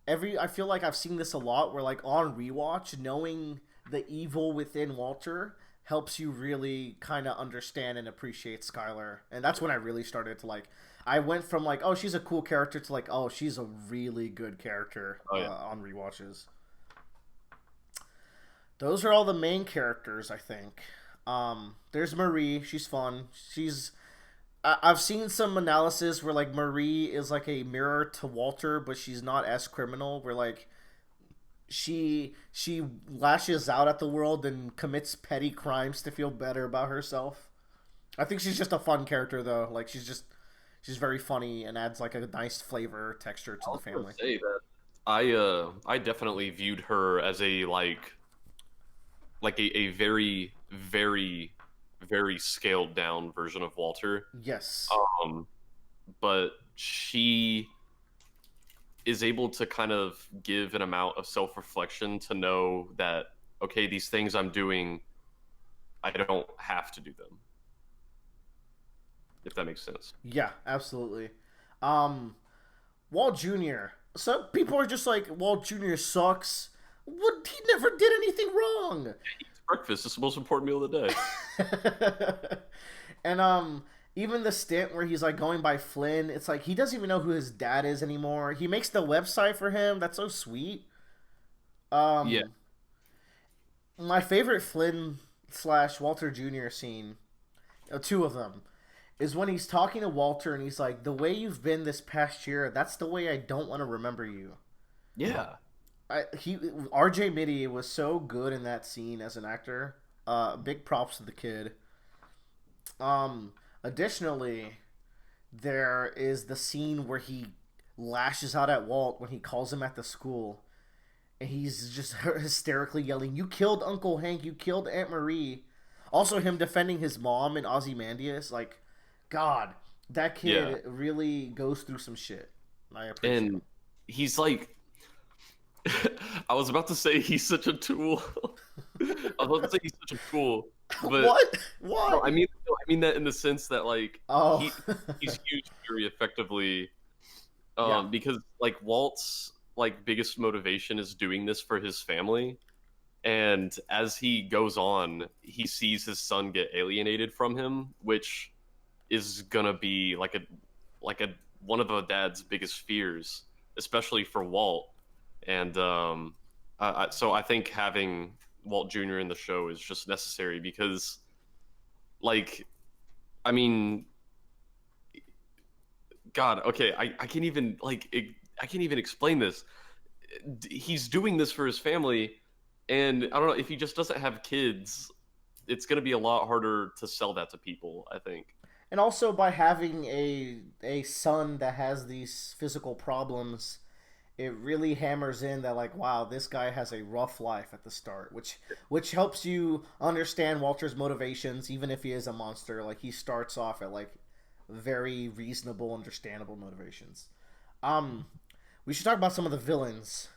Speaker 1: I feel like I've seen this a lot where like on rewatch, knowing the evil within Walter helps you really kind of understand and appreciate Skylar. And that's when I really started to like I went from like, oh, she's a cool character to like, oh, she's a really good character
Speaker 2: Oh, yeah.
Speaker 1: on rewatches. Those are all the main characters, I think. There's Marie. She's fun. I've seen some analysis where like Marie is like a mirror to Walter, but she's not as criminal. Where like she lashes out at the world and commits petty crimes to feel better about herself. I think she's just a fun character though. Like she's very funny and adds like a nice flavor texture to
Speaker 2: I
Speaker 1: the
Speaker 2: was gonna
Speaker 1: family.
Speaker 2: say that I definitely viewed her as a a very very very scaled down version of Walter.
Speaker 1: Yes.
Speaker 2: Um, but she is able to kind of give an amount of self reflection to know that okay, these things I'm doing, I don't have to do them. If that makes sense.
Speaker 1: Yeah, absolutely. Um, Walt Jr. Some people are just like Walt Jr. sucks. What he never did anything wrong.
Speaker 2: Breakfast is the most important meal of the day.
Speaker 1: And even the stint where he's like going by Flynn, it's like he doesn't even know who his dad is anymore. He makes the website for him. That's so sweet.
Speaker 2: Yeah.
Speaker 1: My favorite Flynn slash Walter Jr. scene, two of them, is when he's talking to Walter and he's like, "The way you've been this past year, that's the way I don't want to remember you."
Speaker 2: Yeah.
Speaker 1: RJ Mitty was so good in that scene as an actor. Big props to the kid. Additionally, there is the scene where he lashes out at Walt when he calls him at the school, and he's just hysterically yelling, "You killed Uncle Hank! You killed Aunt Marie!" Also, him defending his mom and Ozymandias, like, God, that kid really goes through some shit. I appreciate
Speaker 2: And
Speaker 1: it.
Speaker 2: he's like I was about to say he's such a tool. I was about to say he's such a tool. But
Speaker 1: What? What?
Speaker 2: no, I mean that in the sense that like
Speaker 1: Oh.
Speaker 2: he's used very effectively.
Speaker 1: Yeah.
Speaker 2: Because like Walt's like biggest motivation is doing this for his family. And as he goes on, he sees his son get alienated from him, which is gonna be like a one of a dad's biggest fears, especially for Walt. And so I think having Walt Jr. in the show is just necessary because, like, I mean, God, okay, I can't even I can't even explain this. He's doing this for his family, and I don't know if he just doesn't have kids, it's gonna be a lot harder to sell that to people, I think.
Speaker 1: And also by having a son that has these physical problems, it really hammers in that like, wow, this guy has a rough life at the start, which helps you understand Walter's motivations, even if he is a monster. Like he starts off at like very reasonable, understandable motivations. Um, we should talk about some of the villains.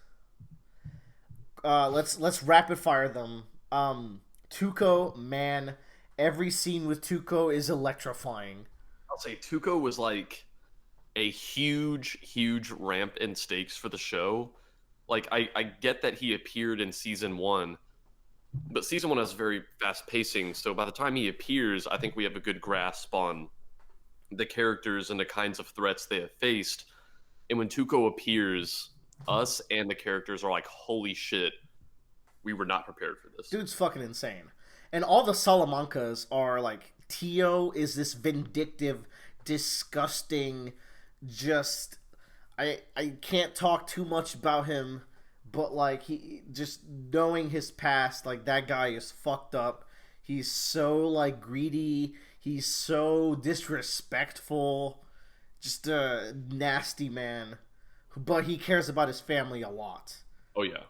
Speaker 1: Let's rapid fire them. Tuco, man, every scene with Tuco is electrifying.
Speaker 2: I'll say Tuco was like a huge ramp in stakes for the show. Like I get that he appeared in season one, but season one has very fast pacing. So by the time he appears, I think we have a good grasp on the characters and the kinds of threats they have faced. And when Tuco appears, us and the characters are like, holy shit, we were not prepared for this.
Speaker 1: Dude's fucking insane. And all the Salamancas are like, Tio is this vindictive, disgusting, just I can't talk too much about him, but like he just knowing his past, like that guy is fucked up. He's so like greedy, he's so disrespectful, just a nasty man. But he cares about his family a lot.
Speaker 2: Oh yeah.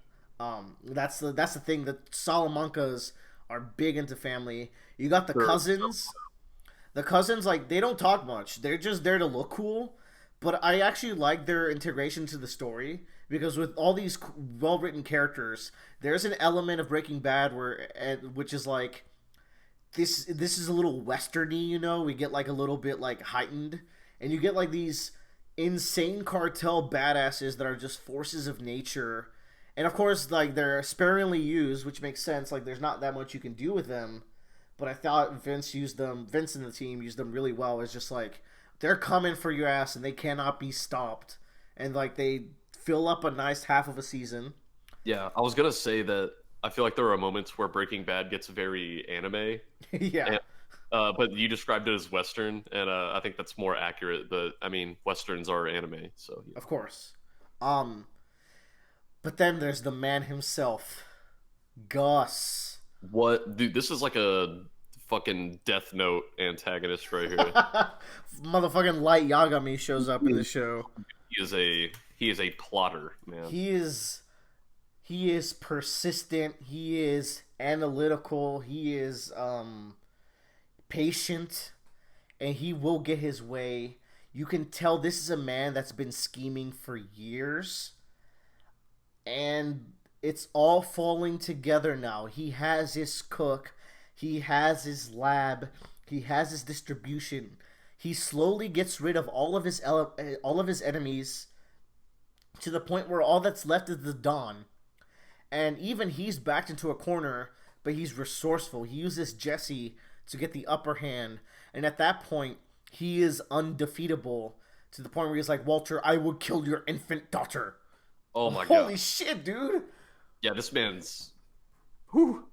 Speaker 1: That's the thing. The Salamancas are big into family. You got the cousins. The cousins, like, they don't talk much. They're just there to look cool. But I actually like their integration to the story because with all these well-written characters, there's an element of Breaking Bad which is like this is a little westerny, you know. We get like a little bit like heightened, and you get like these insane cartel badasses that are just forces of nature. And of course, like they're sparingly used, which makes sense. Like there's not that much you can do with them. But I thought Vince and the team used them really well. It's just like they're coming for your ass and they cannot be stopped. And like they fill up a nice half of a season.
Speaker 2: Yeah, I was gonna say that I feel like there are moments where Breaking Bad gets very anime.
Speaker 1: Yeah.
Speaker 2: And, but you described it as Western, and I think that's more accurate. But I mean, Westerns are anime, so yeah.
Speaker 1: Of course. But then there's the man himself, Gus.
Speaker 2: What, dude? This is like a fucking Death Note antagonist right here.
Speaker 1: Motherfucking Light Yagami shows up in the show.
Speaker 2: He is a plotter, man.
Speaker 1: He is persistent. He is analytical. He is patient, and he will get his way. You can tell this is a man that's been scheming for years, and it's all falling together now. He has his cook, he has his lab, he has his distribution. He slowly gets rid of all of his enemies to the point where all that's left is the Dawn. And even he's backed into a corner, but he's resourceful. He uses Jesse to get the upper hand, and at that point, he is undefeatable to the point where he's like, Walter, I will kill your infant daughter.
Speaker 2: Oh my god.
Speaker 1: Holy shit, dude.
Speaker 2: Yeah, this man's...
Speaker 1: Whew.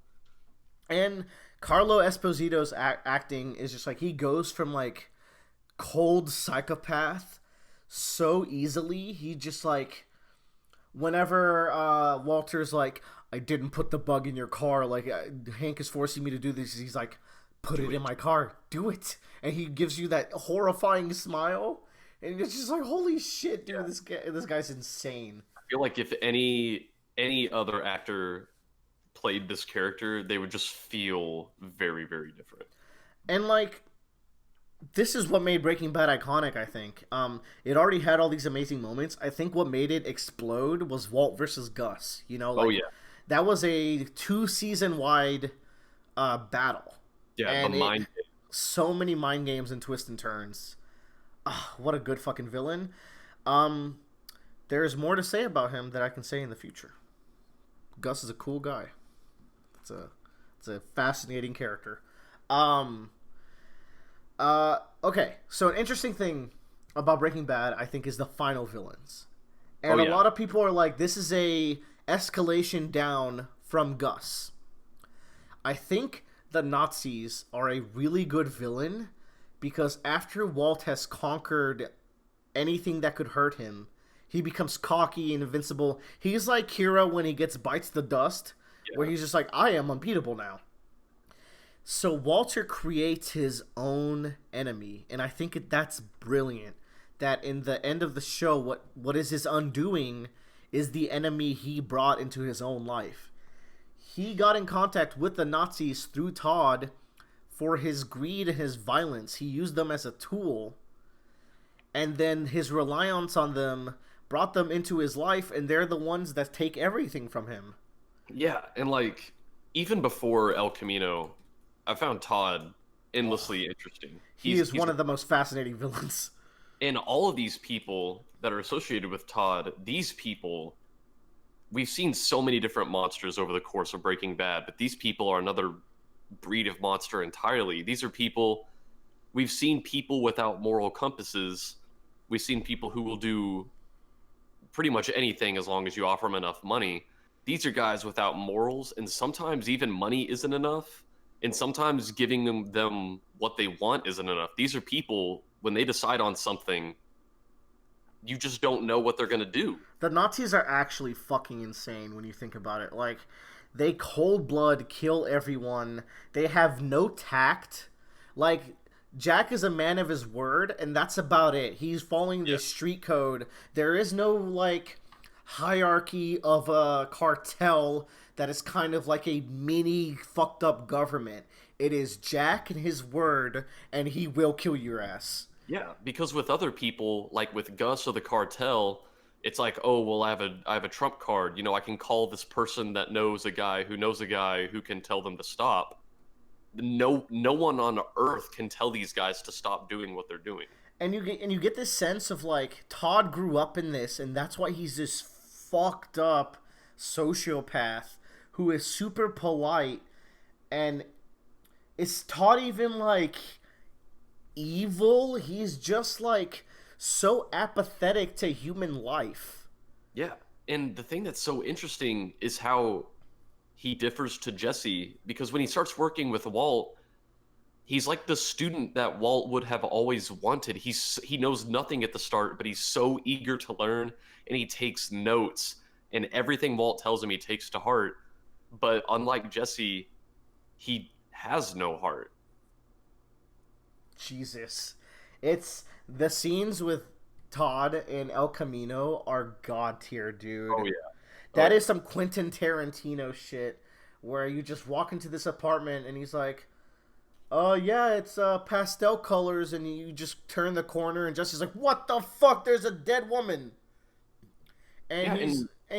Speaker 1: And Carlo Esposito's acting is just like, he goes from like cold psychopath so easily. He just like, whenever Walter's like, I didn't put the bug in your car, like Hank is forcing me to do this, he's like, put it in my car, do it. And he gives you that horrifying smile, and it's just like, holy shit, dude, yeah. This guy's insane.
Speaker 2: I feel like if any other actor played this character, they would just feel very, very different.
Speaker 1: And like, this is what made Breaking Bad iconic, I think. It already had all these amazing moments. I think what made it explode was Walt versus Gus. You know, like,
Speaker 2: oh yeah,
Speaker 1: that was a 2-season wide battle.
Speaker 2: Yeah,
Speaker 1: and
Speaker 2: the mind game.
Speaker 1: So many mind games and twists and turns. What a good fucking villain. There's more to say about him that I can say in the future. Gus is a cool guy. It's a fascinating character. Okay, so an interesting thing about Breaking Bad, I think, is the final villains. And a lot of people are like, this is a escalation down from Gus. I think the Nazis are a really good villain because after Walt has conquered anything that could hurt him, he becomes cocky and invincible. He's like Kira when he gets bites the dust, where he's just like, I am unbeatable now. So Walter creates his own enemy, and I think that's brilliant. That in the end of the show, what is his undoing is the enemy he brought into his own life. He got in contact with the Nazis through Todd for his greed and his violence. He used them as a tool, and then his reliance on them brought them into his life, and they're the ones that take everything from him.
Speaker 2: Yeah, and like even before El Camino, I found Todd endlessly interesting.
Speaker 1: He is one of the most fascinating villains.
Speaker 2: And all of these people that are associated with Todd, these people, we've seen so many different monsters over the course of Breaking Bad, but these people are another breed of monster entirely. These are people, we've seen people without moral compasses. We've seen people who will do pretty much anything as long as you offer them enough money. These are guys without morals, and sometimes even money isn't enough, and sometimes giving them what they want isn't enough. These are people, when they decide on something, you just don't know what they're going to do.
Speaker 1: The Nazis are actually fucking insane when you think about it. Like, they cold blood kill everyone. They have no tact. Like, Jack is a man of his word, and that's about it. He's following the street code. There is no, like, hierarchy of a cartel that is kind of like a mini fucked up government. It is Jack and his word, and he will kill your ass.
Speaker 2: Yeah, because with other people, like with Gus or the cartel, it's like, oh, well, I have a trump card. You know, I can call this person that knows a guy who can tell them to stop. No one on earth can tell these guys to stop doing what they're doing.
Speaker 1: And you get this sense of like Todd grew up in this, and that's why he's this fucked up sociopath who is super polite. And is Todd even like evil? He's just like so apathetic to human life.
Speaker 2: Yeah, and the thing that's so interesting is how he differs to Jesse, because when he starts working with Walt, he's like the student that Walt would have always wanted. He knows nothing at the start, but he's so eager to learn, and he takes notes, and everything Walt tells him he takes to heart. But unlike Jesse, he has no heart.
Speaker 1: Jesus. It's the scenes with Todd and El Camino are god tier, dude.
Speaker 2: Oh yeah.
Speaker 1: That is some Quentin Tarantino shit where you just walk into this apartment and he's like, "Oh yeah, it's pastel colors," and you just turn the corner and Jesse's like, "What the fuck? There's a dead woman." And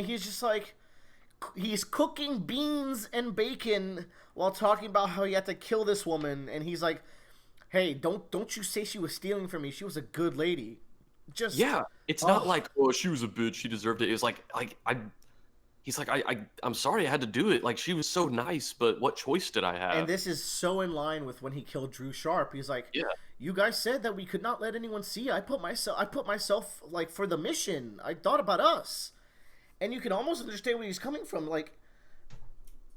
Speaker 1: he's just like, he's cooking beans and bacon while talking about how he had to kill this woman, and he's like, "Hey, don't you say she was stealing from me. She was a good lady." Just
Speaker 2: yeah, it's not like, oh, she was a bitch, she deserved it. It was like he's like, I'm sorry I had to do it. Like, she was so nice, but what choice did I have?
Speaker 1: And this is so in line with when he killed Drew Sharp. He's like, yeah, you guys said that we could not let anyone see. I put myself like for the mission. I thought about us. And you can almost understand where he's coming from. Like,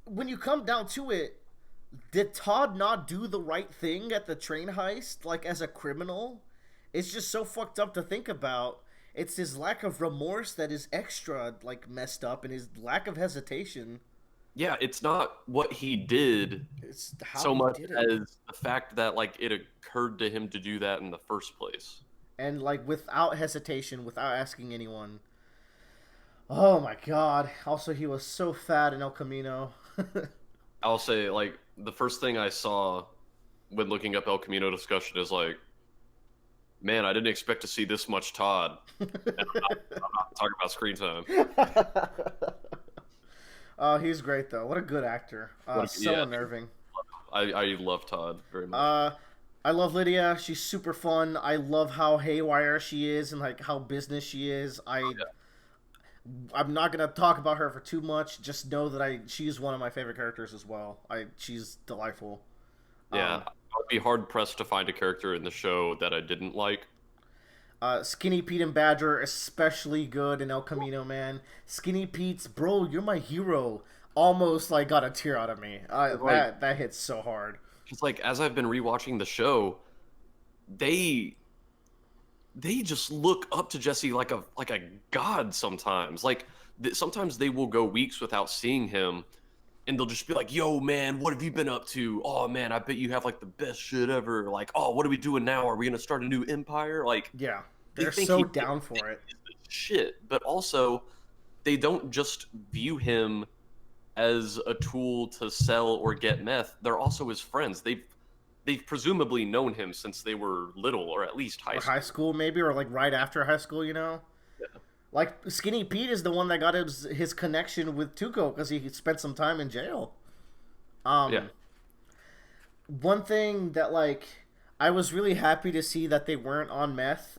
Speaker 1: when you come down to it, did Todd not do the right thing at the train heist, like as a criminal? It's just so fucked up to think about. It's his lack of remorse that is extra, like, messed up, and his lack of hesitation.
Speaker 2: Yeah, it's not what he did
Speaker 1: it's how
Speaker 2: so
Speaker 1: he
Speaker 2: much
Speaker 1: did it.
Speaker 2: as the fact that, like, it occurred to him to do that in the first place.
Speaker 1: And, like, without hesitation, without asking anyone. Oh, my God. Also, he was so fat in El Camino.
Speaker 2: I'll say, like, the first thing I saw when looking up El Camino discussion is, like, man, I didn't expect to see this much Todd. And I'm not talking about screen time.
Speaker 1: He's great, though. What a good actor. Unnerving.
Speaker 2: I love Todd very much.
Speaker 1: I love Lydia. She's super fun. I love how haywire she is and like how business she is. I'm not gonna talk about her for too much. Just know that she's one of my favorite characters as well. She's delightful.
Speaker 2: Yeah, I would be hard pressed to find a character in the show that I didn't like.
Speaker 1: Skinny Pete and Badger, especially good in El Camino, man. Skinny Pete's, bro, you're my hero. Almost like got a tear out of me. That hits so hard.
Speaker 2: It's like, as I've been rewatching the show, they just look up to Jesse like a god sometimes. Like, sometimes they will go weeks without seeing him, and they'll just be like, "Yo, man, what have you been up to? Oh, man, I bet you have, like, the best shit ever. Like, oh, what are we doing now? Are we going to start a new empire?" Like,
Speaker 1: yeah, they're so down for it.
Speaker 2: Shit. But also, they don't just view him as a tool to sell or get meth. They're also his friends. They've presumably known him since they were little, or at least high
Speaker 1: Or high
Speaker 2: school.
Speaker 1: school maybe, or like right after high school, you know.
Speaker 2: Yeah.
Speaker 1: Like Skinny Pete is the one that got his connection with Tuco because he spent some time in jail.
Speaker 2: Yeah.
Speaker 1: One thing that like I was really happy to see that they weren't on meth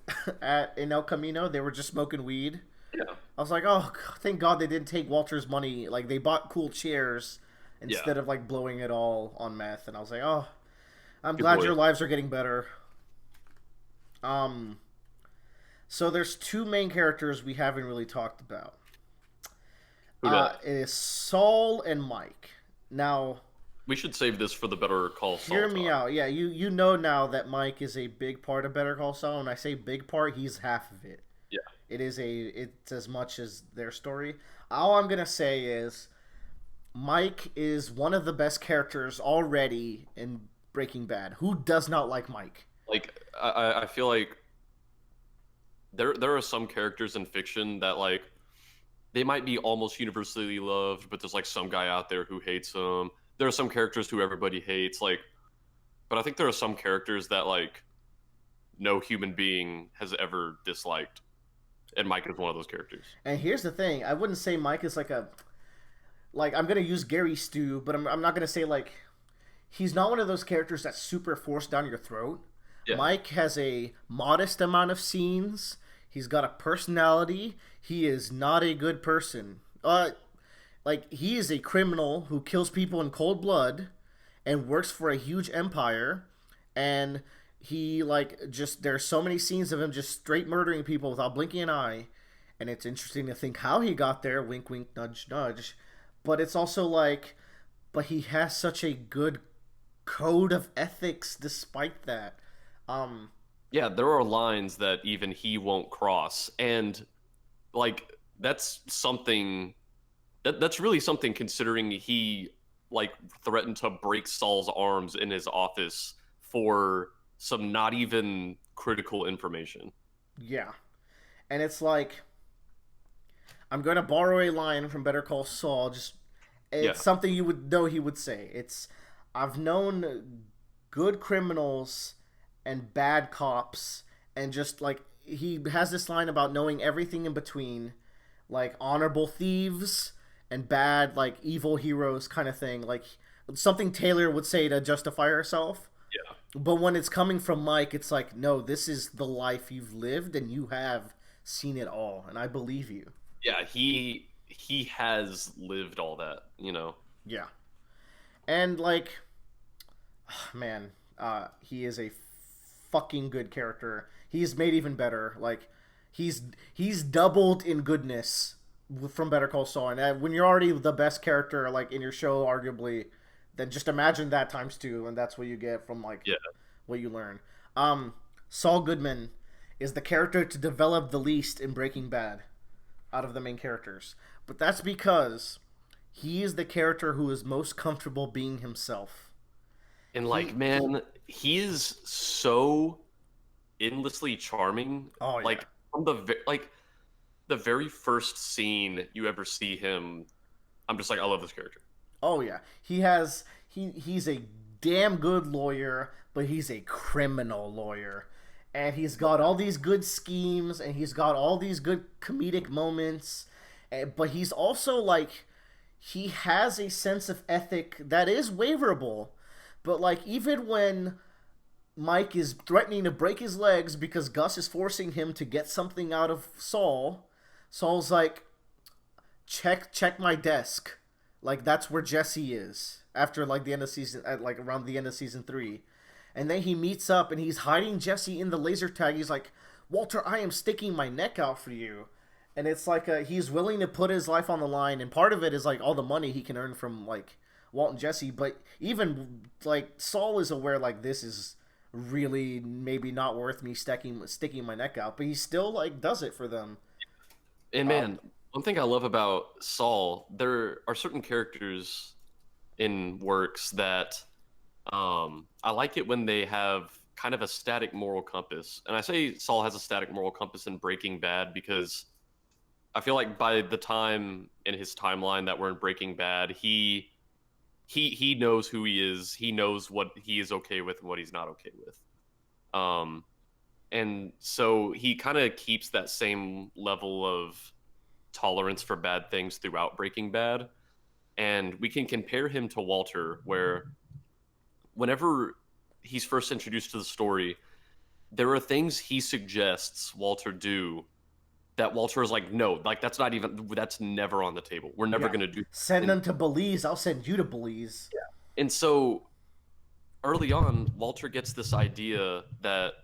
Speaker 1: in El Camino. They were just smoking weed.
Speaker 2: Yeah.
Speaker 1: I was like, oh, thank God they didn't take Walter's money. Like they bought cool chairs instead
Speaker 2: Yeah.
Speaker 1: of like blowing it all on meth. And I was like, oh, I'm
Speaker 2: Good
Speaker 1: glad
Speaker 2: boy.
Speaker 1: your lives are getting better. So there's two main characters we haven't really talked about.
Speaker 2: Who dat?
Speaker 1: It is Saul and Mike. Now,
Speaker 2: We should save this for the Better Call Saul
Speaker 1: hear me
Speaker 2: talk.
Speaker 1: out. Yeah, you know now that Mike is a big part of Better Call Saul. When I say big part, he's half of it.
Speaker 2: Yeah.
Speaker 1: It's as much as their story. All I'm gonna say is Mike is one of the best characters already in Breaking Bad. Who does not like Mike?
Speaker 2: Like I feel like there are some characters in fiction that like they might be almost universally loved, but there's like some guy out there who hates them. There are some characters who everybody hates, like, but I think there are some characters that like no human being has ever disliked, and Mike is one of those characters.
Speaker 1: And here's the thing: I wouldn't say Mike is like I'm gonna use Gary Stu, but I'm not gonna say like he's not one of those characters that's super forced down your throat.
Speaker 2: Yeah.
Speaker 1: Mike has a modest amount of scenes. He's got a personality. He is not a good person. Like he is a criminal who kills people in cold blood and works for a huge empire, and he like just there's so many scenes of him just straight murdering people without blinking an eye, and it's interesting to think how he got there. Wink, wink, nudge, nudge. But it's also like, but he has such a good code of ethics despite that.
Speaker 2: Yeah, there are lines that even he won't cross, and like that's something that's really something considering he like threatened to break Saul's arms in his office for some not even critical information.
Speaker 1: Yeah, and it's like I'm going to borrow a line from Better Call Saul. Just it's
Speaker 2: Yeah.
Speaker 1: something you would know he would say. It's I've known good criminals and bad cops, and just like he has this line about knowing everything in between, like honorable thieves and bad like evil heroes kind of thing. Like something Taylor would say to justify herself.
Speaker 2: Yeah.
Speaker 1: But when it's coming from Mike, it's like, no, this is the life you've lived and you have seen it all, and I believe you.
Speaker 2: Yeah, he has lived all that, you know.
Speaker 1: Yeah. And like man, he is a fucking good character. He's made even better. Like he's doubled in goodness from Better Call Saul. And when you're already the best character like in your show arguably, then just imagine that times two, and that's what you get from like
Speaker 2: Yeah.
Speaker 1: what you learn. Saul Goodman is the character to develop the least in Breaking Bad out of the main characters. But that's because he is the character who is most comfortable being himself.
Speaker 2: And like, man, he is so endlessly charming.
Speaker 1: Oh, yeah.
Speaker 2: Like from like the very first scene you ever see him, I'm just like, I love this character.
Speaker 1: Oh yeah, he's a damn good lawyer, but he's a criminal lawyer, and he's got all these good schemes, and he's got all these good comedic moments, but he's also like he has a sense of ethic that is waverable, but like even when Mike is threatening to break his legs because Gus is forcing him to get something out of Saul, Saul's like, check my desk. Like that's where Jesse is after like the end of season, at like around the end of season 3, and then he meets up and he's hiding Jesse in the laser tag. He's like, Walter, I am sticking my neck out for you, and it's like he's willing to put his life on the line, and part of it is like all the money he can earn from like Walt and Jesse, but even like Saul is aware like this is really maybe not worth me sticking my neck out, but he still like does it for them.
Speaker 2: And man, one thing I love about Saul, there are certain characters in works that I like it when they have kind of a static moral compass. And I say Saul has a static moral compass in Breaking Bad because I feel like by the time in his timeline that we're in Breaking Bad, he knows who he is. He knows what he is okay with and what he's not okay with. Um, and so he kind of keeps that same level of tolerance for bad things throughout Breaking Bad. And we can compare him to Walter, where whenever he's first introduced to the story, there are things he suggests Walter do that Walter is like, no, like that's never on the table. We're never
Speaker 1: Yeah.
Speaker 2: gonna do that.
Speaker 1: Send them to Belize. I'll send you to Belize.
Speaker 2: And so early on, Walter gets this idea that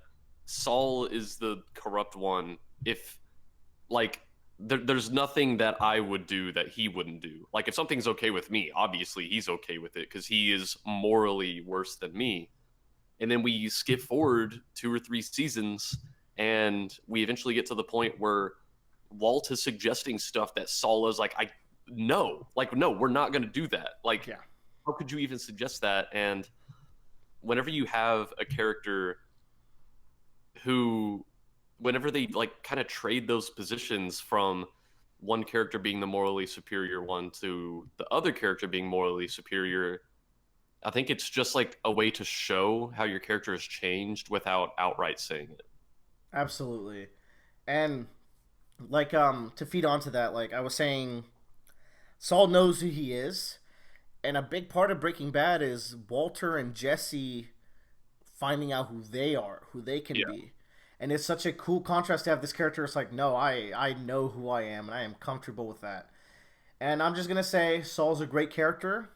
Speaker 2: Saul is the corrupt one. If like there's nothing that I would do that he wouldn't do. Like if something's okay with me, obviously he's okay with it because he is morally worse than me. And then we skip forward 2 or 3 seasons, and we eventually get to the point where Walt is suggesting stuff that Saul is like, I no, like no, we're not going to do that. Like,
Speaker 1: Yeah.
Speaker 2: how could you even suggest that? And whenever you have a character who, whenever they like kind of trade those positions from one character being the morally superior one to the other character being morally superior, I think it's just like a way to show how your character has changed without outright saying it.
Speaker 1: Absolutely. And like to feed onto that, like I was saying, Saul knows who he is, and a big part of Breaking Bad is Walter and Jesse finding out who they are, who they can
Speaker 2: Yeah.
Speaker 1: be. And it's such a cool contrast to have this character. It's like, no, I know who I am, and I am comfortable with that. And I'm just gonna say, Saul's a great character.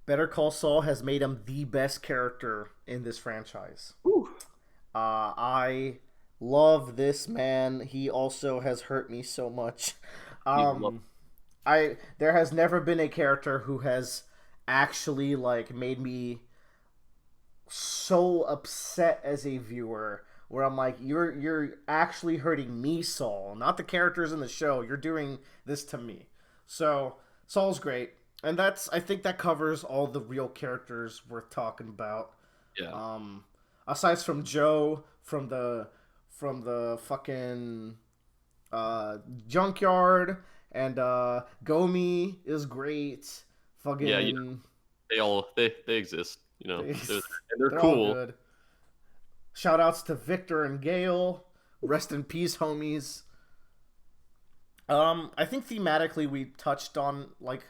Speaker 1: Better Call Saul has made him the best character in this franchise.
Speaker 2: Whew.
Speaker 1: I love this man. He also has hurt me so much.
Speaker 2: You love
Speaker 1: There has never been a character who has actually like made me so upset as a viewer where I'm like, you're actually hurting me, Saul, not the characters in the show. You're doing this to me. So Saul's great, and I think that covers all the real characters worth talking about.
Speaker 2: yeah.
Speaker 1: Aside from Joe from the fucking junkyard, and Gomi is great. Fucking
Speaker 2: Yeah, they exist, you know.
Speaker 1: they,
Speaker 2: And they're
Speaker 1: they're all
Speaker 2: cool.
Speaker 1: good. Shout outs to Victor and Gail. Rest in peace, homies. I think thematically we touched on like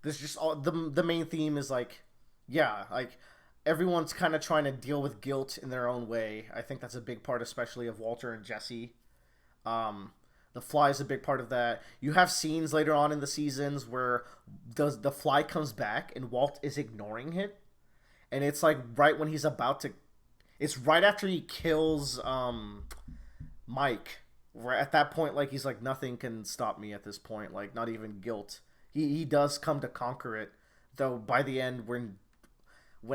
Speaker 1: this. Just all the main theme is like, yeah, like everyone's kind of trying to deal with guilt in their own way. I think that's a big part, especially of Walter and Jesse. The Fly is a big part of that. You have scenes later on in the seasons where the Fly comes back and Walt is ignoring it, and it's like right when he's about to. It's right after he kills Mike. Where at that point, like he's like, nothing can stop me at this point. Like not even guilt. He does come to conquer it, though. By the end, when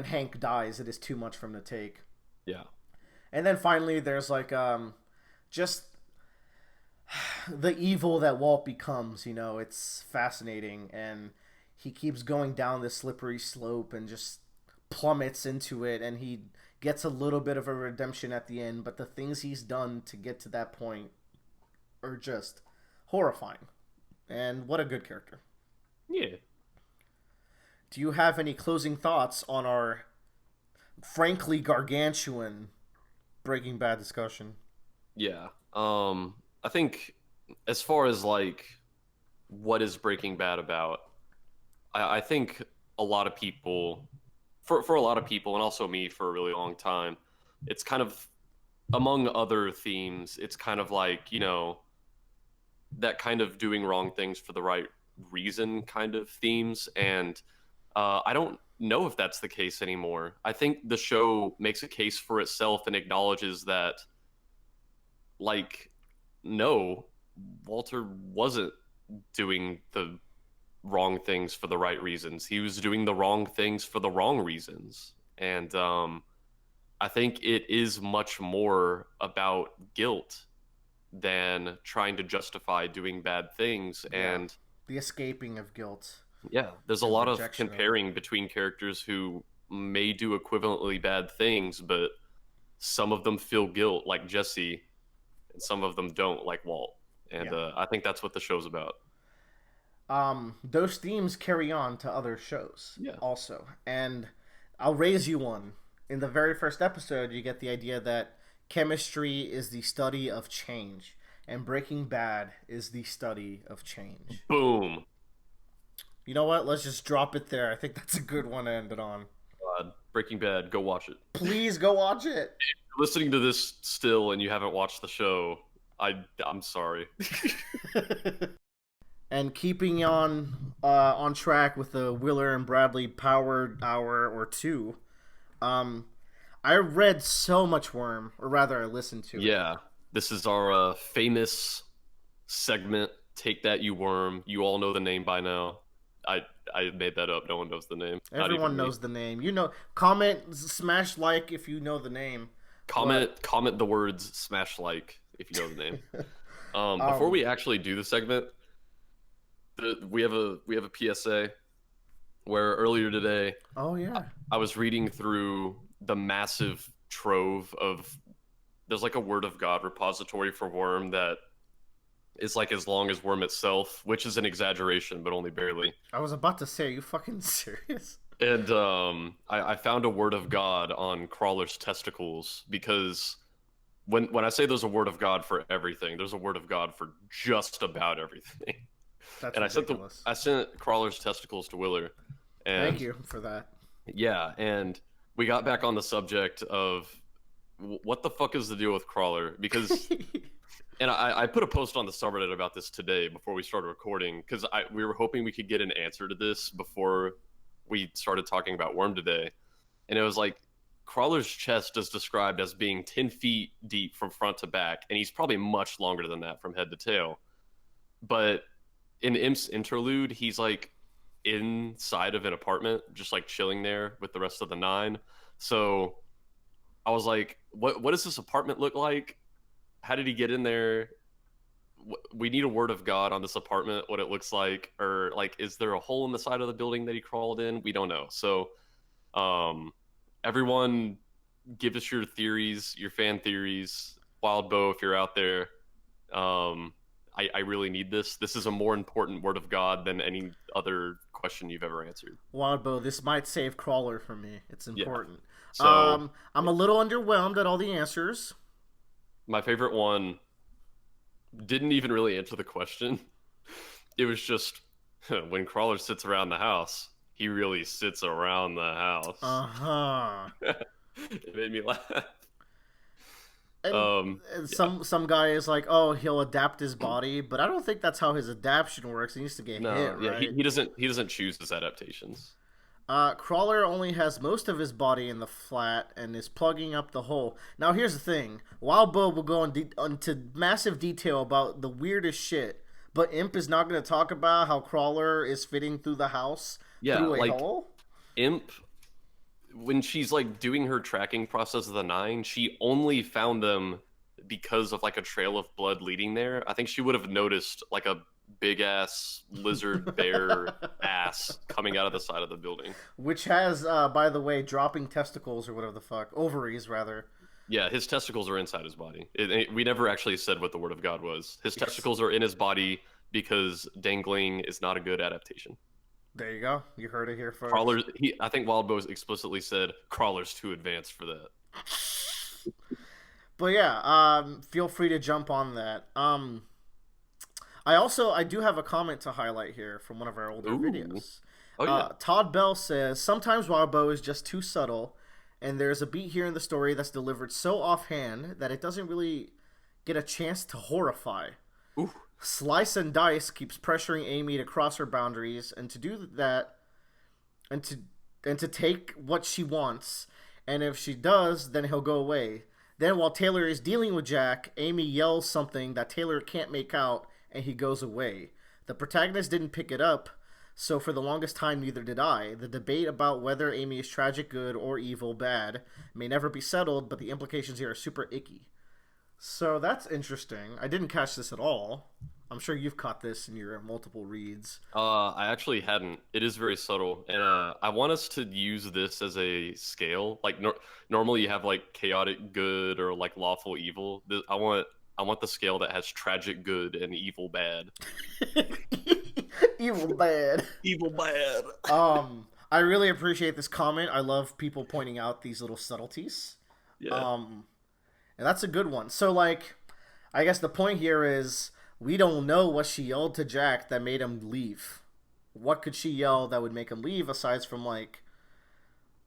Speaker 1: Hank dies, it is too much for him to take.
Speaker 2: Yeah.
Speaker 1: And then finally, there's like just the evil that Walt becomes. You know, it's fascinating, and he keeps going down this slippery slope and just plummets into it, and he gets a little bit of a redemption at the end. But the things he's done to get to that point are just horrifying. And what a good character.
Speaker 2: Yeah.
Speaker 1: Do you have any closing thoughts on our frankly gargantuan Breaking Bad discussion?
Speaker 2: Yeah. I think as far as like what is Breaking Bad about, I think a lot of people for a lot of people and also me for a really long time, it's kind of among other themes, it's kind of like, you know, that kind of doing wrong things for the right reason kind of themes. And I don't know if that's the case anymore. I think the show makes a case for itself and acknowledges that, like, no, Walter wasn't doing the wrong things for the right reasons. He was doing the wrong things for the wrong reasons. And I think it is much more about guilt than trying to justify doing bad things.
Speaker 1: Yeah.
Speaker 2: And
Speaker 1: The escaping of guilt.
Speaker 2: yeah, there's a
Speaker 1: And
Speaker 2: lot of
Speaker 1: rejection of it.
Speaker 2: comparing between characters who may do equivalently bad things, but some of them feel guilt, like Jesse, and some of them don't, like Walt. and
Speaker 1: Yeah.
Speaker 2: I think that's what the show's about.
Speaker 1: Those themes carry on to other shows
Speaker 2: Yeah.
Speaker 1: also, and I'll raise you one. In the very first episode, you get the idea that chemistry is the study of change, and Breaking Bad is the study of change.
Speaker 2: Boom.
Speaker 1: You know what? Let's just drop it there. I think that's a good one to end it on.
Speaker 2: Breaking Bad, go watch it.
Speaker 1: Please go watch it.
Speaker 2: If you're listening to this still and you haven't watched the show, I'm sorry.
Speaker 1: And keeping on track with the Wheeler and Bradley Power Hour or two, I read so much Worm, or rather, I listened to it.
Speaker 2: Yeah, this is our famous segment. Take that, you worm. You all know the name by now. I made that up. No one knows the name.
Speaker 1: Everyone knows the name. You know, comment, smash like if you know the name.
Speaker 2: Comment the words smash like if you know the name. Before we actually do the segment, we have a PSA where earlier today.
Speaker 1: Oh yeah.
Speaker 2: I was reading through the massive trove of. There's like a Word of God repository for Worm that is like as long as Worm itself, which is an exaggeration, but only barely.
Speaker 1: I was about to say, are you fucking serious?
Speaker 2: And I found a Word of God on Crawler's testicles because when I say there's a Word of God for everything, there's a Word of God for just about everything.
Speaker 1: That's
Speaker 2: and
Speaker 1: ridiculous.
Speaker 2: I sent Crawler's testicles to Willer. And
Speaker 1: Thank you for that.
Speaker 2: yeah, and we got back on the subject of what the fuck is the deal with Crawler? Because and I put a post on the subreddit about this today before we started recording because we were hoping we could get an answer to this before we started talking about Worm today. And it was like, Crawler's chest is described as being 10 feet deep from front to back, and he's probably much longer than that from head to tail. But in Imp's interlude, he's like inside of an apartment, just like chilling there with the rest of the nine. So I was like, what does this apartment look like? How did he get in there? We need a Word of God on this apartment, what it looks like, or like, is there a hole in the side of the building that he crawled in? We don't know. So, everyone, give us your theories, your fan theories. Wild Bow, if you're out there, I really need this. This is a more important Word of God than any other question you've ever answered.
Speaker 1: Wild Bow, this might save Crawler for me. It's important.
Speaker 2: Yeah. So,
Speaker 1: I'm a little underwhelmed at all the answers.
Speaker 2: My favorite one didn't even really answer the question. It was just when Crawler sits around the house, he really sits around the house. It made me laugh.
Speaker 1: And some guy is like, oh, he'll adapt his body, but I don't think that's how his adaptation works. He needs to get hit,
Speaker 2: yeah,
Speaker 1: right?
Speaker 2: he doesn't choose his adaptations.
Speaker 1: Crawler only has most of his body in the flat and is plugging up the hole. Now, here's the thing. Wild Bow will go into massive detail about the weirdest shit, but Imp is not going to talk about how Crawler is fitting through the house through a hole?
Speaker 2: Imp, when she's like doing her tracking process of the nine, she only found them because of like a trail of blood leading there. I think she would have noticed like a big ass lizard bear ass coming out of the side of the building,
Speaker 1: which has by the way, dropping testicles or whatever the fuck, ovaries rather.
Speaker 2: Yeah, his testicles are inside his body. We never actually said what the Word of God was. His testicles are in his body because dangling is not a good adaptation.
Speaker 1: There you go, you heard it here first.
Speaker 2: Crawler, I think Wild Bow explicitly said Crawler's too advanced for that.
Speaker 1: But yeah, feel free to jump on that. I do have a comment to highlight here from one of our older videos.
Speaker 2: Oh, yeah.
Speaker 1: Todd Bell says, sometimes Wild Bow is just too subtle, and there's a beat here in the story that's delivered so offhand that it doesn't really get a chance to horrify.
Speaker 2: Ooh.
Speaker 1: Slice and Dice keeps pressuring Amy to cross her boundaries and to do that, and to take what she wants, and if she does, then he'll go away. Then while Taylor is dealing with Jack, Amy yells something that Taylor can't make out, and he goes away. The protagonist didn't pick it up, so for the longest time neither did I. The debate about whether Amy is tragic good or evil bad may never be settled, but the implications here are super icky. So that's interesting. I didn't catch this at all. I'm sure you've caught this in your multiple reads.
Speaker 2: I actually hadn't. It is very subtle, and I want us to use this as a scale. Like normally you have like chaotic good or like lawful evil. I I want the scale that has tragic good and evil bad.
Speaker 1: Evil bad.
Speaker 2: Evil bad.
Speaker 1: I really appreciate this comment. I love people pointing out these little subtleties.
Speaker 2: Yeah.
Speaker 1: And that's a good one. So, like, I guess the point here is we don't know what she yelled to Jack that made him leave. What could she yell that would make him leave aside from, like,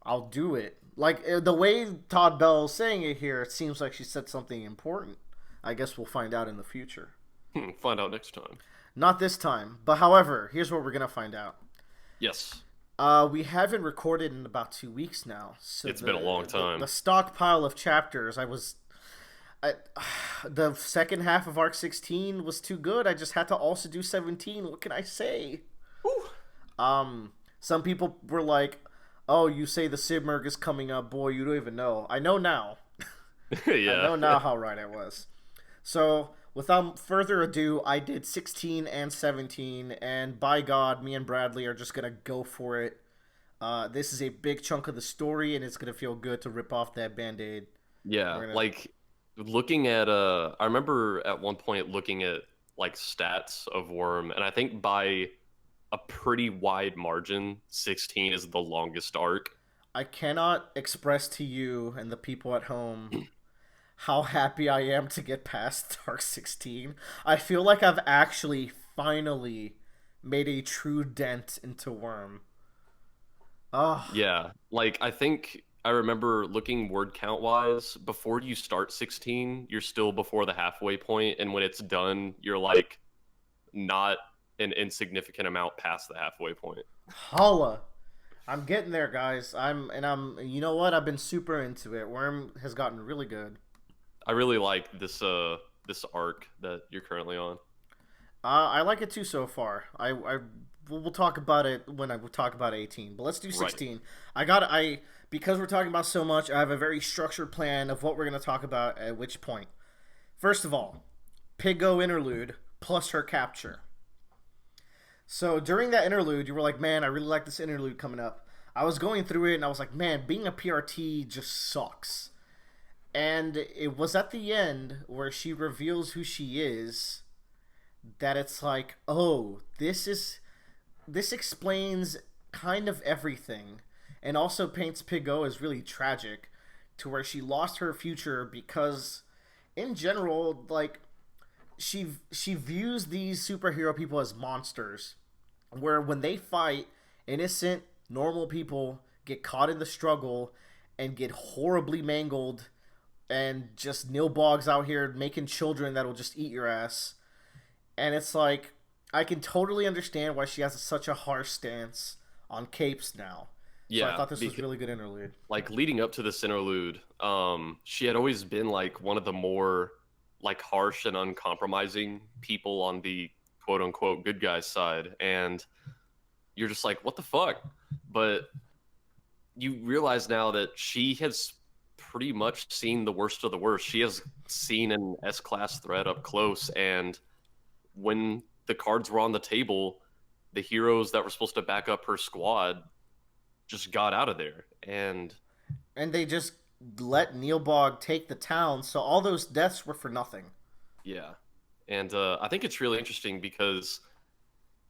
Speaker 1: I'll do it? Like, the way Todd Bell's saying it here, it seems like she said something important. I guess we'll find out in the future.
Speaker 2: Find out next time.
Speaker 1: Not this time. But, however, here's what we're going to find out.
Speaker 2: Yes.
Speaker 1: We haven't recorded in about 2 weeks now. So
Speaker 2: it's been a long time.
Speaker 1: The stockpile of chapters, the second half of Arc 16 was too good. I just had to also do 17. What can I say? Whew. Some people were like, oh, you say the Simurgh is coming up. Boy, you don't even know. I know now.
Speaker 2: Yeah.
Speaker 1: I know now how right I was. So, without further ado, I did 16 and 17, and by God, me and Bradley are just going to go for it. This is a big chunk of the story, and it's going to feel good to rip off that Band-Aid.
Speaker 2: Yeah, like, looking at, I remember at one point looking at, like, stats of Worm, and I think by a pretty wide margin, 16 is the longest arc.
Speaker 1: I cannot express to you and the people at home how happy I am to get past Arc 16. I feel like I've actually finally made a true dent into Worm. Oh.
Speaker 2: Yeah, like, I think I remember looking word count wise, before you start 16, you're still before the halfway point, and when it's done, you're like not an insignificant amount past the halfway point.
Speaker 1: Holla. I'm getting there, guys. You know what? I've been super into it. Worm has gotten really good.
Speaker 2: I really like this arc that you're currently on.
Speaker 1: I like it too so far. We'll talk about it when I talk about 18, but let's do 16. Right. Because we're talking about so much, I have a very structured plan of what we're going to talk about at which point. First of all, Piggo interlude plus her capture. So during that interlude, you were like, man, I really like this interlude coming up. I was going through it and I was like, man, being a PRT just sucks. And it was at the end where she reveals who she is that it's like, oh, this explains kind of everything, and also paints Piggo as really tragic, to where she lost her future because, in general, like, she views these superhero people as monsters, where when they fight, innocent, normal people get caught in the struggle and get horribly mangled, and just Nilbogs out here making children that'll just eat your ass. And it's like, I can totally understand why she has such a harsh stance on capes now. Yeah, so I thought this was really good interlude.
Speaker 2: Like, leading up to this interlude, she had always been like one of the more like harsh and uncompromising people on the quote unquote good guys side, and you're just like, what the fuck? But you realize now that she has pretty much seen the worst of the worst. She has seen an S-class threat up close, and when the cards were on the table, the heroes that were supposed to back up her squad just got out of there, and
Speaker 1: they just let Nilbog take the town, so all those deaths were for nothing.
Speaker 2: Yeah. And I think it's really interesting because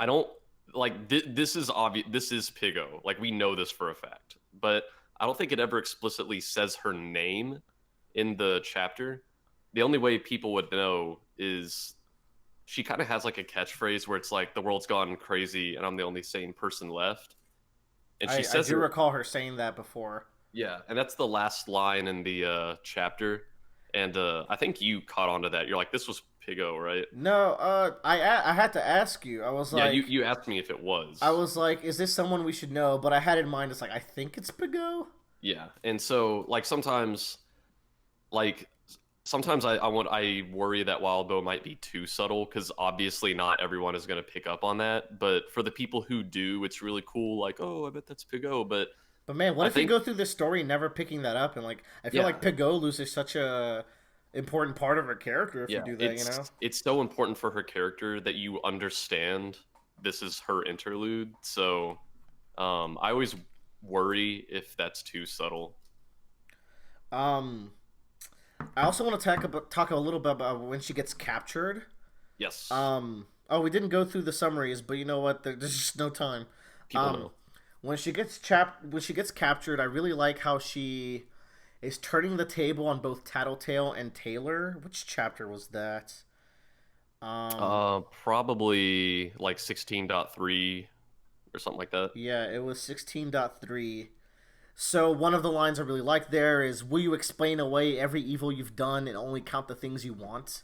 Speaker 2: I don't like this is obvious. This is Piggo, like, we know this for a fact, but I don't think it ever explicitly says her name in the chapter. The only way people would know is she kind of has like a catchphrase where it's like, the world's gone crazy and I'm the only sane person left. And she says,
Speaker 1: I do recall her saying that before.
Speaker 2: Yeah, and that's the last line in the chapter. And I think you caught on to that. You're like, this was Piggo, right?
Speaker 1: No, I had to ask you. I was like...
Speaker 2: Yeah, you asked me if it was.
Speaker 1: I was like, is this someone we should know? But I had in mind, it's like, I think it's Piggo?
Speaker 2: Yeah, and so, like, sometimes I worry that Wild Bow might be too subtle, because obviously not everyone is going to pick up on that. But for the people who do, it's really cool. Like, oh, I bet that's Piggo. But
Speaker 1: man, what if you go through this story never picking that up? And like, I feel like Piggo loses such a important part of her character if you do that. You know,
Speaker 2: it's so important for her character that you understand this is her interlude. So I always worry if that's too subtle.
Speaker 1: I also want to talk a little bit about when she gets captured.
Speaker 2: Yes,
Speaker 1: Oh, we didn't go through the summaries, but you know what? There's just no time.
Speaker 2: people
Speaker 1: Um,
Speaker 2: know.
Speaker 1: when she gets captured, I really like how she is turning the table on both Tattletale and Taylor. Which chapter was that? Um,
Speaker 2: Probably like 16.3 or something like that.
Speaker 1: yeah, it was 16.3. So one of the lines I really like there is, "Will you explain away every evil you've done and only count the things you want?"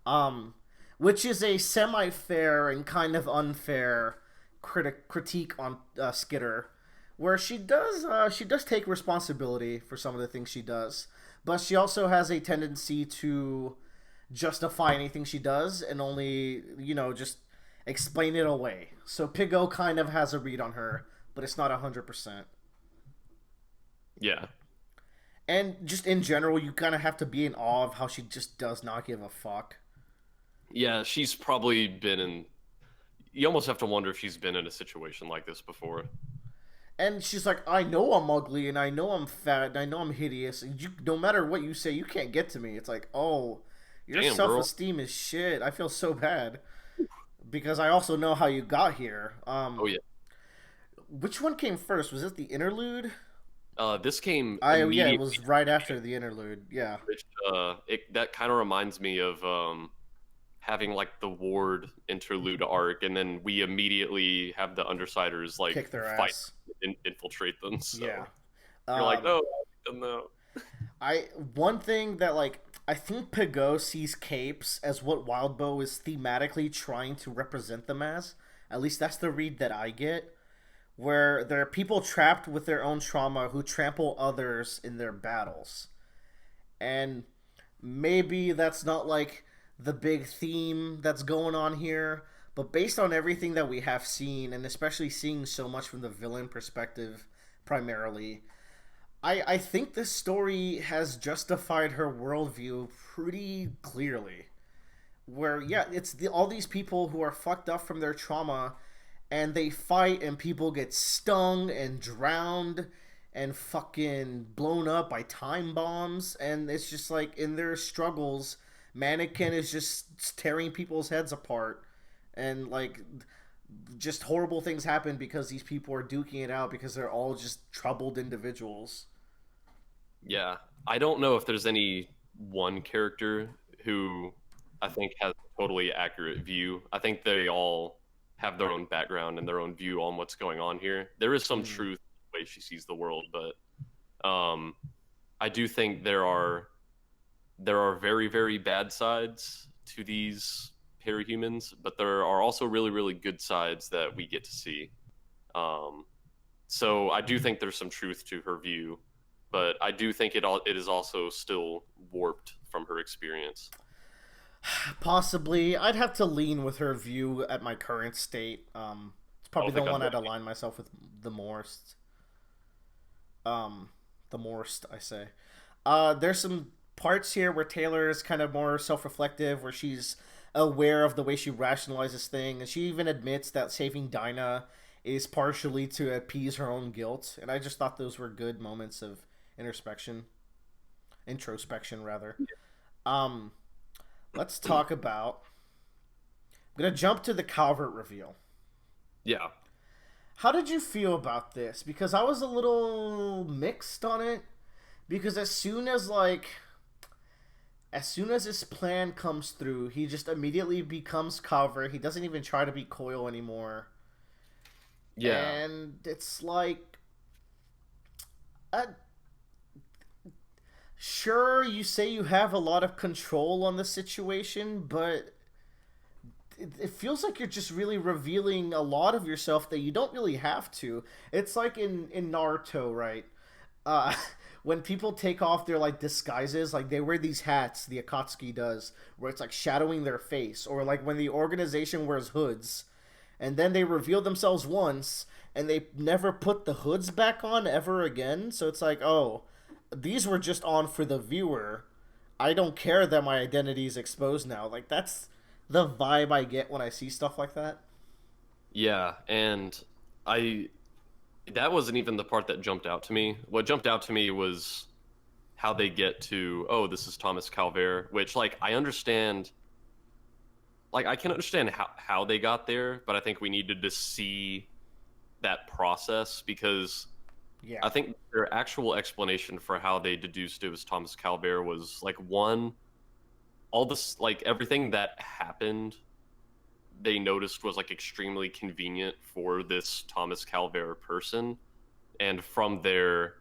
Speaker 1: Um, which is a semi-fair and kind of unfair critique on Skitter, where she does take responsibility for some of the things she does, but she also has a tendency to justify anything she does and only just explain it away. So Pigo kind of has a read on her, but it's not 100%.
Speaker 2: Yeah,
Speaker 1: And just in general, you kind of have to be in awe of how she just does not give a fuck.
Speaker 2: yeah, she's probably been in. You almost have to wonder if she's been in a situation like this before.
Speaker 1: And she's like, "I know I'm ugly, and I know I'm fat, and I know I'm hideous. And no matter what you say, you can't get to me." It's like, oh, your
Speaker 2: Damn,
Speaker 1: self
Speaker 2: girl.
Speaker 1: esteem is shit. I feel so bad because I also know how you got here.
Speaker 2: Oh yeah.
Speaker 1: Which one came first? Was it the interlude?
Speaker 2: This came
Speaker 1: Yeah, it
Speaker 2: immediately,
Speaker 1: was right after the interlude. Yeah,
Speaker 2: which that kind of reminds me of having like the Ward interlude arc, and then we immediately have the Undersiders like
Speaker 1: kick their
Speaker 2: fight
Speaker 1: ass.
Speaker 2: infiltrate them.
Speaker 1: Yeah.
Speaker 2: So you're like,
Speaker 1: Um,
Speaker 2: oh, I don't know.
Speaker 1: I one thing that I think Pigot sees capes as what Wildbow is thematically trying to represent them as. At least that's the read that I get, where there are people trapped with their own trauma who trample others in their battles. And maybe that's not like the big theme that's going on here, but based on everything that we have seen, and especially seeing so much from the villain perspective primarily, I think this story has justified her worldview pretty clearly. Where, yeah, it's all these people who are fucked up from their trauma, and they fight, and people get stung and drowned and fucking blown up by time bombs, and it's just like in their struggles, Mannequin is just tearing people's heads apart, and just horrible things happen because these people are duking it out because they're all just troubled individuals.
Speaker 2: Yeah, I don't know if there's any one character who I think has a totally accurate view. I think they all have their own background and their own view on what's going on here. There is some
Speaker 1: Mm.
Speaker 2: truth in the way she sees the world, but um, I do think there are very very bad sides to these parahumans, but there are also really really good sides that we get to see. Um, so I do think there's some truth to her view, but I do think it is also still warped from her experience.
Speaker 1: Possibly, I'd have to lean with her view at my current state. It's
Speaker 2: I
Speaker 1: probably
Speaker 2: don't
Speaker 1: the
Speaker 2: think I'd
Speaker 1: one
Speaker 2: go.
Speaker 1: I'd align myself with the most. Um, the most I say. There's some parts here where Taylor is kind of more self-reflective, where she's aware of the way she rationalizes things, and she even admits that saving Dinah is partially to appease her own guilt. And I just thought those were good moments of introspection, introspection rather. Um, let's talk about. I'm gonna jump to the Calvert reveal.
Speaker 2: Yeah,
Speaker 1: How did you feel about this? Because I was a little mixed on it. Because as soon as his plan comes through, he just immediately becomes Calvert. He doesn't even try to be Coil anymore.
Speaker 2: yeah,
Speaker 1: And it's like, uh, sure, you say you have a lot of control on the situation, but it feels like you're just really revealing a lot of yourself that you don't really have to. It's like in Naruto, right? uh, when people take off their disguises, like they wear these hats, the Akatsuki does, where it's like shadowing their face, or like when the organization wears hoods, and then they reveal themselves once, and they never put the hoods back on ever again. So it's like, oh, these were just on for the viewer. I don't care that my identity is exposed now. Like that's the vibe I get when I see stuff like that.
Speaker 2: yeah, and I that wasn't even the part that jumped out to me. What jumped out to me was how they get to, oh, this is Thomas Calvert, which like I understand, like I can understand how they got there, but I think we needed to see that process because
Speaker 1: Yeah.
Speaker 2: I think their actual explanation for how they deduced it was Thomas Calvert was like one, all this like everything that happened they noticed was like extremely convenient for this Thomas Calvert person, and from there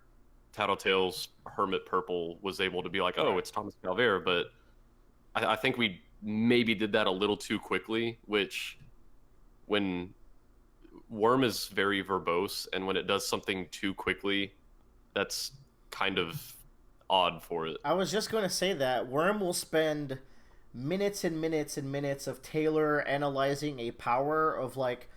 Speaker 2: Tattletale's Hermit Purple was able to be like, oh,
Speaker 1: Right.
Speaker 2: it's Thomas Calvert, but I think we maybe did that a little too quickly, which when Worm is very verbose, and when it does something too quickly, that's kind of odd for it.
Speaker 1: I was just going to say that Worm will spend minutes and minutes and minutes of Taylor analyzing a power of like,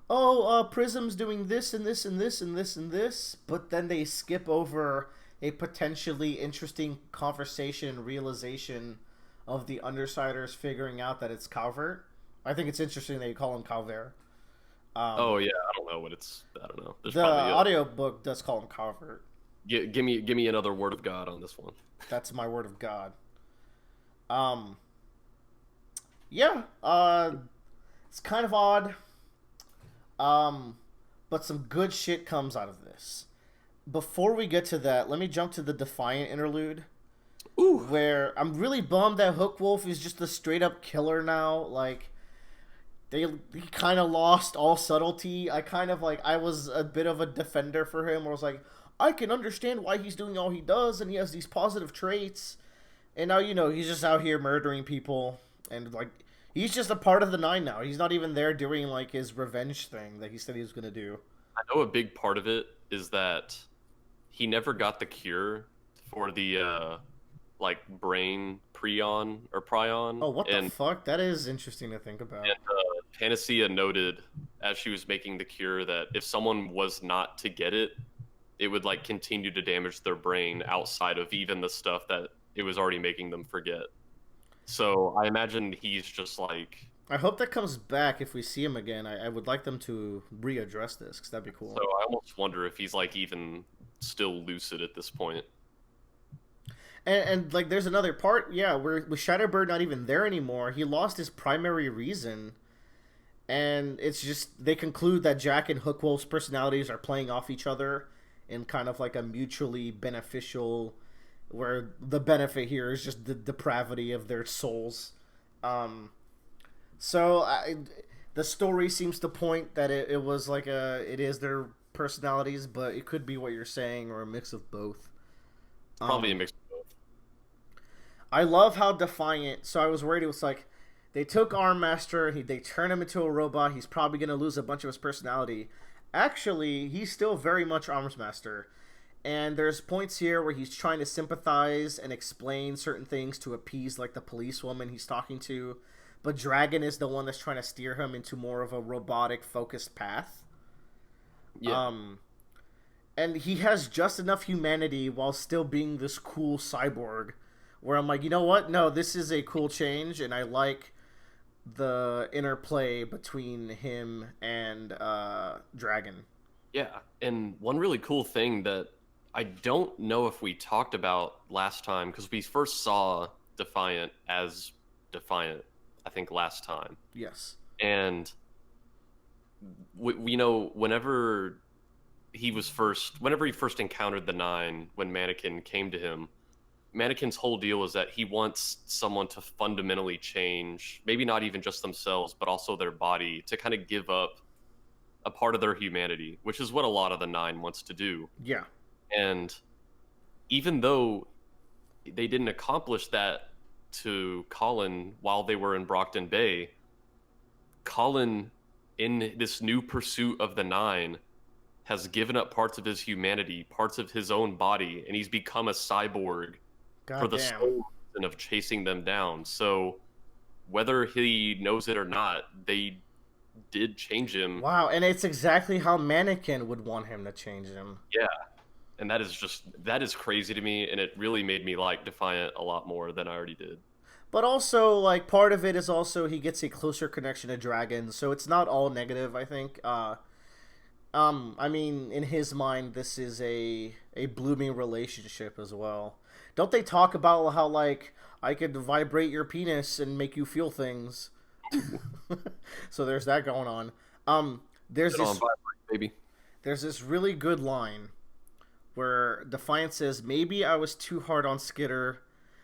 Speaker 1: oh, Prism's doing this and this and this and this and this, but then they skip over a potentially interesting conversation and realization of the Undersiders figuring out that it's Calvert. I think it's interesting that you call him Calvert.
Speaker 2: Oh yeah, I don't know what it's. I don't know. There's
Speaker 1: The
Speaker 2: probably
Speaker 1: audiobook does call him Calvert.
Speaker 2: give me another word of God on this one.
Speaker 1: That's my word of God. Yeah, it's kind of odd. But some good shit comes out of this. Before we get to that, let me jump to the Defiant interlude.
Speaker 2: Ooh.
Speaker 1: Where I'm really bummed that Hook Wolf is just a straight up killer now. Like, he kind of lost all subtlety. I was a bit of a defender for him, where I was like, I can understand why he's doing all he does, and he has these positive traits. And now, he's just out here murdering people. And, like, he's just a part of the Nine now. He's not even there doing, like, his revenge thing that he said he was going to do.
Speaker 2: I know a big part of it is that he never got the cure for the, brain prion.
Speaker 1: Oh, what the fuck? That is interesting to think about.
Speaker 2: And Panacea noted, as she was making the cure, that if someone was not to get it, it would, like, continue to damage their brain outside of even the stuff that it was already making them forget. So I imagine he's just like...
Speaker 1: I hope that comes back if we see him again. I would like them to readdress this, because that'd be cool.
Speaker 2: So I almost wonder if he's, like, even still lucid at this point.
Speaker 1: And like, there's another part, yeah, where with Shatterbird not even there anymore, he lost his primary reason. And it's just, they conclude that Jack and Hookwolf's personalities are playing off each other in kind of like a mutually beneficial, where the benefit here is just the depravity of their souls. The story seems to point that it was like it is their personalities, but it could be what you're saying, or a mix of both.
Speaker 2: Probably a mix of both.
Speaker 1: I love how Defiant, so I was worried it was like, they took Armmaster, they turned him into a robot, he's probably going to lose a bunch of his personality. Actually, he's still very much Armsmaster. And there's points here where he's trying to sympathize and explain certain things to appease, like, the policewoman he's talking to. But Dragon is the one that's trying to steer him into more of a robotic-focused path.
Speaker 2: Yeah.
Speaker 1: And he has just enough humanity while still being this cool cyborg, where I'm like, you know what? No, this is a cool change, and I like the interplay between him and Dragon.
Speaker 2: Yeah, and one really cool thing that I don't know if we talked about last time, because we first saw Defiant as Defiant, I think, last time.
Speaker 1: Yes.
Speaker 2: And we know whenever he first encountered the Nine, when Mannequin came to him, Mannequin's whole deal is that he wants someone to fundamentally change, maybe not even just themselves, but also their body, to kind of give up a part of their humanity, which is what a lot of the Nine wants to do.
Speaker 1: Yeah.
Speaker 2: And even though they didn't accomplish that to Colin while they were in Brockton Bay, Colin, in this new pursuit of the Nine, has given up parts of his humanity, parts of his own body, and he's become a cyborg for the sole reason of chasing them down. So whether he knows it or not, they did change him.
Speaker 1: Wow, and it's exactly how Mannequin would want him to change him.
Speaker 2: Yeah. And that is crazy to me, and it really made me like Defiant a lot more than I already did.
Speaker 1: But also, like, part of it is also he gets a closer connection to Dragon, so it's not all negative, I think. I mean, in his mind, this is a blooming relationship as well. Don't they talk about how like I could vibrate your penis and make you feel things? So there's that going on. There's
Speaker 2: Sit on
Speaker 1: this
Speaker 2: vibrate, baby.
Speaker 1: there's this really good line where Defiant says, "Maybe I was too hard on Skitter.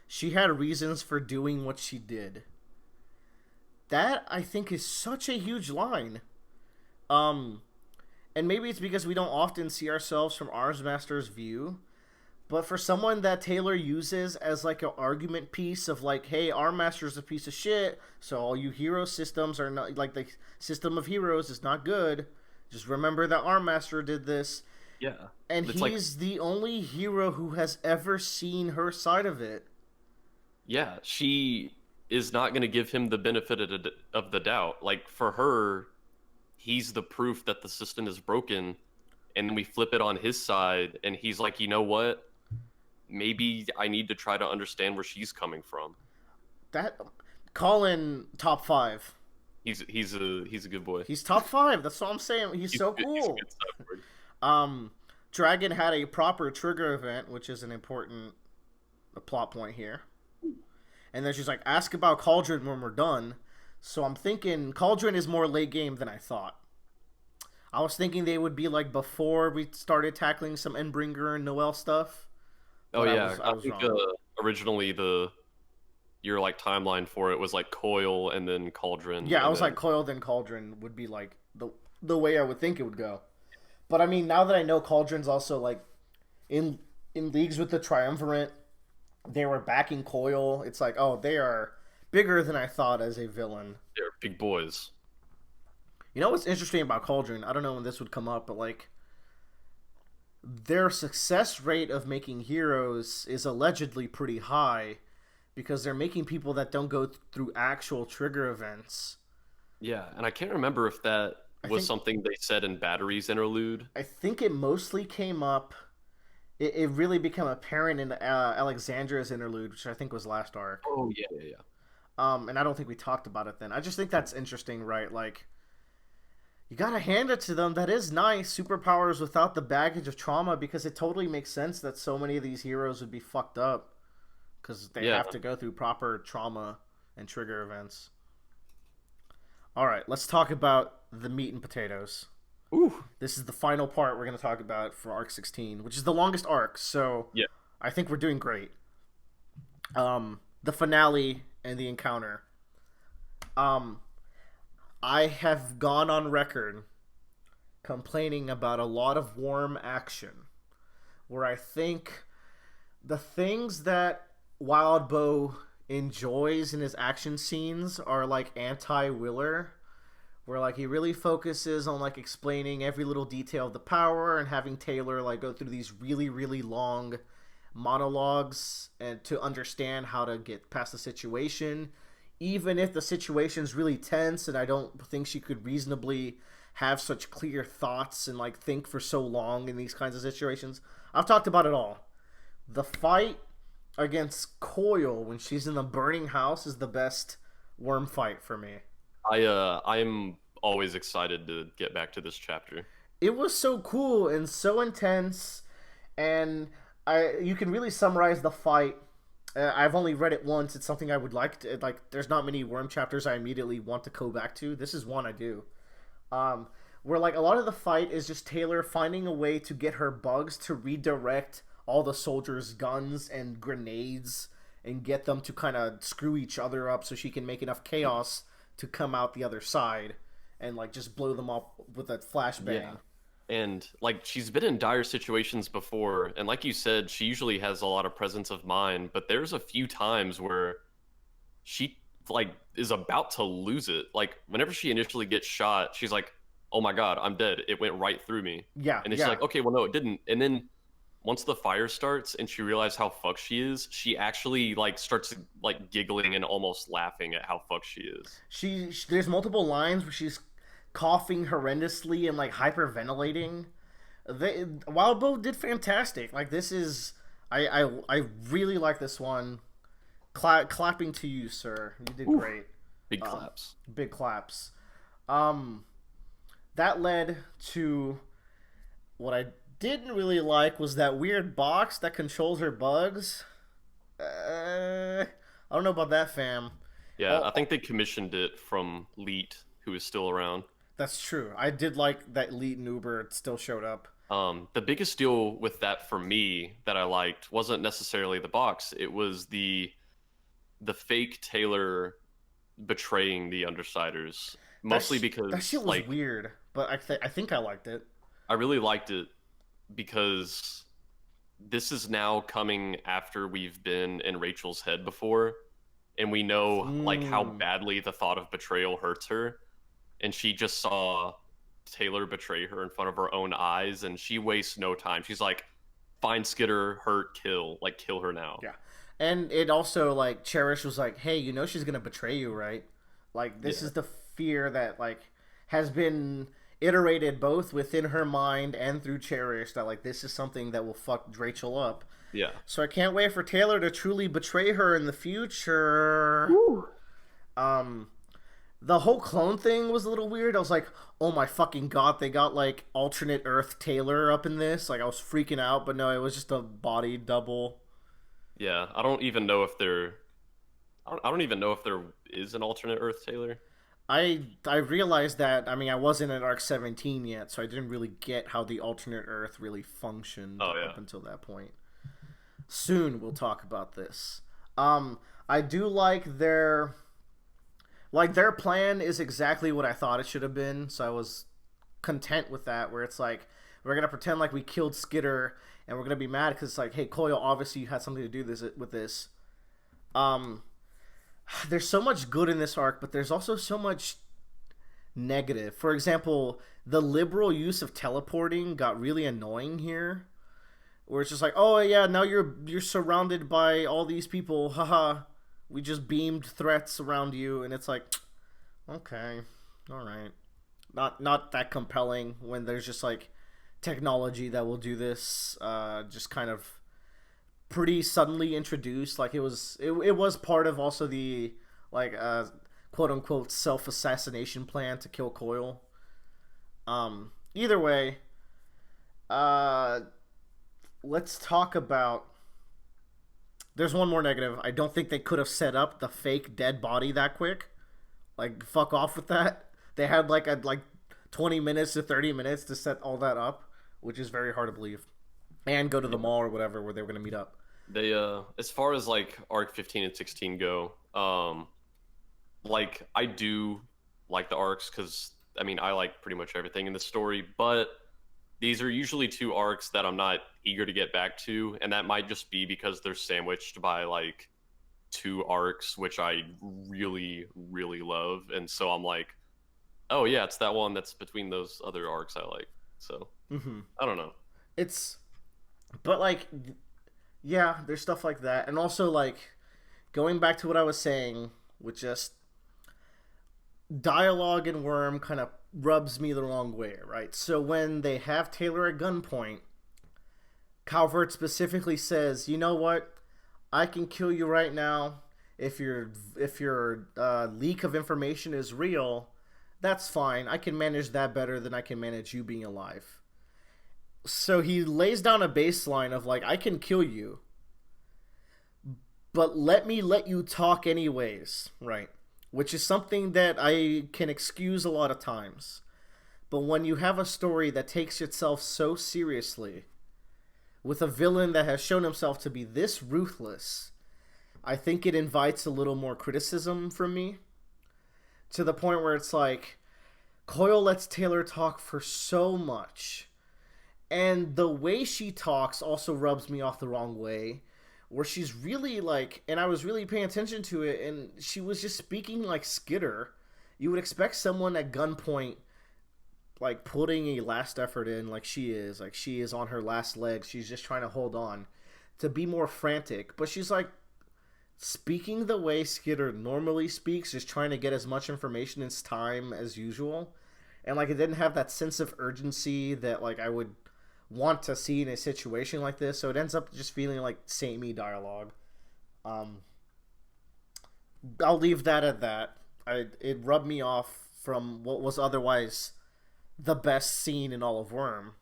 Speaker 1: She had reasons for doing what she did." That I think is such a huge line. Um, and maybe it's because we don't often see ourselves from Arms Master's view. But for someone that Taylor uses as like an argument piece of like, hey, our master's a piece of shit, so all you hero systems are not like the system of heroes is not good. Just remember that our master did this,
Speaker 2: Yeah.
Speaker 1: and
Speaker 2: It's like,
Speaker 1: he's the only hero who has ever seen her side of it.
Speaker 2: yeah, she is not going to give him the benefit of the doubt. Like, for her, he's the proof that the system is broken. And then we flip it on his side, and he's like, you know what? Maybe I need to try to understand where she's coming from.
Speaker 1: That Colin top 5.
Speaker 2: He's a good boy.
Speaker 1: He's top 5. That's what I'm saying. He's so
Speaker 2: He's
Speaker 1: cool.
Speaker 2: good stuff, Word.
Speaker 1: Dragon had a proper trigger event, which is an important plot point here. And then she's like, ask about Cauldron when we're done. So I'm thinking Cauldron is more late game than I thought. I was thinking they would be like before we started tackling some Endbringer and Noel stuff.
Speaker 2: Oh
Speaker 1: But
Speaker 2: yeah,
Speaker 1: I
Speaker 2: I
Speaker 1: was
Speaker 2: think
Speaker 1: wrong.
Speaker 2: originally your like timeline for it was like Coil and then Cauldron.
Speaker 1: Yeah, I
Speaker 2: and
Speaker 1: was
Speaker 2: then,
Speaker 1: like Coil then Cauldron would be like the way I would think it would go. But I mean, now that I know Cauldron's also like in leagues with the Triumvirate, they were backing Coil. It's like, oh, they are bigger than I thought as a villain.
Speaker 2: they're big boys.
Speaker 1: You know what's interesting about Cauldron? I don't know when this would come up, but like their success rate of making heroes is allegedly pretty high because they're making people that don't go through actual trigger events.
Speaker 2: Yeah, and I can't remember if that
Speaker 1: I
Speaker 2: was
Speaker 1: think
Speaker 2: something they said in Battery's interlude.
Speaker 1: I think it mostly came up. It really became apparent in Alexandra's interlude, which I think was last arc.
Speaker 2: Oh yeah, yeah, yeah.
Speaker 1: And I don't think we talked about it then. I just think that's interesting, right? Like, you gotta hand it to them. That is nice. Superpowers without the baggage of trauma, because it totally makes sense that so many of these heroes would be fucked up because they
Speaker 2: Yeah.
Speaker 1: have to go through proper trauma and trigger events. All right, let's talk about the meat and potatoes.
Speaker 2: Ooh.
Speaker 1: This is the final part we're going to talk about for arc 16, which is the longest arc. So
Speaker 2: Yeah.
Speaker 1: I think we're doing great. The finale and the encounter. I have gone on record complaining about a lot of warm action, where I think the things that Wild Bow enjoys in his action scenes are like anti-Willer, where like he really focuses on like explaining every little detail of the power and having Taylor like go through these really really long monologues and to understand how to get past the situation, even if the situation's really tense and I don't think she could reasonably have such clear thoughts and like think for so long in these kinds of situations. I've talked about it all. The fight against Coil when she's in the burning house is the best worm fight for me.
Speaker 2: I'm always excited to get back to this chapter.
Speaker 1: It was so cool and so intense, and you can really summarize the fight. I've only read it once. It's something I would like to like. There's not many worm chapters I immediately want to go back to. This is one I do. Where like a lot of the fight is just Taylor finding a way to get her bugs to redirect all the soldiers' guns and grenades and get them to kind of screw each other up so she can make enough chaos to come out the other side and like just blow them up with a flashbang.
Speaker 2: Yeah. And like she's been in dire situations before, and like you said, she usually has a lot of presence of mind, but there's a few times where she like is about to lose it. Like whenever she initially gets shot, she's like, "Oh my god, I'm dead. It went right through me."
Speaker 1: Yeah,
Speaker 2: And it's
Speaker 1: yeah.
Speaker 2: like, "Okay, well no, it didn't." And then once the fire starts and she realizes how fucked she is, she actually like starts like giggling and almost laughing at how fucked she is.
Speaker 1: There's multiple lines where she's coughing horrendously and like hyperventilating. Wild Bow did fantastic. Like this is I really like this one. Clapping to you, sir. You did
Speaker 2: Ooh.
Speaker 1: great.
Speaker 2: Big claps.
Speaker 1: Big claps. That led to what I didn't really like was that weird box that controls her bugs. I don't know about that, fam.
Speaker 2: Yeah, I
Speaker 1: Oh,
Speaker 2: think they commissioned it from Leet, who is still around.
Speaker 1: that's true. I did like that Elite and Uber still showed up.
Speaker 2: The biggest deal with that for me that I liked wasn't necessarily the box. It was the fake Taylor betraying the Undersiders. Mostly
Speaker 1: That shit
Speaker 2: because
Speaker 1: was
Speaker 2: like
Speaker 1: weird, but I think I liked it.
Speaker 2: I really liked it because this is now coming after we've been in Rachel's head before, and we know like how
Speaker 1: Mm,
Speaker 2: badly the thought of betrayal hurts her, and she just saw Taylor betray her in front of her own eyes, and she wastes no time. She's like, find Skitter, hurt, kill, like kill her now.
Speaker 1: yeah, and it also like Cherish was like, hey, you know she's gonna betray you, right? Like this
Speaker 2: Yeah,
Speaker 1: is the fear that like has been iterated both within her mind and through Cherish that like this is something that will fuck Rachel up.
Speaker 2: yeah.
Speaker 1: So I can't wait for Taylor to truly betray her in the future. Um, the whole clone thing was a little weird. I was like, oh my fucking god, they got like alternate Earth Taylor up in this. Like I was freaking out, but no, it was just a body double.
Speaker 2: Yeah, I don't even know if there. I don't even know if there is an alternate Earth Taylor.
Speaker 1: I realized that. I mean, I wasn't at Arc 17 yet, so I didn't really get how the alternate Earth really functioned
Speaker 2: Oh yeah.
Speaker 1: up until that point. Soon we'll talk about this. I do like their plan is exactly what I thought it should have been, so I was content with that. Where it's like we're gonna pretend like we killed Skitter, and we're gonna be mad because it's like, hey, Coyle, obviously you had something to do this with this. Um, there's so much good in this arc, but there's also so much negative. For example, the liberal use of teleporting got really annoying here, where it's just like, oh yeah, now you're surrounded by all these people, haha. We just beamed threats around you, and it's like, okay, all right, not that compelling when there's just like technology that will do this, just kind of pretty suddenly introduced. Like it was part of also the like quote unquote self assassination plan to kill Coil. Either way, uh, let's talk about. There's one more negative. I don't think they could have set up the fake dead body that quick. Like fuck off with that. They had like 20 minutes to 30 minutes to set all that up, which is very hard to believe. And go to the mall or whatever where they were gonna meet up.
Speaker 2: They as far as like arc 15 and 16 go, like I do like the arcs cuz I mean, I like pretty much everything in the story, but these are usually two arcs that I'm not eager to get back to, and that might just be because they're sandwiched by like two arcs which I really really love, and so I'm like, "Oh yeah, it's that one that's between those other arcs I like." So,
Speaker 1: Mm-hmm.
Speaker 2: I don't know.
Speaker 1: It's but like yeah, there's stuff like that, and also like going back to what I was saying with just dialogue in Worm kind of rubs me the wrong way, right? So when they have Taylor at gunpoint, Calvert specifically says, "You know what? I can kill you right now. If your leak of information is real, that's fine. I can manage that better than I can manage you being alive." So he lays down a baseline of like, I can kill you, but let you talk anyways, right? Which is something that I can excuse a lot of times. But when you have a story that takes itself so seriously, with a villain that has shown himself to be this ruthless, I think it invites a little more criticism from me. To the point where it's like, Coyle lets Taylor talk for so much. And the way she talks also rubs me off the wrong way. Where she's really like, and I was really paying attention to it, and she was just speaking like Skitter. You would expect someone at gunpoint, like putting a last effort in, like she is on her last legs. She's just trying to hold on, to be more frantic. But she's like speaking the way Skitter normally speaks, just trying to get as much information in time as usual. And like it didn't have that sense of urgency that like I would want to see in a situation like this. So it ends up just feeling like samey dialogue. Um, I'll leave that at that. It rubbed me off from what was otherwise the best scene in all of Worm,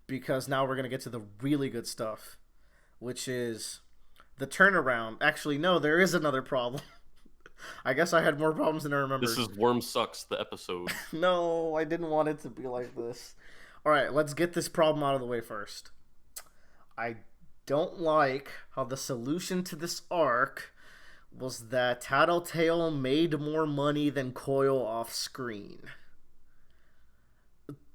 Speaker 1: because now we're gonna get to the really good stuff, which is The turnaround. Actually, no, there is another problem. I guess I had more problems than I
Speaker 2: This
Speaker 1: remembered.
Speaker 2: is Worm Sucks, the episode.
Speaker 1: No, I didn't want it to be like this. All right, let's get this problem out of the way first. I don't like how the solution to this arc was that Tattletale made more money than Coil off screen.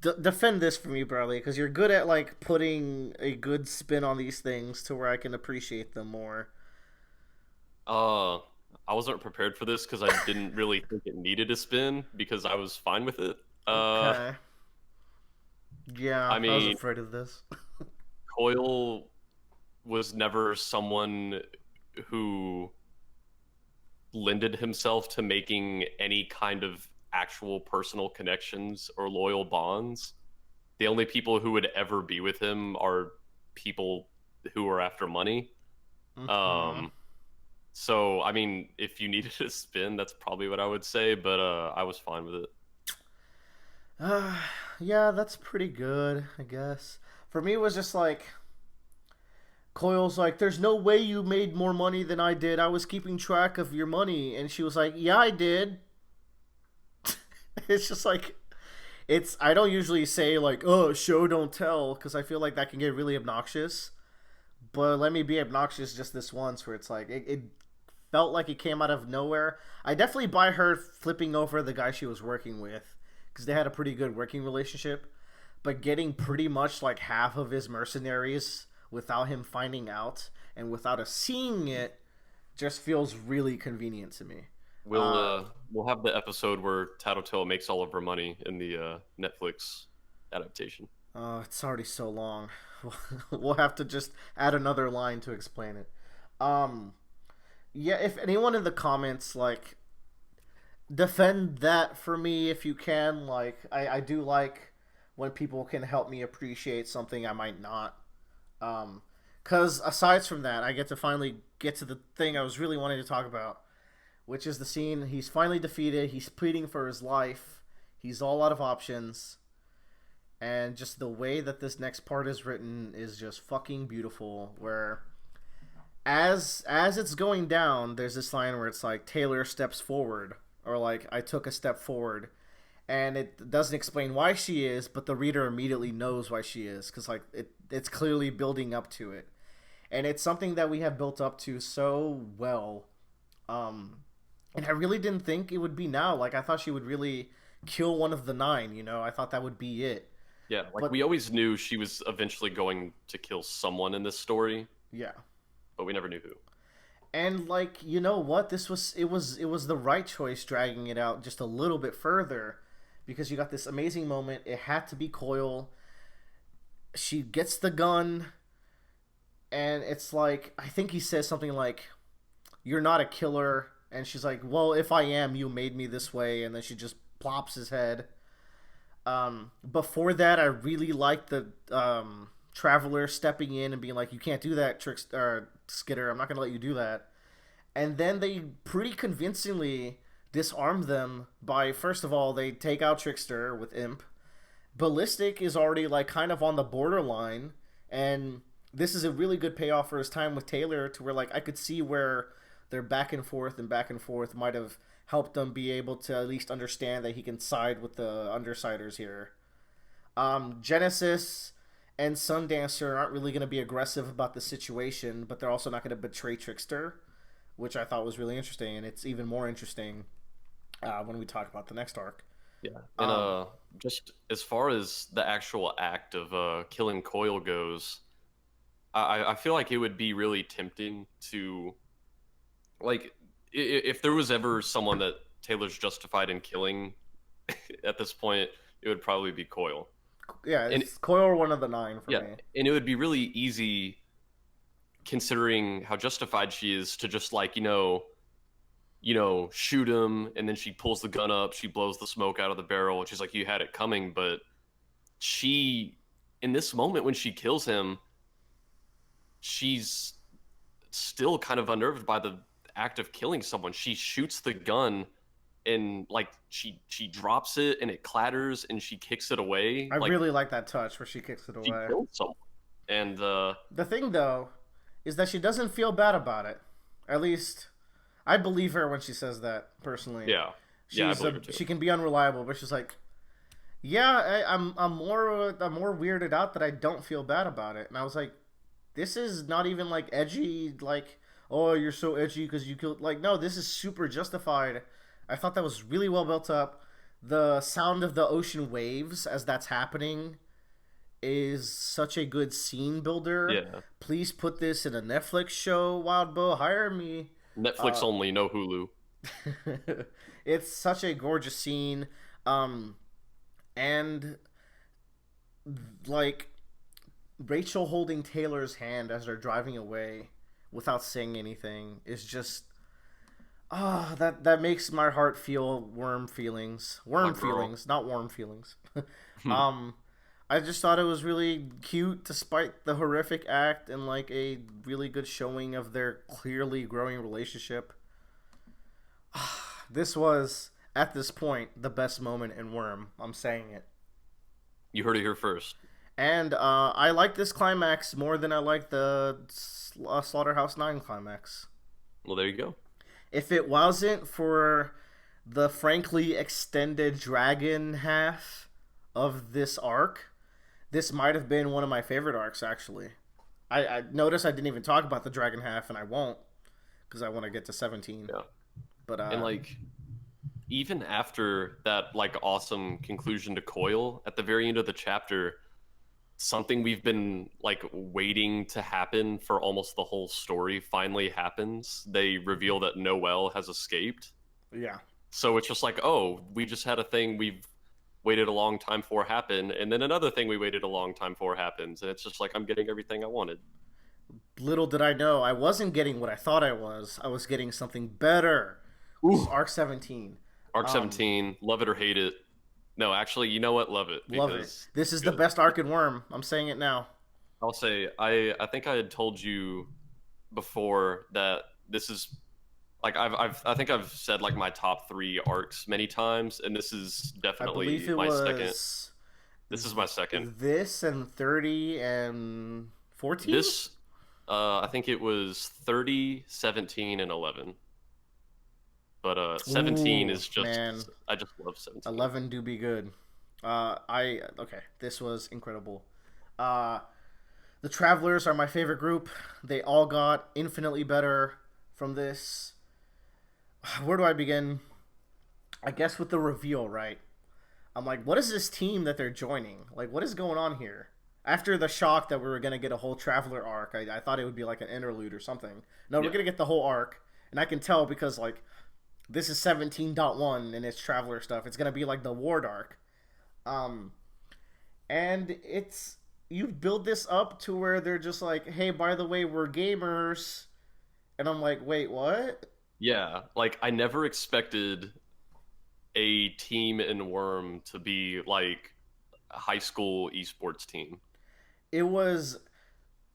Speaker 1: Defend this for me, Bradley, because you're good at like putting a good spin on these things to where I can appreciate them more.
Speaker 2: Uh, I wasn't prepared for this because I didn't really think it needed a spin because I was fine with it. Uh,
Speaker 1: Okay. Yeah,
Speaker 2: I
Speaker 1: I was
Speaker 2: mean,
Speaker 1: afraid of this.
Speaker 2: Coil was never someone who lended himself to making any kind of actual personal connections or loyal bonds. The only people who would ever be with him are people who are after money.
Speaker 1: Mm-hmm.
Speaker 2: Um, so I mean, if you needed a spin, that's probably what I would say. But I was fine with it.
Speaker 1: Uh, yeah, that's pretty good, I guess. For me, it was just like Coil's like, "There's no way you made more money than I did. I was keeping track of your money," and she was like, "Yeah, I did." It's just like it's. I don't usually say like, "Oh, show don't tell," because I feel like that can get really obnoxious. But let me be obnoxious just this once, where it's like it felt like it came out of nowhere. I definitely buy her flipping over the guy she was working with because they had a pretty good working relationship. But getting pretty much like half of his mercenaries without him finding out and without us seeing it just feels really convenient to me. Uh,
Speaker 2: We'll have the episode where Tattletale makes all of her money in the Netflix adaptation.
Speaker 1: it's already so long. We'll have to just add another line to explain it. Um, yeah, if anyone in the comments like defend that for me if you can. Like I do like when people can help me appreciate something I might not. Because aside from that, I get to finally get to the thing I was really wanting to talk about, which is the scene he's finally defeated. He's pleading for his life. He's all out of options. And just the way that this next part is written is just fucking beautiful. Where as it's going down, there's this line where it's like Taylor steps forward, or like I took a step forward, and it doesn't explain why she is, but the reader immediately knows why she is because like it's clearly building up to it, and it's something that we have built up to so well. Um, and I really didn't think it would be now. Like I thought she would really kill one of the nine. You know, I thought that would be it.
Speaker 2: Yeah, like
Speaker 1: But
Speaker 2: we always knew she was eventually going to kill someone in this story,
Speaker 1: yeah,
Speaker 2: but we never knew who.
Speaker 1: and like you know what, it was the right choice dragging it out just a little bit further, because you got this amazing moment. It had to be Coil. She gets the gun, and it's like I think he says something like, "You're not a killer," and she's like, "Well, if I am, you made me this way," and then she just plops his head. Before that, I really liked the traveler stepping in and being like, "You can't do that, Skitter. I'm not gonna let you do that." And then they pretty convincingly disarm them by first of all they take out Trickster with Imp. Ballistic is already like kind of on the borderline, and this is a really good payoff for his time with Taylor to where like I could see where their back and forth might have helped them be able to at least understand that he can side with the undersiders here. Genesis and Sundancer aren't really going to be aggressive about the situation, but they're also not going to betray Trickster, which I thought was really interesting, and it's even more interesting when we talk about the next arc.
Speaker 2: Yeah, and
Speaker 1: Um,
Speaker 2: just as far as the actual act of killing Coil goes, I feel like it would be really tempting to like if there was ever someone that Taylor's justified in killing at this point, it would probably be Coil.
Speaker 1: yeah,
Speaker 2: And
Speaker 1: it's Coil one of the nine for
Speaker 2: yeah,
Speaker 1: me.
Speaker 2: and it would be really easy considering how justified she is to just like shoot him, and then she pulls the gun up, she blows the smoke out of the barrel, and she's like, "You had it coming." But she, in this moment when she kills him, she's still kind of unnerved by the act of killing someone. She shoots the gun, and like she drops it, and it clatters, and she kicks it away,
Speaker 1: I
Speaker 2: like
Speaker 1: really like that touch where she kicks it
Speaker 2: she
Speaker 1: away.
Speaker 2: killed someone. And
Speaker 1: The thing though is that she doesn't feel bad about it. At least I believe her when she says that. Personally,
Speaker 2: Yeah, yeah, I believe her too.
Speaker 1: she can be unreliable, but she's like, yeah, I'm more weirded out that I don't feel bad about it. And I was like, this is not even like edgy, like, oh, you're so edgy because you killed. Like, no, this is super justified. I thought that was really well built up. The sound of the ocean waves as that's happening is such a good scene builder.
Speaker 2: Yeah,
Speaker 1: Please put this in a Netflix show, Wild Bow. Hire me.
Speaker 2: Netflix only, no Hulu.
Speaker 1: It's such a gorgeous scene. Um, and like Rachel holding Taylor's hand as they're driving away without saying anything is just that makes my heart feel worm feelings, not warm feelings. um I just thought it was really cute despite the horrific act and like a really good showing of their clearly growing relationship. This was at this point the best moment in Worm. I'm saying it.
Speaker 2: You heard it here first.
Speaker 1: And I like this climax more than I like the Slaughterhouse 9 climax.
Speaker 2: Well, there you go.
Speaker 1: If it wasn't for the frankly extended dragon half of this arc, this might have been one of my favorite arcs, actually. I noticed I didn't even talk about the dragon half, and I won't, because I want to get to 17.
Speaker 2: Yeah.
Speaker 1: But
Speaker 2: And like, even after that like awesome conclusion to Coil at the very end of the chapter, something we've been like waiting to happen for almost the whole story finally happens. They reveal that Noelle has escaped.
Speaker 1: yeah.
Speaker 2: So it's just like, oh, we just had a thing we've waited a long time for happen, and then another thing we waited a long time for happens, and it's just like I'm getting everything I wanted.
Speaker 1: Little did I know, I wasn't getting what I thought I was. I was getting something better.
Speaker 2: Ooh.
Speaker 1: Arc 17.
Speaker 2: Arc 17, love it or hate it. No, actually, you know what? Love it.
Speaker 1: Love it. This is the best arc in Worm. I'm saying it now.
Speaker 2: I'll say, I think I had told you before that this is like I think I've said like my top 3 arcs many times, and this is
Speaker 1: I
Speaker 2: definitely
Speaker 1: believe it
Speaker 2: my
Speaker 1: was
Speaker 2: second. This is my second.
Speaker 1: This and 30 and 14?
Speaker 2: This, I think it was 30, 17, and 11. But 17
Speaker 1: Ooh,
Speaker 2: is just,
Speaker 1: man.
Speaker 2: I just love 17.
Speaker 1: 11 do be good. Okay, this was incredible. The Travelers are my favorite group. They all got infinitely better from this. Where do I begin? I guess with the reveal, right? I'm like, what is this team that they're joining? Like, what is going on here? After the shock that we were going to get a whole Traveler arc, I thought it would be like an interlude or something. No, we're going to get the whole arc. And I can tell because, like, this is 17.1 and it's Traveler stuff. It's going to be like the Ward arc. And it's... You build this up to where they're just like, hey, by the way, we're gamers. And I'm like, wait, what?
Speaker 2: Yeah, like I never expected a team in Worm to be like a high school esports team.
Speaker 1: It was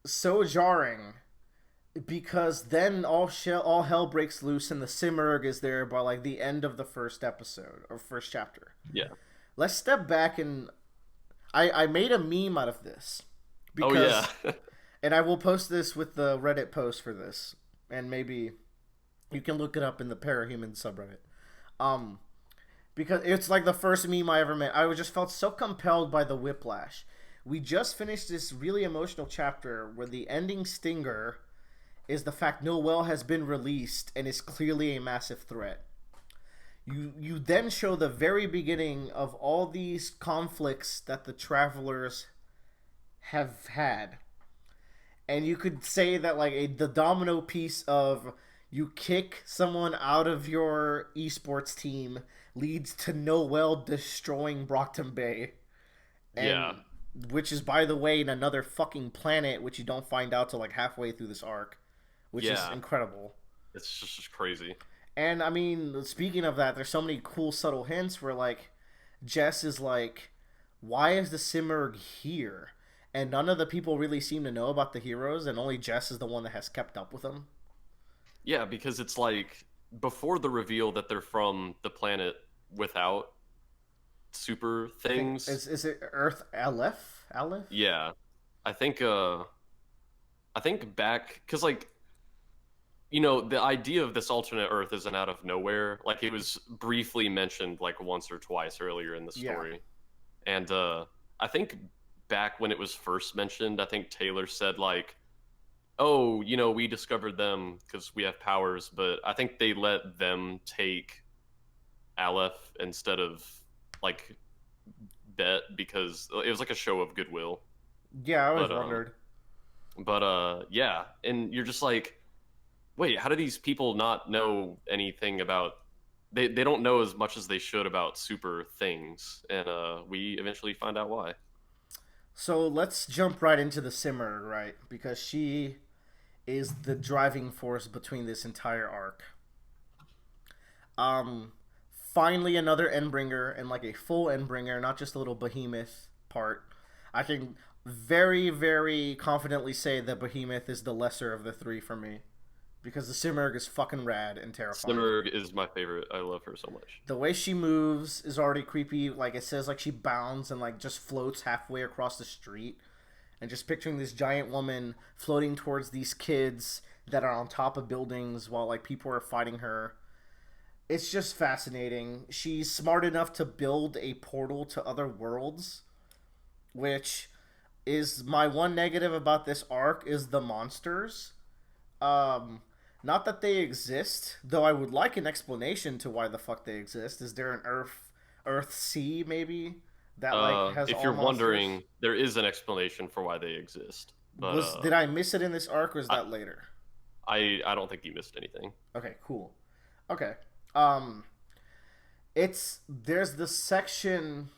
Speaker 1: so jarring because then all hell breaks loose and the Simurgh is there by like the end of the first episode or first chapter.
Speaker 2: Yeah.
Speaker 1: Let's step back and I made a meme out of this. Because,
Speaker 2: oh yeah.
Speaker 1: And I will post this with the Reddit post for this, and maybe you can look it up in the Parahuman subreddit. Because it's like the first meme I ever made. I just felt so compelled by the whiplash. We just finished this really emotional chapter where the ending stinger is the fact Noelle has been released and is clearly a massive threat. You then show the very beginning of all these conflicts that the Travelers have had. And you could say that like the domino piece of you kick someone out of your esports team leads to Noelle destroying Brockton Bay. And,
Speaker 2: Yeah.
Speaker 1: Which is, by the way, in another fucking planet, which you don't find out till like halfway through this arc. Which is incredible.
Speaker 2: It's just crazy.
Speaker 1: And I mean, speaking of that, there's so many cool subtle hints where like Jess is like, why is the Simurgh here? And none of the people really seem to know about the heroes, and only Jess is the one that has kept up with them.
Speaker 2: Yeah, because it's like before the reveal that they're from the planet without super things.
Speaker 1: Is it Earth Aleph? Aleph?
Speaker 2: Yeah. I think I think back because like you know the idea of this alternate Earth isn't out of nowhere. Like it was briefly mentioned like once or twice earlier in the
Speaker 1: Yeah.
Speaker 2: story, and I think back when it was first mentioned, I think Taylor said like, "Oh, you know, we discovered them because we have powers," but I think they let them take Aleph instead of like Bet because it was like a show of goodwill.
Speaker 1: Yeah, I always
Speaker 2: But
Speaker 1: wondered.
Speaker 2: yeah, and you're just like, wait, how do these people not know anything about? They don't know as much as they should about super things, and we eventually find out why.
Speaker 1: So let's jump right into the Simurgh, right? Because she is the driving force between this entire arc. Um, Finally another Endbringer and like a full Endbringer, not just a little behemoth part. I can very, very confidently say that Behemoth is the lesser of the three for me because the Simurgh is fucking rad and terrifying.
Speaker 2: Simurgh is my favorite. I love her so much.
Speaker 1: The way she moves is already creepy. Like it says, like she bounds and like just floats halfway across the street, and just picturing this giant woman floating towards these kids that are on top of buildings while like people are fighting her. It's just fascinating. She's smart enough to build a portal to other worlds, which is my one negative about this arc is the monsters. Um, Not that they exist, though I would like an explanation to why the fuck they exist. Is there an Earth Sea maybe that like has
Speaker 2: If
Speaker 1: all
Speaker 2: you're
Speaker 1: monsters?
Speaker 2: wondering, there is an explanation for why they exist, but
Speaker 1: Was Did I miss it in this arc or is
Speaker 2: I,
Speaker 1: that later?
Speaker 2: I don't think you missed anything.
Speaker 1: Okay, cool. Okay. Um it's there's the section,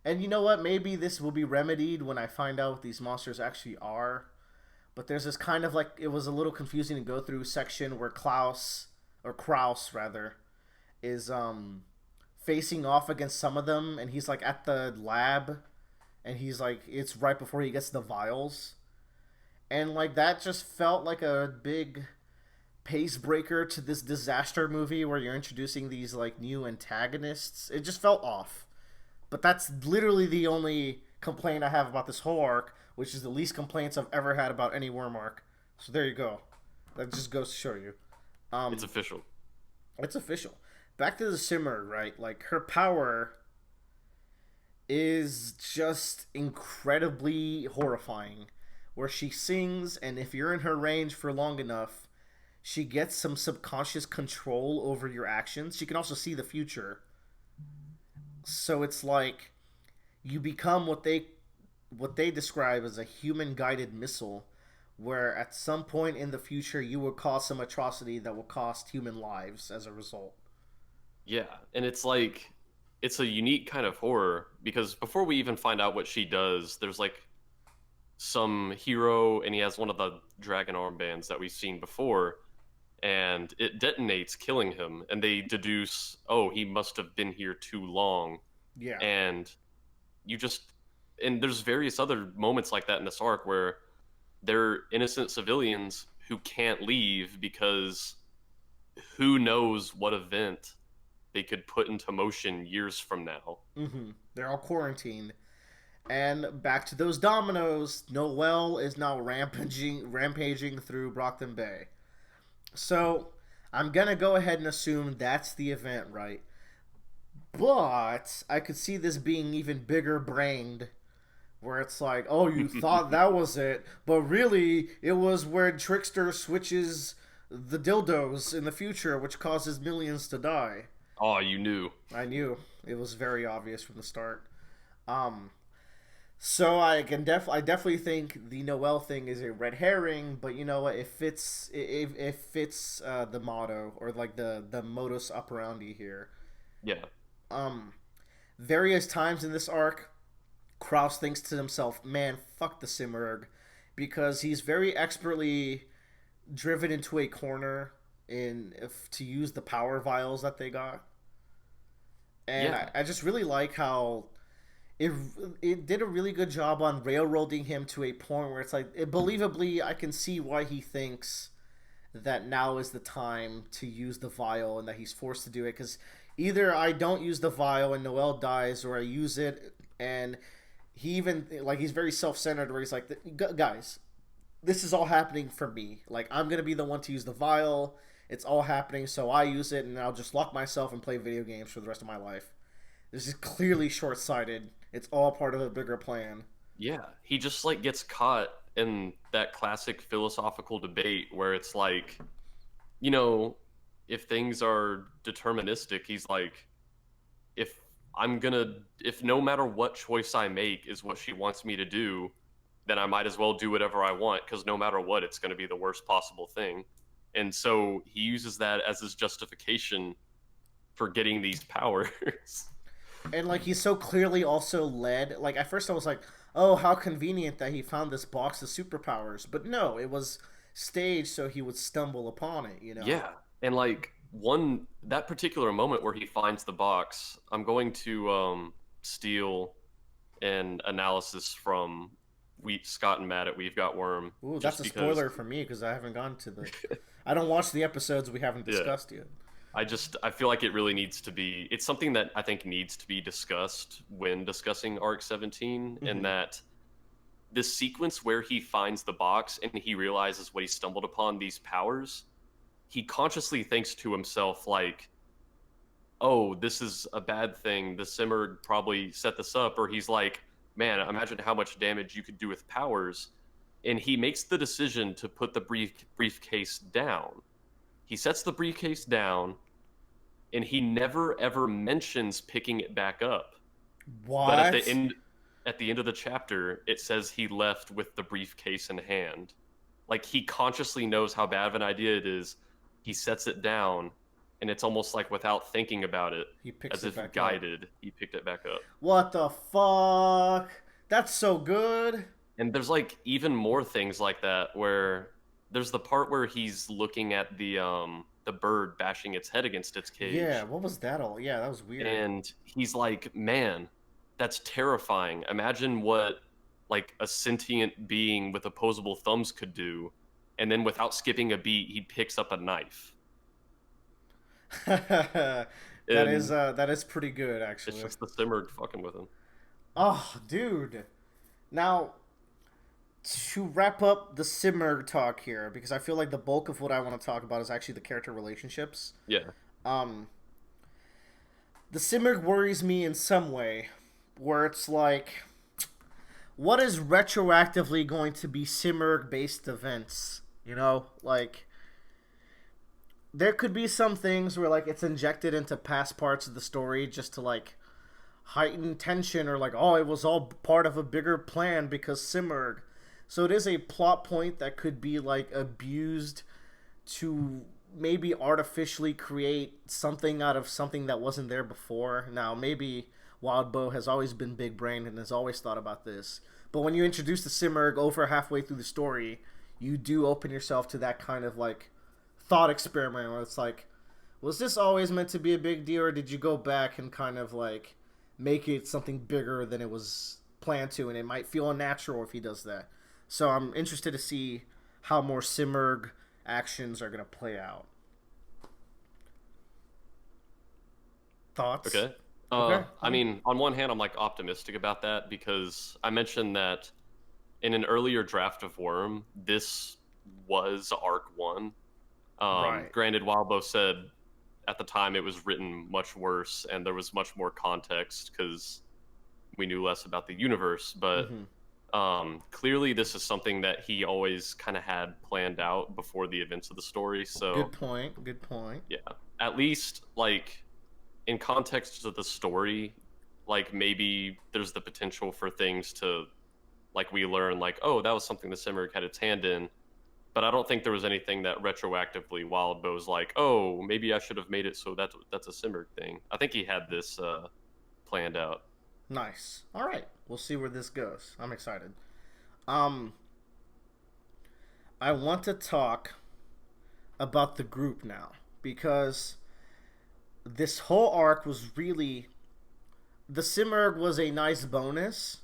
Speaker 1: and you know what? Maybe this will be remedied when I find out what these monsters actually are. But there's this kind of like it was a little confusing to go through section where Kraus rather is facing off against some of them, and he's like at the lab, and he's like it's right before he gets the vials, and like that just felt like a big pace breaker to this disaster movie where you're introducing these like new antagonists. It just felt off. But that's literally the only complaint I have about this whole arc, which is the least complaints I've ever had about any worm arc. So there you go. That just goes to show you.
Speaker 2: It's
Speaker 1: Um,
Speaker 2: official.
Speaker 1: it's official. Back to the Simmer, right? Like her power is just incredibly horrifying. Where she sings, and if you're in her range for long enough, she gets some subconscious control over your actions. She can also see the future. So it's like you become what they describe as a human guided missile where at some point in the future you will cause some atrocity that will cost human lives as a result.
Speaker 2: Yeah, and it's like it's a unique kind of horror because before we even find out what she does, there's like some hero and he has one of the dragon armbands that we've seen before and it detonates killing him and they deduce, "Oh, he must have been here too long."
Speaker 1: Yeah.
Speaker 2: And you just and there's various other moments like that in this arc where they're innocent civilians who can't leave because who knows what event they could put into motion years from now.
Speaker 1: They're all quarantined. And back to those dominoes, Noel is now rampaging through Brockton Bay. So I'm gonna go ahead and assume that's the event, right? But I could see this being even bigger brained, where it's like, oh, you thought that was it, but really it was where Trickster switches the dildos in the future, which causes millions to die.
Speaker 2: Oh, you knew.
Speaker 1: I knew it was very obvious from the start. Um, so I definitely think the Noel thing is a red herring, but you know what? It fits the motto or like the modus operandi here.
Speaker 2: Yeah.
Speaker 1: Um, Various times in this arc, Kraus thinks to himself, "Man, fuck the Simurgh," because he's very expertly driven into a corner in if to use the power vials that they got, and
Speaker 2: Yeah.
Speaker 1: I just really like how it it did a really good job on railroading him to a point where it's like believably I can see why he thinks that now is the time to use the vial and that he's forced to do it because either I don't use the vial and Noel dies or I use it and he even like he's very self-centered where he's like guys this is all happening for me. Like, I'm gonna be the one to use the vial. It's all happening, so I use it, and I'll just lock myself and play video games for the rest of my life. This is clearly short-sighted. It's all part of a bigger plan.
Speaker 2: Yeah, he just like gets caught in that classic philosophical debate where it's like, you know, if things are deterministic, he's like, if if no matter what choice I make is what she wants me to do, then I might as well do whatever I want because no matter what, it's going to be the worst possible thing. And so he uses that as his justification for getting these powers.
Speaker 1: And like he's so clearly also led. Like at first I was like, oh, how convenient that he found this box of superpowers. But no, it was staged so he would stumble upon it. You know.
Speaker 2: Yeah, and like that particular moment where he finds the box, I'm going to steal an analysis from Scott and Matt at We've Got Worm.
Speaker 1: Ooh, that's a spoiler for me because I haven't gone to the. I don't watch the episodes we haven't discussed yet.
Speaker 2: I feel like it really needs to be. It's something that I think needs to be discussed when discussing Arc 17, and that this sequence where he finds the box and he realizes what he stumbled upon, these powers, he consciously thinks to himself like, oh, this is a bad thing. The Simurgh probably set this up. Or he's like, man, imagine how much damage you could do with powers. And he makes the decision to put the briefcase down. He sets the briefcase down, and he never ever mentions picking it back up.
Speaker 1: What?
Speaker 2: But at the end of the chapter, it says he left with the briefcase in hand. Like he consciously knows how bad of an idea it is. He sets it down, and it's almost like without thinking about it,
Speaker 1: he picks
Speaker 2: as
Speaker 1: it
Speaker 2: if
Speaker 1: back
Speaker 2: guided,
Speaker 1: up.
Speaker 2: he picked it back up.
Speaker 1: What the fuck? That's so good.
Speaker 2: And there's like even more things like that where there's the part where he's looking at the bird bashing its head against its cage.
Speaker 1: Yeah, what was that all? Yeah, that was weird.
Speaker 2: And he's like, man, that's terrifying. Imagine what like a sentient being with opposable thumbs could do. And then without skipping a beat, he picks up a knife.
Speaker 1: That is pretty good, actually.
Speaker 2: It's just the Simurgh fucking with him.
Speaker 1: Oh, dude. Now, to wrap up the Simurgh talk here, because I feel like the bulk of what I want to talk about is actually the character relationships.
Speaker 2: Yeah.
Speaker 1: The Simurgh worries me in some way, where it's like, what is retroactively going to be Simurgh-based events? You know, like, there could be some things where, like, it's injected into past parts of the story just to, like, heighten tension, or, like, oh, it was all part of a bigger plan because Simurgh. So it is a plot point that could be, like, abused to maybe artificially create something out of something that wasn't there before. Now, maybe Wildbow has always been big-brained and has always thought about this. But when you introduce the Simurgh over halfway through the story, you do open yourself to that kind of, like, thought experiment where it's like, was this always meant to be a big deal, or did you go back and kind of, like, make it something bigger than it was planned to, and it might feel unnatural if he does that. So I'm interested to see how more Simurgh actions are going to play out. Thoughts?
Speaker 2: Okay.
Speaker 1: Okay.
Speaker 2: I mean, on one hand, I'm like optimistic about that because I mentioned that in an earlier draft of Worm, this was Arc 1.
Speaker 1: Right.
Speaker 2: Granted, Wildbow said at the time it was written much worse and there was much more context because we knew less about the universe, but clearly this is something that he always kind of had planned out before the events of the story. So
Speaker 1: Good point.
Speaker 2: yeah, at least like in context of the story, like maybe there's the potential for things to, like, we learn like, oh, that was something the Simurgh had its hand in. But I don't think there was anything that retroactively Wildbow's like, oh, maybe I should have made it so that's a Simurgh thing. I think he had this planned out.
Speaker 1: Nice. All right. We'll see where this goes. I'm excited. I want to talk about the group now, because this whole arc was really... The Simurgh was a nice bonus,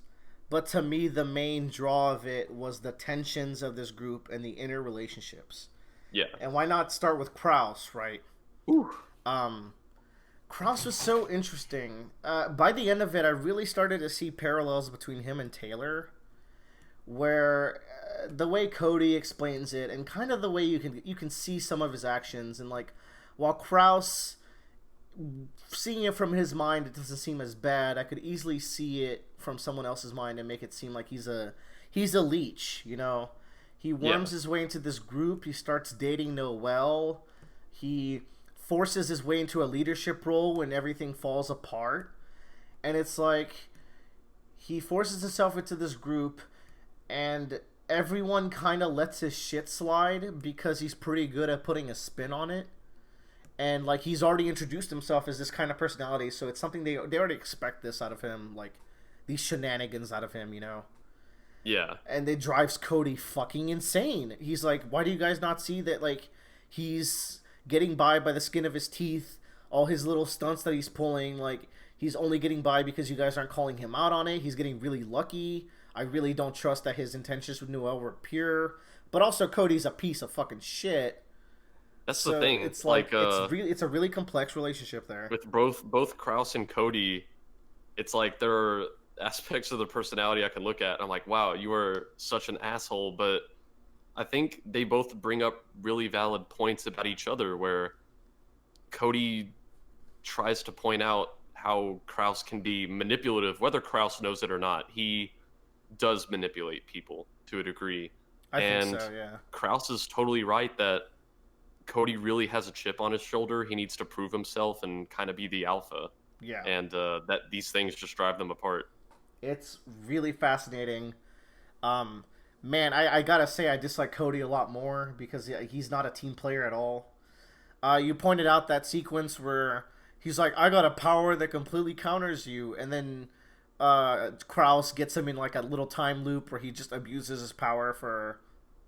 Speaker 1: but to me, the main draw of it was the tensions of this group and the inner relationships.
Speaker 2: Yeah.
Speaker 1: And why not start with Kraus, right?
Speaker 2: Ooh.
Speaker 1: Kraus was so interesting. By the end of it, I really started to see parallels between him and Taylor, where the way Cody explains it, and kind of the way you can see some of his actions, and like while Kraus, seeing it from his mind, it doesn't seem as bad. I could easily see it from someone else's mind and make it seem like he's a leech. You know, he worms his way into this group. He starts dating Noelle. He forces his way into a leadership role when everything falls apart, and it's like he forces himself into this group, and everyone kind of lets his shit slide because he's pretty good at putting a spin on it. And like he's already introduced himself as this kind of personality, so it's something they already expect this out of him, like these shenanigans out of him, you know.
Speaker 2: Yeah.
Speaker 1: And it drives Cody fucking insane. He's like, why do you guys not see that, like, he's getting by the skin of his teeth, all his little stunts that he's pulling, like he's only getting by because you guys aren't calling him out on it. He's getting really lucky. I really don't trust that his intentions with Noelle were pure, but also Cody's a piece of fucking shit.
Speaker 2: That's the thing.
Speaker 1: It's like it's a really complex relationship there.
Speaker 2: With both Kraus and Cody, it's like there are aspects of the personality I can look at. And I'm like, wow, you are such an asshole. But I think they both bring up really valid points about each other, where Cody tries to point out how Kraus can be manipulative, whether Kraus knows it or not. He does manipulate people to a degree.
Speaker 1: I think so, yeah.
Speaker 2: Kraus is totally right that Cody really has a chip on his shoulder. He needs to prove himself and kind of be the alpha.
Speaker 1: Yeah.
Speaker 2: And that these things just drive them apart.
Speaker 1: It's really fascinating. Man, I gotta say I dislike Cody a lot more because he's not a team player at all. You pointed out that sequence where he's like, I got a power that completely counters you, and then Kraus gets him in like a little time loop where he just abuses his power for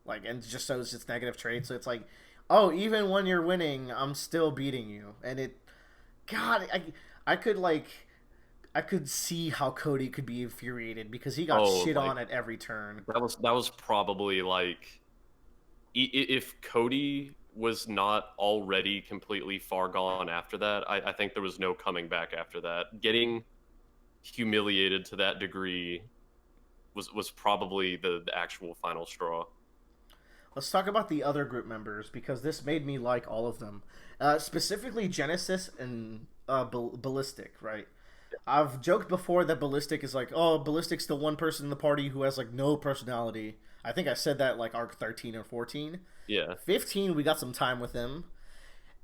Speaker 1: like, and just shows its negative traits. So it's like, oh, even when you're winning, I'm still beating you. And it, God, I could see how Cody could be infuriated because he got shit on at every turn.
Speaker 2: That was probably like, if Cody was not already completely far gone after that, I think there was no coming back after that. Getting humiliated to that degree was probably the actual final straw.
Speaker 1: Let's talk about the other group members because this made me like all of them, specifically Genesis and Ballistic. Right? I've joked before that Ballistic is like, oh, Ballistic's the one person in the party who has like no personality. I think I said that like arc 13 or 14.
Speaker 2: Yeah.
Speaker 1: 15, we got some time with him,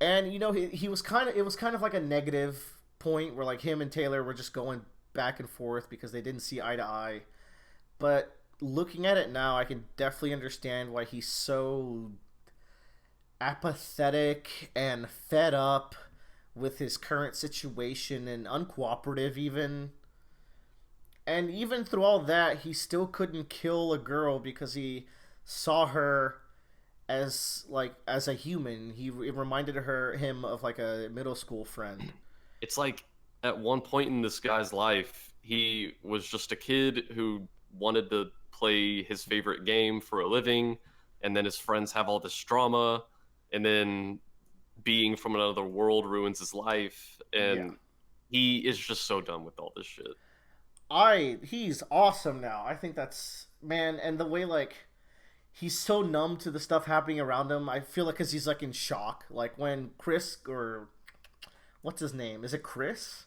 Speaker 1: and you know he was kind of, it was kind of like a negative point where like him and Taylor were just going back and forth because they didn't see eye to eye. But looking at it now, I can definitely understand why he's so apathetic and fed up with his current situation and uncooperative even. And even through all that, he still couldn't kill a girl because he saw her as a human. It reminded him of like a middle school friend.
Speaker 2: It's like at one point in this guy's life, he was just a kid who wanted to play his favorite game for a living, and then his friends have all this drama, and then being from another world ruins his life, and he is just so done with all this shit.
Speaker 1: He's awesome now. I think that's, man, and the way like he's so numb to the stuff happening around him. I feel like because he's like in shock. Like when Chris, or what's his name? Is it Chris?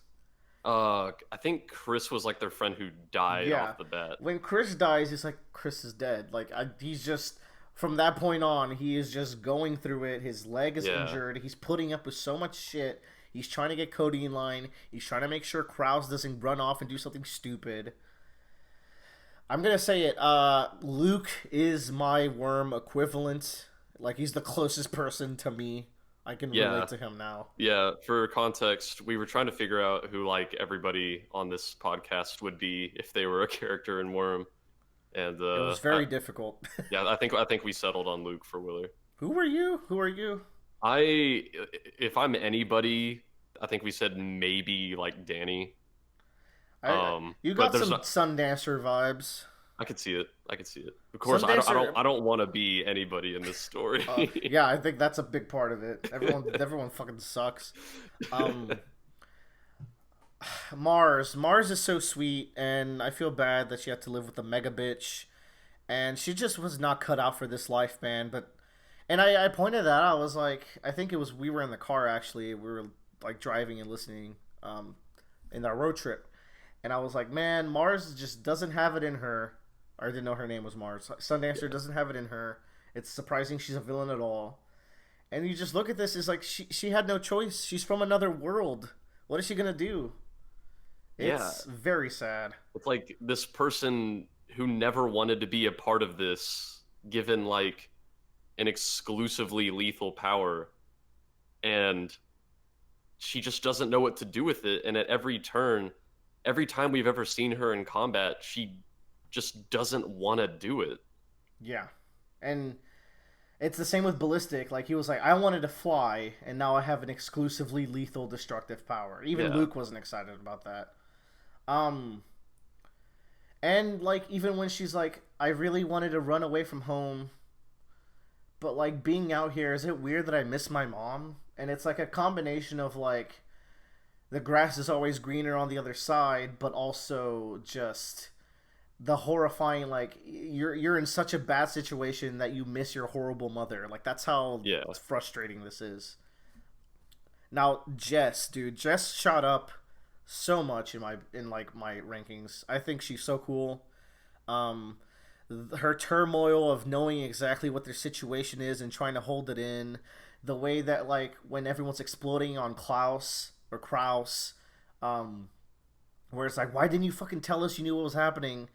Speaker 2: I think Chris was like their friend who died off the bat.
Speaker 1: When Chris dies, it's like Chris is dead. Like he's just, from that point on, he is just going through it. His leg is injured. He's putting up with so much shit. He's trying to get Cody in line. He's trying to make sure Kraus doesn't run off and do something stupid. I'm gonna say it. Luke is my worm equivalent. Like he's the closest person to me. I can relate to him now.
Speaker 2: Yeah, for context, we were trying to figure out who like everybody on this podcast would be if they were a character in Worm, and it
Speaker 1: was very difficult.
Speaker 2: Yeah, I think we settled on Luke for Willer.
Speaker 1: Who were you? Who are you?
Speaker 2: If I'm anybody, I think we said maybe like Danny.
Speaker 1: You got some Sundancer vibes.
Speaker 2: I could see it. Of course, I don't want to be anybody in this story.
Speaker 1: Yeah, I think that's a big part of it. Everyone fucking sucks. Mars is so sweet, and I feel bad that she had to live with the mega bitch. and she just was not cut out for this life, man. But and I pointed that out. I was like, I think it was we were in the car actually. We were like driving and listening in our road trip, and I was like, man, Mars just doesn't have it in her. Or I didn't know her name was Mars. Sundancer doesn't have it in her. It's surprising she's a villain at all. And you just look at this, it's like she had no choice. She's from another world. What is she gonna do?
Speaker 2: Yeah,
Speaker 1: It's very sad.
Speaker 2: it's like this person who never wanted to be a part of this, given like an exclusively lethal power, and she just doesn't know what to do with it. And at every turn, every time we've ever seen her in combat, she just doesn't want to do it.
Speaker 1: Yeah. And it's the same with Ballistic. Like, he was like, I wanted to fly, and now I have an exclusively lethal destructive power. Even
Speaker 2: Yeah.
Speaker 1: Luke wasn't excited about that. Um, and, like, even when she's like, I really wanted to run away from home, but, like, being out here, is it weird that I miss my mom? And it's, like, a combination of, like, the grass is always greener on the other side, but also just the horrifying, like, you're in such a bad situation that you miss your horrible mother. Like, that's how
Speaker 2: Yeah.
Speaker 1: frustrating this is. Now, Jess, dude, Jess shot up so much in my rankings. I think she's so cool. Um, her turmoil of knowing exactly what their situation is and trying to hold it in, the way that, like, when everyone's exploding on Kraus, where it's like, why didn't you fucking tell us you knew what was happening?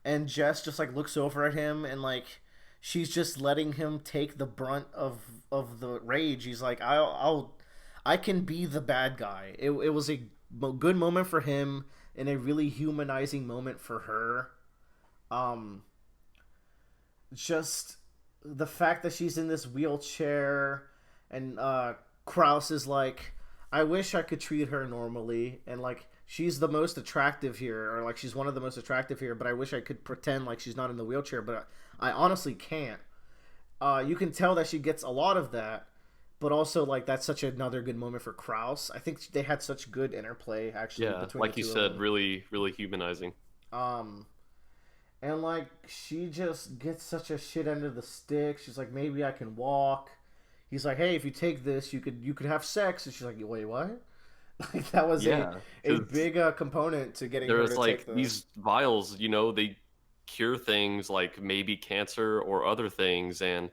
Speaker 1: And Jess just, like, looks over at him and, like, she's just letting him take the brunt of the rage. He's like, I can be the bad guy. It was a good moment for him and a really humanizing moment for her. Just the fact that she's in this wheelchair and Kraus is like, I wish I could treat her normally, and, like, she's the most attractive here, or, like, she's one of the most attractive here, but I wish I could pretend like she's not in the wheelchair, but I honestly can't. You can tell that she gets a lot of that, but also, like, that's such another good moment for Kraus. I think they had such good interplay, actually,
Speaker 2: Yeah,
Speaker 1: between
Speaker 2: like
Speaker 1: the
Speaker 2: you
Speaker 1: two of
Speaker 2: said,
Speaker 1: them.
Speaker 2: really, really humanizing.
Speaker 1: And, like, she just gets such a shit end of the stick. She's like, maybe I can walk. He's like, hey, if you take this, you could have sex. And she's like, wait, what? Like, that was
Speaker 2: Yeah,
Speaker 1: a
Speaker 2: 'cause
Speaker 1: big component to getting her
Speaker 2: there's
Speaker 1: to
Speaker 2: like
Speaker 1: take the.
Speaker 2: these vials, they cure things like maybe cancer or other things, and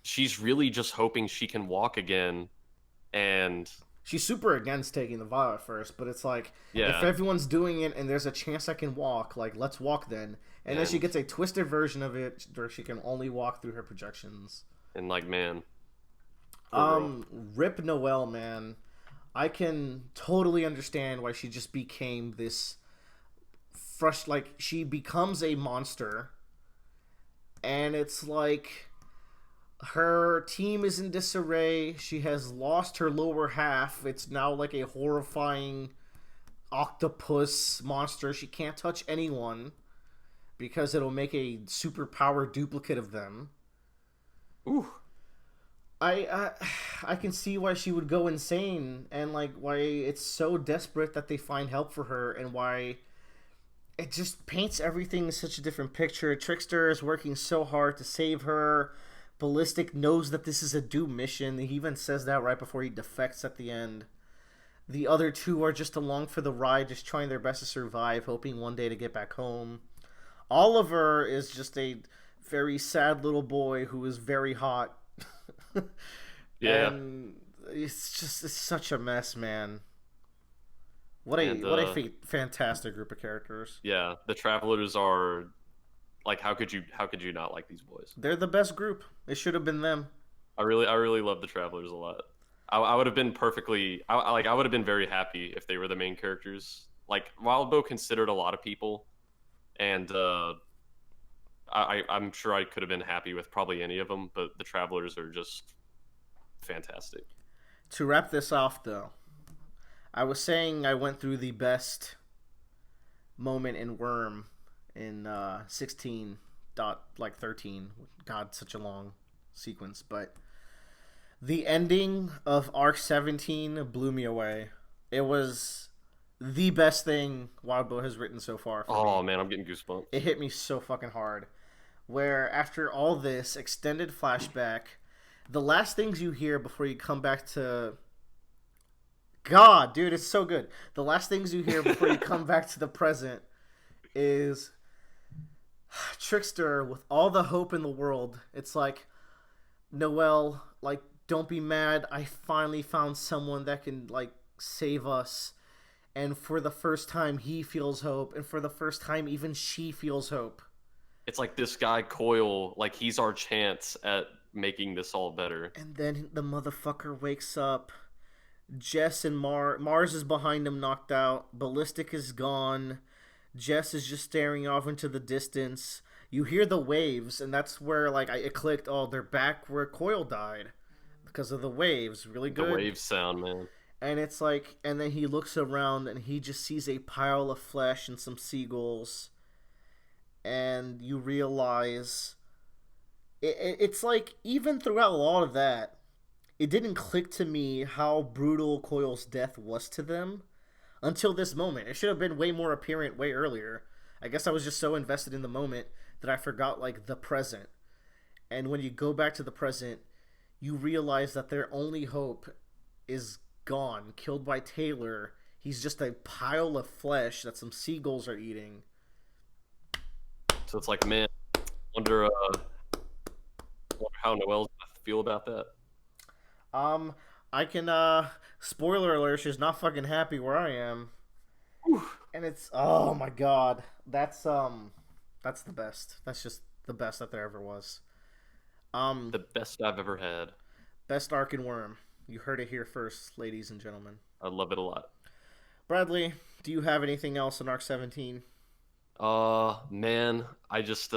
Speaker 2: she's really just hoping she can walk again. And
Speaker 1: She's super against taking the vial at first, but it's like, if
Speaker 2: yeah,
Speaker 1: everyone's doing it and there's a chance I can walk, like, let's walk then. And then she
Speaker 2: and
Speaker 1: gets a twisted version of it where she can only walk through her projections.
Speaker 2: and like, man, poor girl.
Speaker 1: Rip Noelle, man. I can totally understand why she just became this like, she becomes a monster, and it's like her team is in disarray. She has lost her lower half. It's now like a horrifying octopus monster. She can't touch anyone because it'll make a superpower duplicate of them.
Speaker 2: Ooh,
Speaker 1: I can see why she would go insane, and, like, why it's so desperate that they find help for her, and why it just paints everything in such a different picture. Trickster is working so hard to save her. Ballistic knows that this is a doomed mission. He even says that right before he defects at the end. The other two are just along for the ride, just trying their best to survive, hoping one day to get back home. Oliver is just a very sad little boy who is very hot.
Speaker 2: yeah,
Speaker 1: And it's such a mess, man.
Speaker 2: and
Speaker 1: What a fantastic group of characters.
Speaker 2: yeah. The Travelers are like, how could you not like these boys?
Speaker 1: They're the best group. It should have been them.
Speaker 2: I really love the Travelers a lot. I would have been I would have been very happy if they were the main characters. Like, Wildbow considered a lot of people, and I'm sure I could have been happy with probably any of them, but the Travelers are just fantastic.
Speaker 1: To wrap this off, though, I was saying I went through the best moment in Worm in 16.13. God, such a long sequence, but the ending of Arc 17 blew me away. It was the best thing Wildbow has written so far for me.
Speaker 2: Oh man, I'm getting goosebumps.
Speaker 1: It hit me so fucking hard. where after all this extended flashback, the last things you hear before you come back to God, dude, it's so good. The last things you hear before you come back to the present is Trickster with all the hope in the world. It's like, Noelle, like, don't be mad. I finally found someone that can, like, save us. And for the first time, he feels hope. And for the first time, even she feels hope.
Speaker 2: It's like this guy Coyle, like he's our chance at making this all better.
Speaker 1: And then the motherfucker wakes up. Jess and Mars is behind him, knocked out. Ballistic is gone. Jess is just staring off into the distance. You hear the waves, and that's where like it clicked. Oh, they're back where Coyle died because of the waves. Really good.
Speaker 2: The wave sound, man.
Speaker 1: And it's like, and then he looks around and he just sees a pile of flesh and some seagulls, and you realize it's like even throughout all of that, it didn't click to me how brutal Coyle's death was to them until this moment. It should have been way more apparent way earlier. I guess I was just so invested in the moment that I forgot like the present. And when you go back to the present, you realize that their only hope is gone, killed by Taylor. He's just a pile of flesh that some seagulls are eating.
Speaker 2: So it's like, man, wonder how Noelle's gonna feel about that.
Speaker 1: I can spoiler alert, she's not fucking happy where I am.
Speaker 2: Whew.
Speaker 1: And it's, oh my god. That's the best. That's just the best that there ever was.
Speaker 2: The best I've ever had.
Speaker 1: Best arc in Worm. You heard it here first, ladies and gentlemen.
Speaker 2: I love it a lot.
Speaker 1: Bradley, do you have anything else in arc 17?
Speaker 2: Man, I just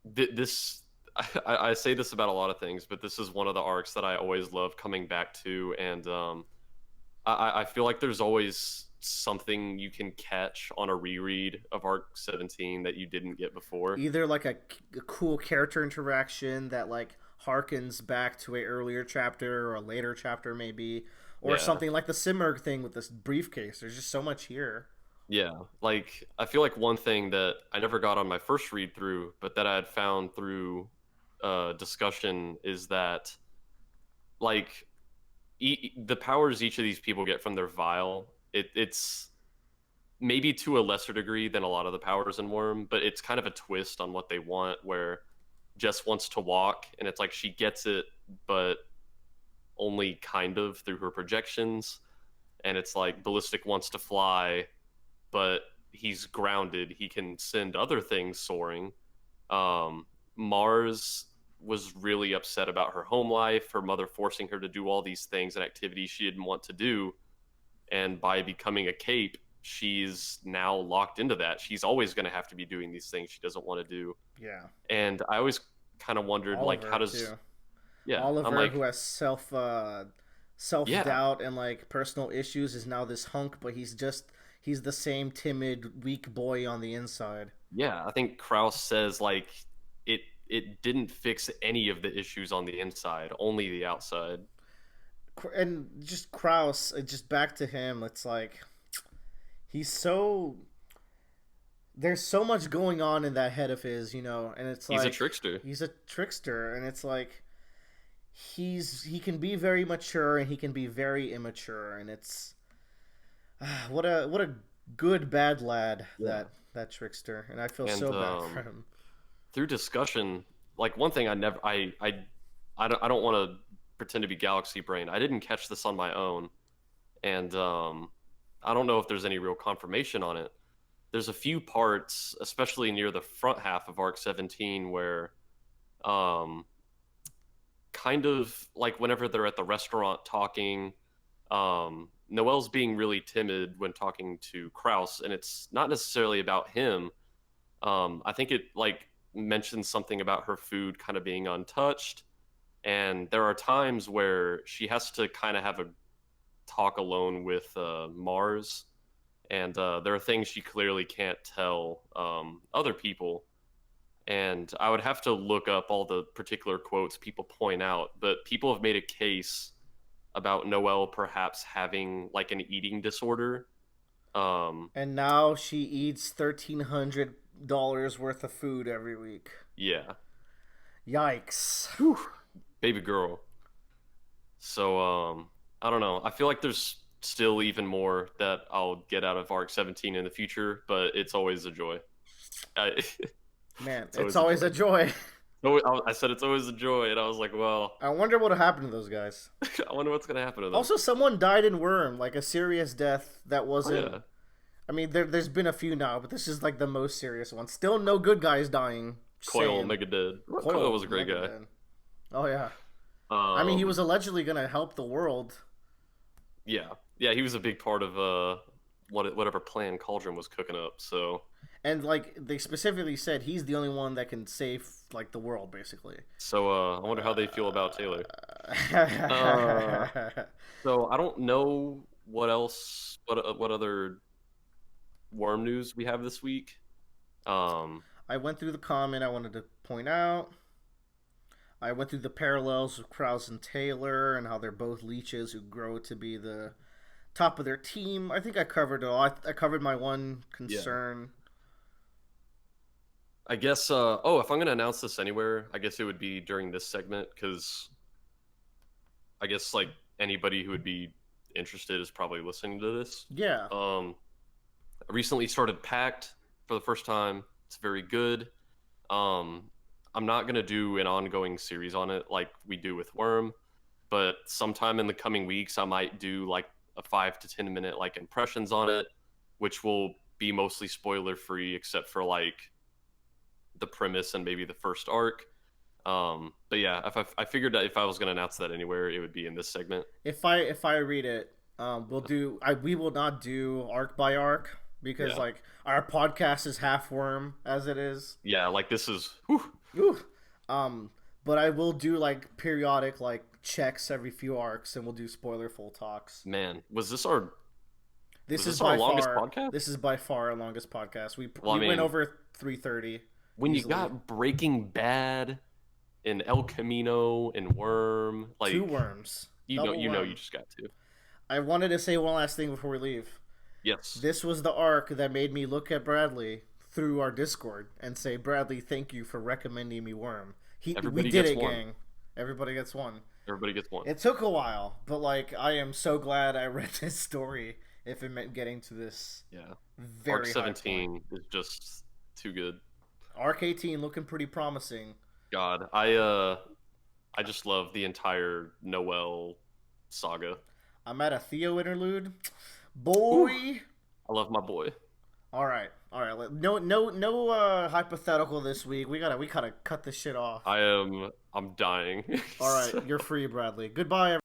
Speaker 2: this I say this about a lot of things, but this is one of the arcs that I always love coming back to, and I feel like there's always something you can catch on a reread of arc 17 that you didn't get before.
Speaker 1: Either like a cool character interaction that like harkens back to a earlier chapter or a later chapter maybe, or something like the Simurgh thing with this briefcase. There's just so much here.
Speaker 2: Yeah, like I feel like one thing that I never got on my first read through, but that I had found through discussion is that like the powers each of these people get from their vial, it's maybe to a lesser degree than a lot of the powers in Worm, but it's kind of a twist on what they want, where Jess wants to walk, and it's like she gets it, but only kind of through her projections. And it's like Ballistic wants to fly, but he's grounded. He can send other things soaring. Mars was really upset about her home life, her mother forcing her to do all these things and activities she didn't want to do. And by becoming a cape, she's now locked into that. She's always going to have to be doing these things she doesn't want to do.
Speaker 1: Yeah.
Speaker 2: And I always kind of wondered,
Speaker 1: Oliver,
Speaker 2: like, how does...
Speaker 1: too.
Speaker 2: Yeah,
Speaker 1: Oliver,
Speaker 2: like,
Speaker 1: who has self-doubt and like personal issues, is now this hunk, but he's the same timid, weak boy on the inside.
Speaker 2: Yeah, I think Krauss says like it didn't fix any of the issues on the inside, only the outside.
Speaker 1: And just Krauss, just back to him, it's like he's so... There's so much going on in that head of his, you know, and it's like...
Speaker 2: He's a trickster.
Speaker 1: He's a trickster, and it's like... He can be very mature, and he can be very immature, and it's... what a good bad lad, that trickster, and I feel so bad for him.
Speaker 2: Through discussion, like one thing I don't want to pretend to be galaxy brain. I didn't catch this on my own, and I don't know if there's any real confirmation on it. There's a few parts, especially near the front half of arc 17, where kind of like whenever they're at the restaurant talking, Noelle's being really timid when talking to Krauss, and it's not necessarily about him. I think it like mentions something about her food kind of being untouched, and there are times where she has to kind of have a talk alone with Mars, and there are things she clearly can't tell other people. And I would have to look up all the particular quotes people point out, but people have made a case about Noelle perhaps having like an eating disorder.
Speaker 1: And now she eats 1,300 worth of food every week.
Speaker 2: Yeah.
Speaker 1: Yikes.
Speaker 2: Whew. Baby girl. So I don't know. I feel like there's still even more that I'll get out of Arc 17 in the future, but it's always a joy. I,
Speaker 1: Man, it's always a joy.
Speaker 2: I said it's always a joy, and I was like, well,
Speaker 1: I wonder what'll happen to those guys.
Speaker 2: I wonder what's gonna happen to them.
Speaker 1: Also, someone died in Worm, like a serious death that wasn't.
Speaker 2: Oh, yeah.
Speaker 1: I mean, there's been a few now, but this is like the most serious one. Still, no good guys dying.
Speaker 2: Coil Mega Dead. Coil was a great guy.
Speaker 1: Dead. Oh yeah. I mean, he was allegedly gonna help the world.
Speaker 2: Yeah, he was a big part of whatever plan Cauldron was cooking up. So.
Speaker 1: And like they specifically said, he's the only one that can save like the world, basically.
Speaker 2: So I wonder how they feel about Taylor. So I don't know what else, what other Worm news we have this week.
Speaker 1: I went through the comment I wanted to point out. I went through the parallels of Krause and Taylor and how they're both leeches who grow to be the top of their team. I think I covered it all. I covered my one concern.
Speaker 2: I guess, if I'm going to announce this anywhere, I guess it would be during this segment, because I guess, like, anybody who would be interested is probably listening to this.
Speaker 1: Yeah.
Speaker 2: I recently started Pact for the first time. It's very good. I'm not going to do an ongoing series on it like we do with Worm, but sometime in the coming weeks, I might do, like, a 5 to 10 minute, like, impressions on it, which will be mostly spoiler-free, except for, like, the premise and maybe the first arc. But yeah, if I figured that if I was going to announce that anywhere, it would be in this segment.
Speaker 1: If I read it, we will not do arc by arc because like our podcast is half Worm as it is.
Speaker 2: Yeah, like this is.
Speaker 1: But I will do like periodic like checks every few arcs, and we'll do spoiler full talks.
Speaker 2: Man, was this our?
Speaker 1: This
Speaker 2: was
Speaker 1: is
Speaker 2: this our
Speaker 1: by
Speaker 2: longest
Speaker 1: far.
Speaker 2: podcast?
Speaker 1: This is by far our longest podcast. We
Speaker 2: I mean,
Speaker 1: went over 3:30.
Speaker 2: When
Speaker 1: easily.
Speaker 2: you got Breaking Bad, and El Camino, and Worm, like
Speaker 1: 2 worms.
Speaker 2: You
Speaker 1: Double
Speaker 2: know,
Speaker 1: worm.
Speaker 2: you just got to.
Speaker 1: I wanted to say one last thing before we leave.
Speaker 2: Yes.
Speaker 1: This was the arc that made me look at Bradley through our Discord and say, Bradley, thank you for recommending me Worm. We did it, gang. Everybody gets one.
Speaker 2: Everybody gets one.
Speaker 1: It took a while, but like I am so glad I read this story if it meant getting to this.
Speaker 2: Yeah.
Speaker 1: Very
Speaker 2: Arc 17 is just too good.
Speaker 1: Arc 18 looking pretty promising.
Speaker 2: God, I just love the entire Noel saga.
Speaker 1: I'm at a Theo interlude. Boy.
Speaker 2: Ooh, I love my boy.
Speaker 1: All right. No hypothetical this week. We gotta cut this shit off.
Speaker 2: I'm dying.
Speaker 1: All right, you're free, Bradley. Goodbye, everyone.